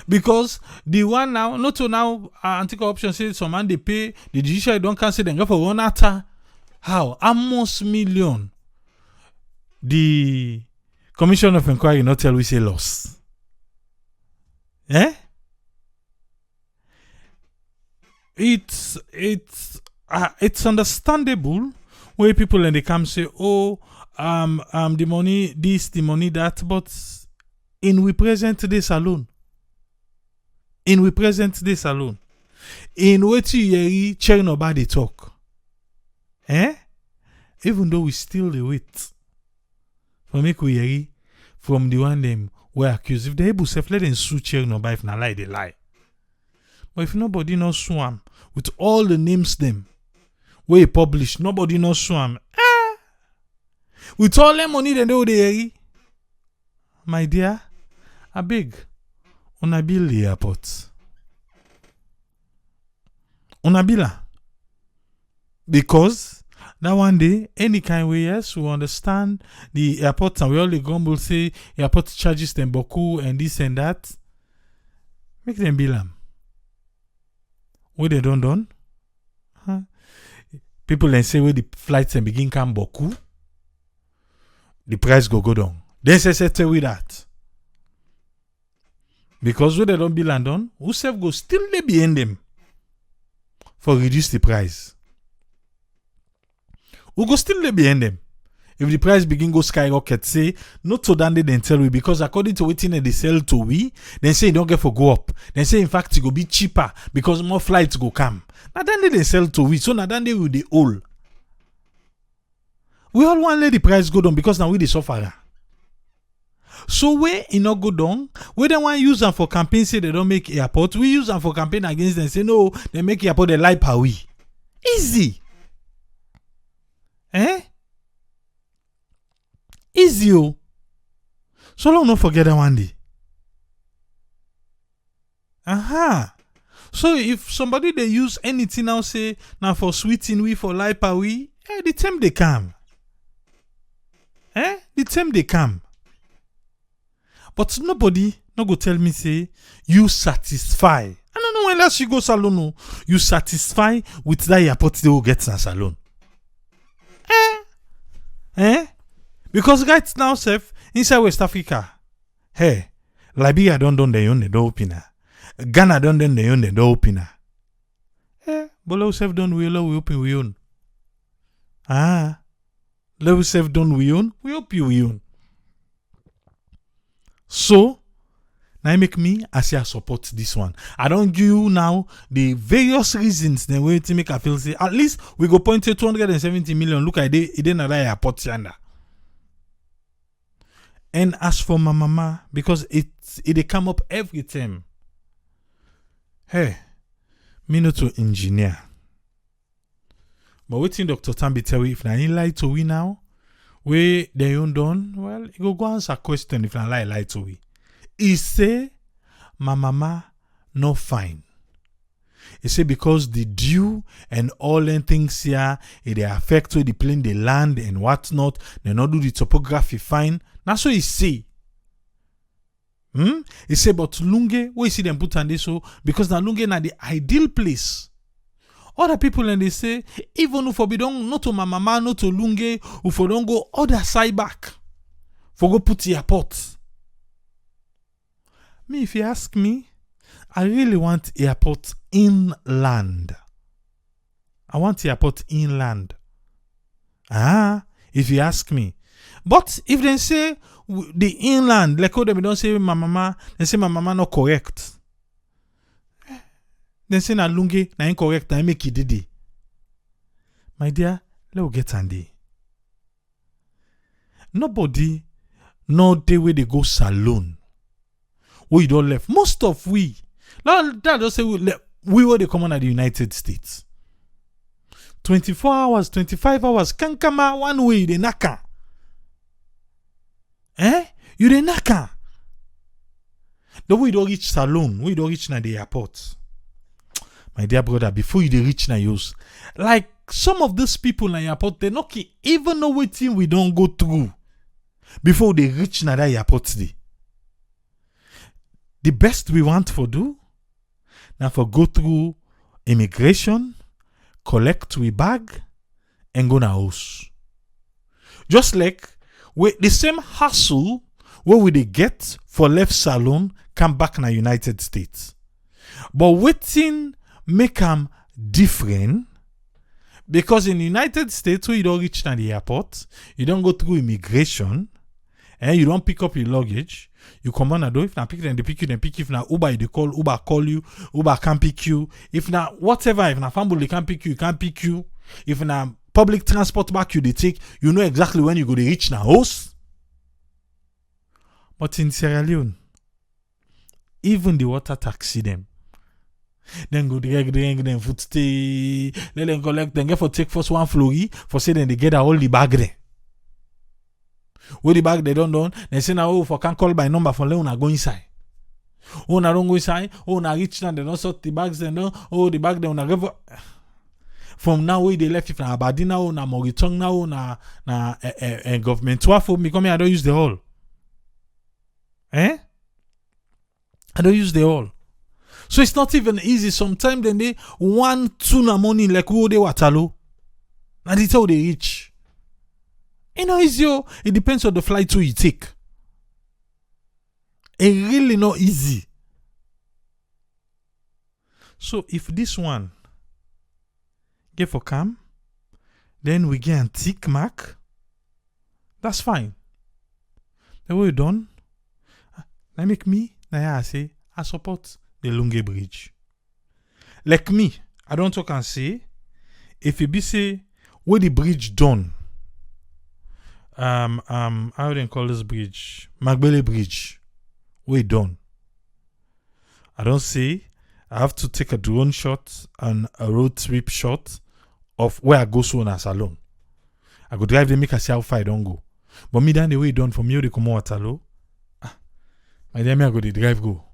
Because the one now, not to now, anti-corruption says some man they pay, the judiciary don't cancel them, go for one after. How? Almost million. The Commission of Inquiry not tell we say loss. Eh? It's understandable where people and they come say, oh, the money this, the money that, but in we present this alone. In we present this alone. In what you hear nobody talk. Eh? Even though we still the wait. For make we hear from the one them were accused. If they able self let them sue chair nobody if na lie they lie. But if nobody knows swam with all the names them where he publish, nobody knows swam. With all the money they know they my dear, I beg. Una build the airport. Una build. Because that one day, any kind way, yes, we understand the airport and we all the grumble say airport charges them boku and this and that. Make them build them. What they done? Huh? People then say where the flights and begin come boku, the price go down. Then say tell we that. Because when they don't build and done, who self go still they behind them for reduce the price. Who go still they behind them? If the price begin go skyrocket, say not to then they tell we because according to what they sell to we, then say it don't get for go up. Then say in fact it go be cheaper because more flights go come. Now then they sell to we, so now then they will the all. We all want let the price go down because now we the sufferer. So where it not go down, where they want use them for campaign say they don't make airport, we use them for campaign against them say no, they make airport they lie per we. Easy. Eh? Easy oh. So long not forget that one day. Aha. So if somebody they use anything now say now for sweeting we for lie per we, the time they come. The time they come. But nobody no go tell me say you satisfy. I don't know when last you go salon. You satisfy with that airport they will get in salon. Because right now, Seth, inside West Africa, hey, Liberia don't the own the opener. Ghana don't the own the opener. But Seth don't we open we own. Level Seth don't we own, we hope you we own. So, now make me as I support this one. I don't give you now the various reasons the way to make I feel say at least we go point to 270 million. Look at it didn't airport yonder. And as for my mama, because it come up every time. Hey, me not to engineer. But waiting Dr. Tambi tell you if I lie to we now, where they own done, well, you go answer question if I lie to we. He say, my mama no fine. He say because the dew and all them things here, they affect the plane, the land and whatnot, they not do the topography fine. That's what he say. He say, but Lunge, where you see them put on this so because now Lunge na the ideal place. Other people and they say, even if we don't not to my mama, not to Lunge, if we don't go other side back, for go put the airport. Me, if you ask me, I really want airport inland. I want airport inland. If you ask me. But if they say the inland, like how they don't say my mama, they say my mama not correct. They say na Lunge na incorrect, na make it didi. My dear, let's get Andy. Nobody no day where they go salon. We don't left. Most of we. That don't say we were the common at the United States. 24 hours, 25 hours, kankama one way the naka. You the naka. The way you don't reach salon, we don't reach na the airport. My dear brother, before you reach na use, like some of these people na airport, they not even know what thing we don't go through before they reach na that airport today. the best we want for do, now for go through immigration, collect we bag, and go na house. Just like with the same hassle where we they get for left salon come back na United States. But waiting make them different because in the United States where you don't reach na the airport, you don't go through immigration, and you don't pick up your luggage. You come on a door. If na pick them, they pick you. Then pick if na Uber, they call you. Uber can't pick you. If na whatever, if na family can't pick you, can't pick you. If na public transport back you they take, you know exactly when you go to reach na house. But in Sierra Leone, even the water taxi them. Then go drag them foot stay. Let them collect. Then get for take first one flurry for say then they get all the bag there. Where the bag they don't. They say now for can call by number for Leone go inside. Oh na don't go inside. Oh na reach now they don't sort the bags then no. Oh the bag they na give. From now where they left if na Abadi now na Moritong now na government. 12 for me come here I don't use the hall. I don't use the hall. So it's not even easy. Sometimes then they 1-2 na morning like who they watalo. And it's how they reach. You know, easy. It depends on the flight you take. It really not easy. So if this one get for cam, then we get a tick mark. That's fine. Then we done. Now make me. Now I say I support the Lunge Bridge. Like me, I don't talk and say if it be say where the bridge done. How do they call this bridge? Magbele Bridge. We done. I don't say I have to take a drone shot and a road trip shot of where I go soon as alone. I go drive them make I see how far I don't go. But me down the way done from here they come out alone. My dear me I go the drive go.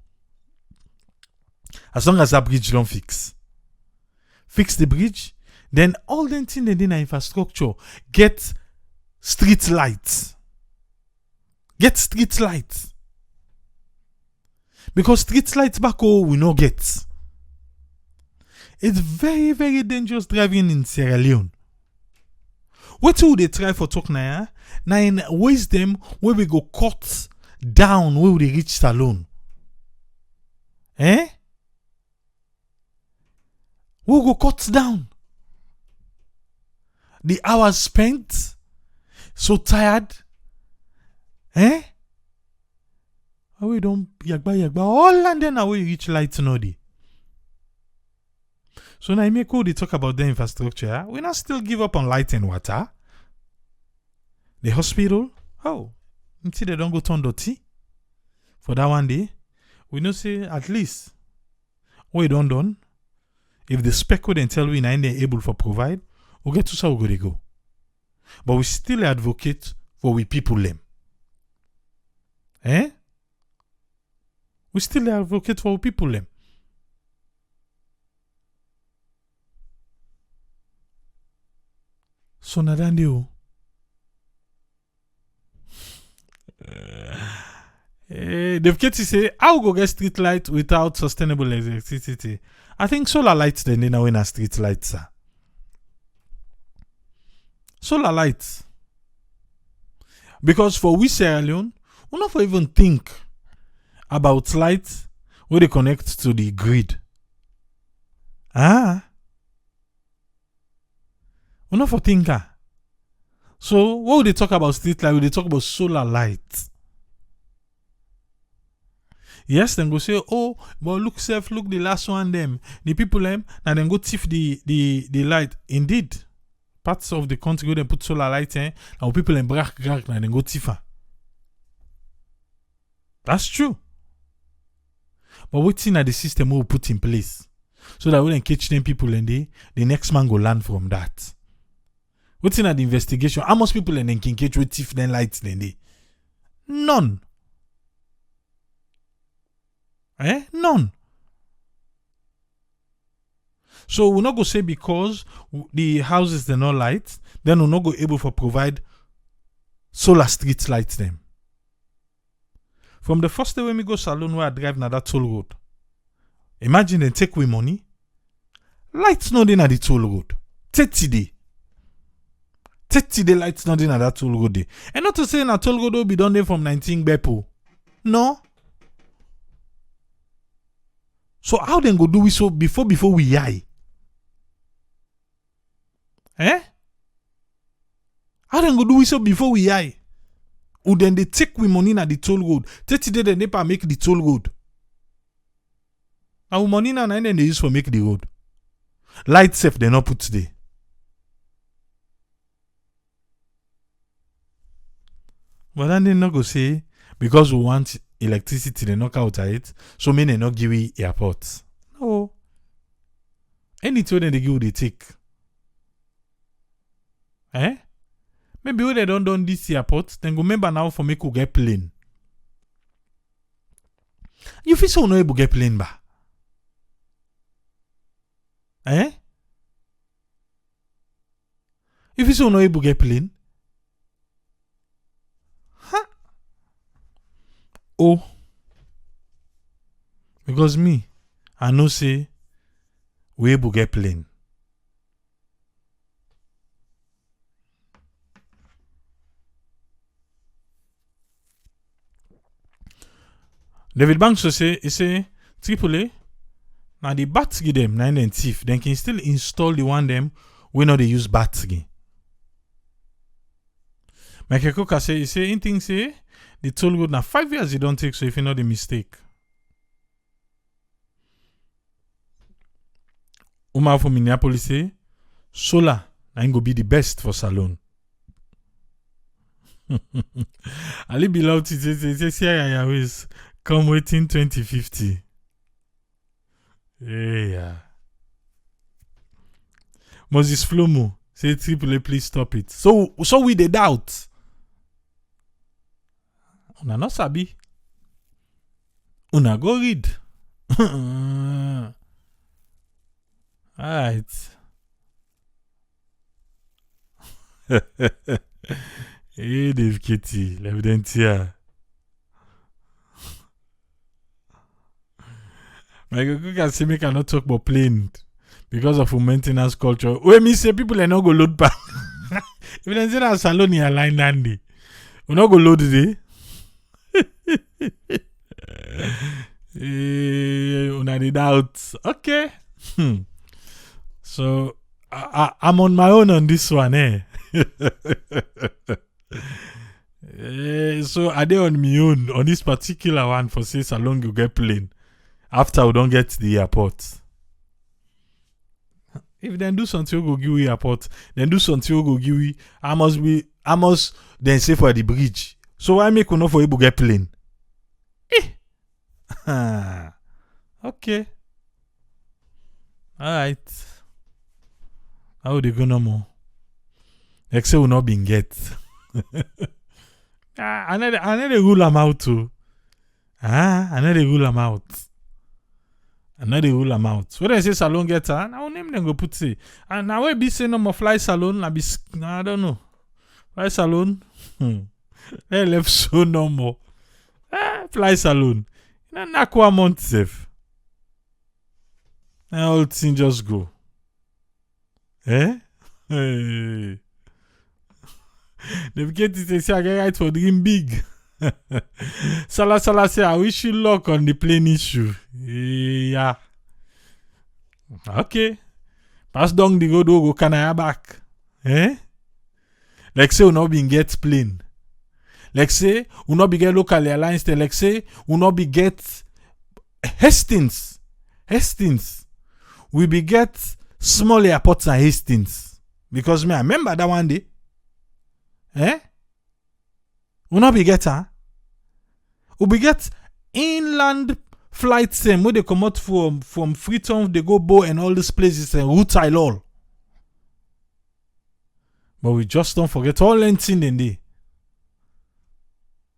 As long as that bridge don't fix the bridge, then all them things they in infrastructure get street lights. Get street lights. Because street lights back home we no get. It's very, very dangerous driving in Sierra Leone. What do they try for talk now? Now in wisdom where we go cut down where we reach salon. We go cut down. The hours spent so tired. We don't yagba all and then we reach light no day. So now I make all they talk about the infrastructure. We not still give up on light and water. The hospital, you see they don't go turn dirty. For that one day, we know say at least we don't done. If the spec would then tell we now they're able for provide, we get to say we go. But we still advocate for we people them. We still advocate for we people them. So Nadandi they've get to say how go get street light without sustainable electricity. I think solar lights then now in a street lights, sir. Solar lights. Because for we Sierra Leone, we not for even think about lights where they connect to the grid. We not for thinker. So what would they talk about street light? Would they talk about solar lights? Yes, then go say, but look the last one them. The people them, and then go thief the light. Indeed. Parts of the country go then put solar light and people in brag and then go thief. That's true. But what's in the system we put in place? So that we then catch them people and the next man go learn from that. What's in the investigation? How much people and then can catch with thief then lights then they? None. None. So we're not going to say because the houses they're not light, then we're not going to able to provide solar street lights them. From the first day when we go Salone where I drive na that toll road. Imagine they take away money. Lights not in at the toll road. 30 day. 30 day lights not in at that toll road day. And not to say na toll road will be done there from 19 Bepo. No. So how then go do we so before we yai? Eh? How then go do we so before we yai? Or then they take we money na the toll road. 30 day they never make the toll road. Our money na then they use for make the road. Light safe they not put today. But then they not go say because we want electricity they knock out it, so many not give we airports. No. Anything they give they take. Eh? Maybe when they don't done this airport, then go remember now for make you get plane. You feel so no able get plane ba? Eh? You feel so no able get plane? Huh? Oh. Because me, I know say we able get plane. David Banks say, he say, Tripoli, now the battery them, nine and thief, then can still install the one them, we know they use battery. Michael Cook say, he say, anything say, the toll road now 5 years you don't take, so if you know the mistake. Umar from Minneapolis say, solar, ain't go be the best for Salone. Ali below say, come waiting 2050. Yeah. Moses Flomo say Triple A, please stop it. So we the doubt. Una not sabi. Una go read. Alright. Hey Dave Kitty, l'evidentia. Michael Cook can say me cannot talk about plane because of maintenance culture. When me say people are not go load back. If they say that Salone airline Nandi, we not go load it. Una the doubt. Okay. So I'm on my own on this one, eh? So are they on my own on this particular one for say Salone you get plane? After we don't get to the airport. If they do something we go give we airport, then do something we go give we I must then say for the bridge. So why make we not for able get plane? Okay. Alright. How they go no more? Except we not been get. I know they rule them out too. I know they rule them out. And now they rule them out. When they say Salone get her, now name them go put say. And now we be saying no more fly Salone. I don't know. Fly Salone. They left so no more. Fly Salone. Na kwa month safe. And all thing just go. Eh? Hey. They get it say I get right for dream big. Salah say I wish you luck on the plane issue. Yeah. Okay. Pass down the road go Canada back. Eh? Like say we not be get plane. Like say we not be get local airlines. Like say we not be get Hastings. We be get small airports and Hastings. Because me I remember that one day. Eh? We not be get her. We be get inland flights where they come out from Freetown, they go Bo and all these places and route all. But we just don't forget all anything in there.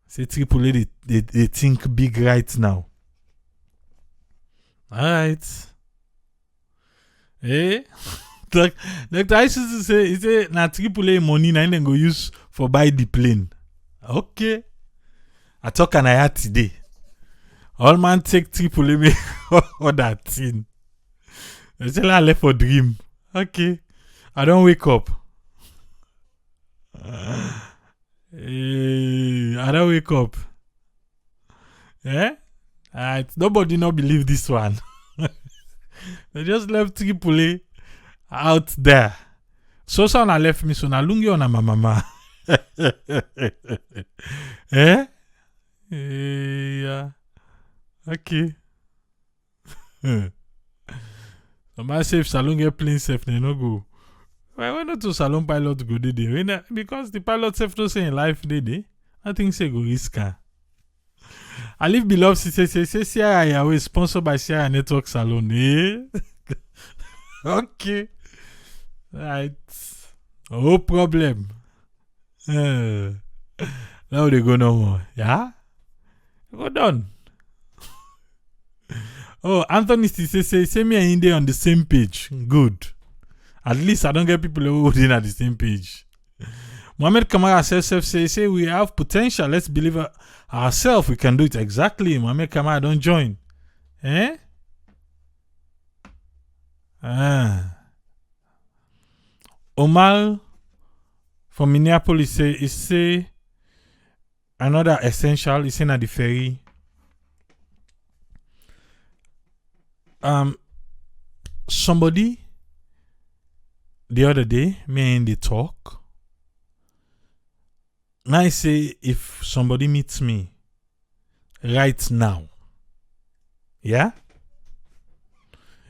Say Triple A, they think big right now. Alright. Eh? Like I used to say, he say, na Triple A money na then go use for buy the plane. Okay. I talk and I had today. All man take triple me all that thing. I tell I left for dream. Okay. I don't wake up. I don't wake up. Eh? Nobody not believe this one. They just left triple out there. So I left me so na lungi on my mama. Eh? Yeah. Okay. So my safe salon get plane safe, they no go. Why not to salon pilot go dey? Because the pilot safe no say in life dey. I think say go risk her. I live beloved say CRI Airways sponsored by CRI Network Salon. Eh? Okay. Right. No problem. Now they go no more. Yeah? Go done. Oh, Anthony say me and Inde on the same page. Good. At least I don't get people holding at the same page. Mohammed Kamara say we have potential. Let's believe ourselves. We can do it. Exactly. Mohammed Kamara don't join. Eh? Omar from Minneapolis say another essential is in at the ferry. Somebody the other day, me and they talk. Now I say if somebody meets me right now, yeah?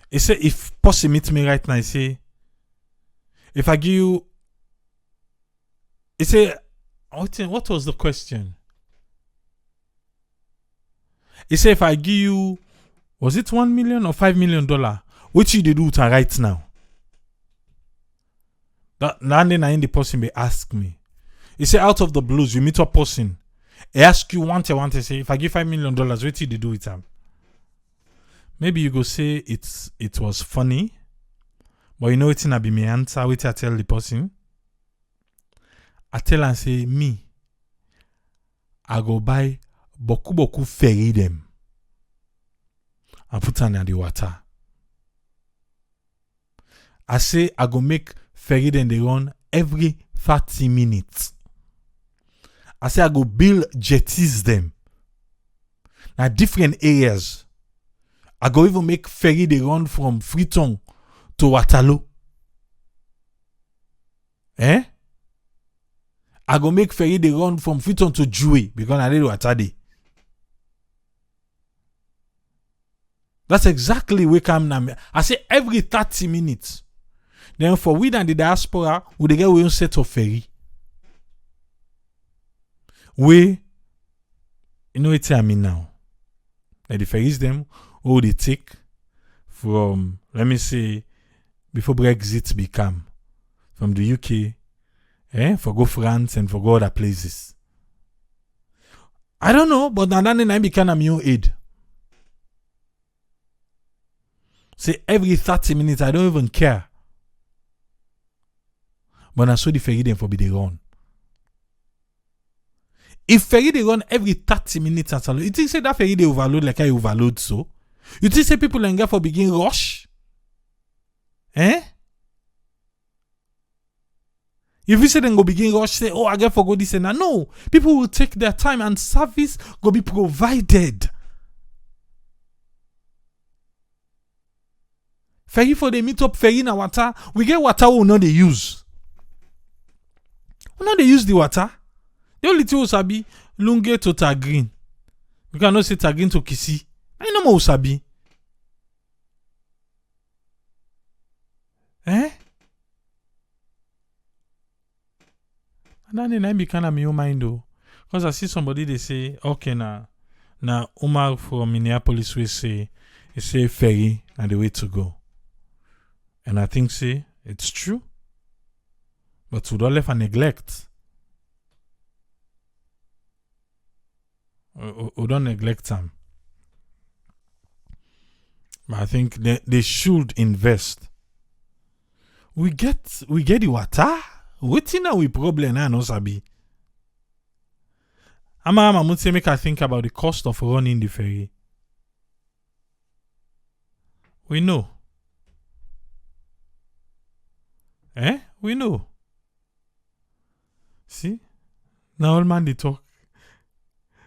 He say if Posse meets me right now, I say if I give you, he say what was the question? He say if I give you, was it $1 million or $5 million? Which you did do it right now? That then the person may ask me. He say out of the blues, you meet a person. He ask you want to say if I give $5 million, what you do it? Maybe you go say it was funny, but you know it's not be me answer. Wait I tell the person. I tell and say me. I go buy boku ferry them and put on the water. I say I go make ferry them they run every 30 minutes. I say I go build jetties them. Now different areas. I go even make ferry they run from Freetown to Waterloo. Eh? I go make ferry they run from Freetown to Jue because I did water day. That's exactly where come now. I say every 30 minutes. Then for we and the diaspora, we they get we own set of ferry. We, you know what I mean now. Like the ferries them, all they take from, let me say, before Brexit become, from the UK, for go France and for go other places. I don't know, but now then I become a new aid. Say every 30 minutes, I don't even care. But I saw the ferry them for be they run. If ferry they run every 30 minutes at all, you think say that ferry they overload like I overload so? You think say people and for begin rush? Eh? If you say then go begin rush, say, oh, I get for go this and that. No. People will take their time and service go be provided. Ferry for the meet up ferry na water. We get water we know they use. We know they use the water. The only thing we sabi, Lunge to Tagreen. We cannot say Tagreen to Kisi. I know more sabi. Eh? And then I become a my own mind though. Because I see somebody they say, okay now Umar from Minneapolis will say ferry and the way to go. And I think say it's true. But we don't let a neglect. We don't neglect them. But I think they should invest. We get the water. Waiting now we problem now no sabi. Ama would say make I think about the cost of running the ferry. We know. We know. See? Now all man they talk.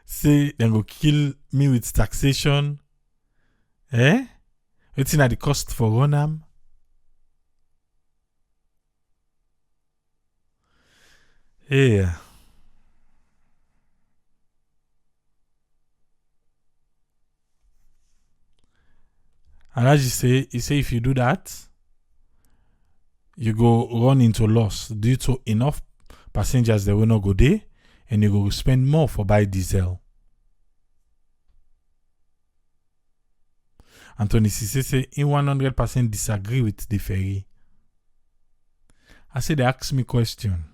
Say they go kill me with taxation. Waiting at the cost for run am. Yeah. And as you say if you do that, you go run into loss due to enough passengers that will not go there, and you go spend more for buy diesel. Anthony Cisse say in 100% disagree with the ferry. I say they ask me question.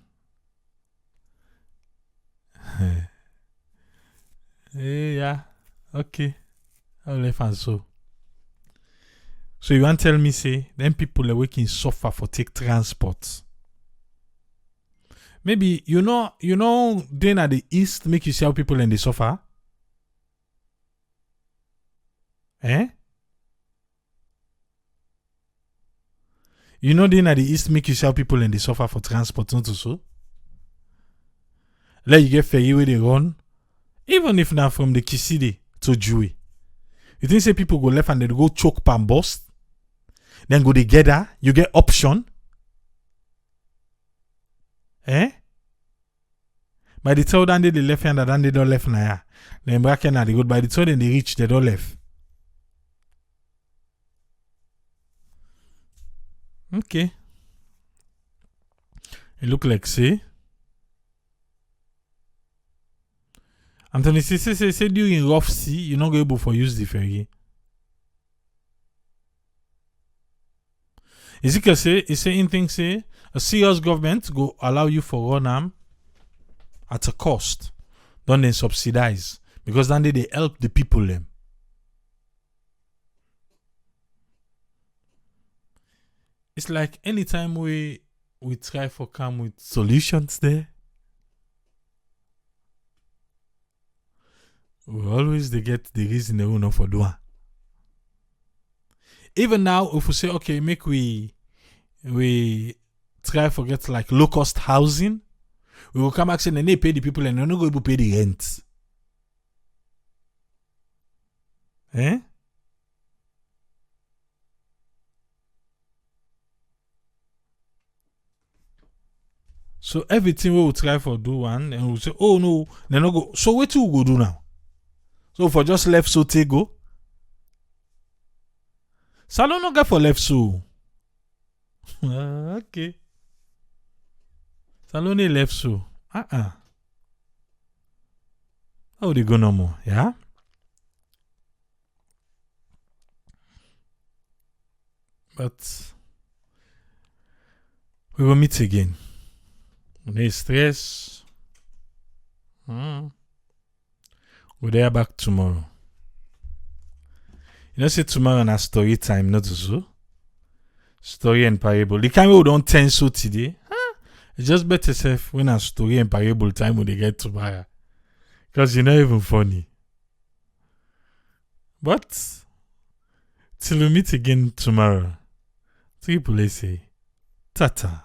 Yeah, okay. I'll let and so. So you want to tell me say them people are working suffer for take transport. Maybe you know then at the east make you see how people in the suffer. You know then at the east make you see how people in the suffer for transport, not so. Let you get ferry where they run. Even if now from the Kiside to Jui. You think say people go left and they go choke pan bust? Then go together, you get option. By the time they left hand and they don't left now. Then back and they go by the time they reach they don't left. Okay. It look like say. Anthony Cisse say during rough sea, you're not able for use the ferry. Ezekiel say in things say a serious government go allow you for run am at a cost. Don't they subsidize? Because then they help the people them. It's like anytime we try for come with solutions there. We always they get the reason they will not for doing. Even now, if we say okay, make we try for get like low cost housing, we will come back saying they pay the people and they're not going to pay the rent. So everything we will try for do one and we'll say, oh no, they're not go. So what we go do now? So for just left so take go. Salon no get for left so. Okay. Salon left so. How they go no more? Yeah. But we will meet again. No stress. We're there back tomorrow. You know, say tomorrow na story time, not so. Story and parable. The kind we don't tend so today. It's just better self when a story and parable time when they get tomorrow. Because you're not even funny. But till we meet again tomorrow. Triple A say, Tata.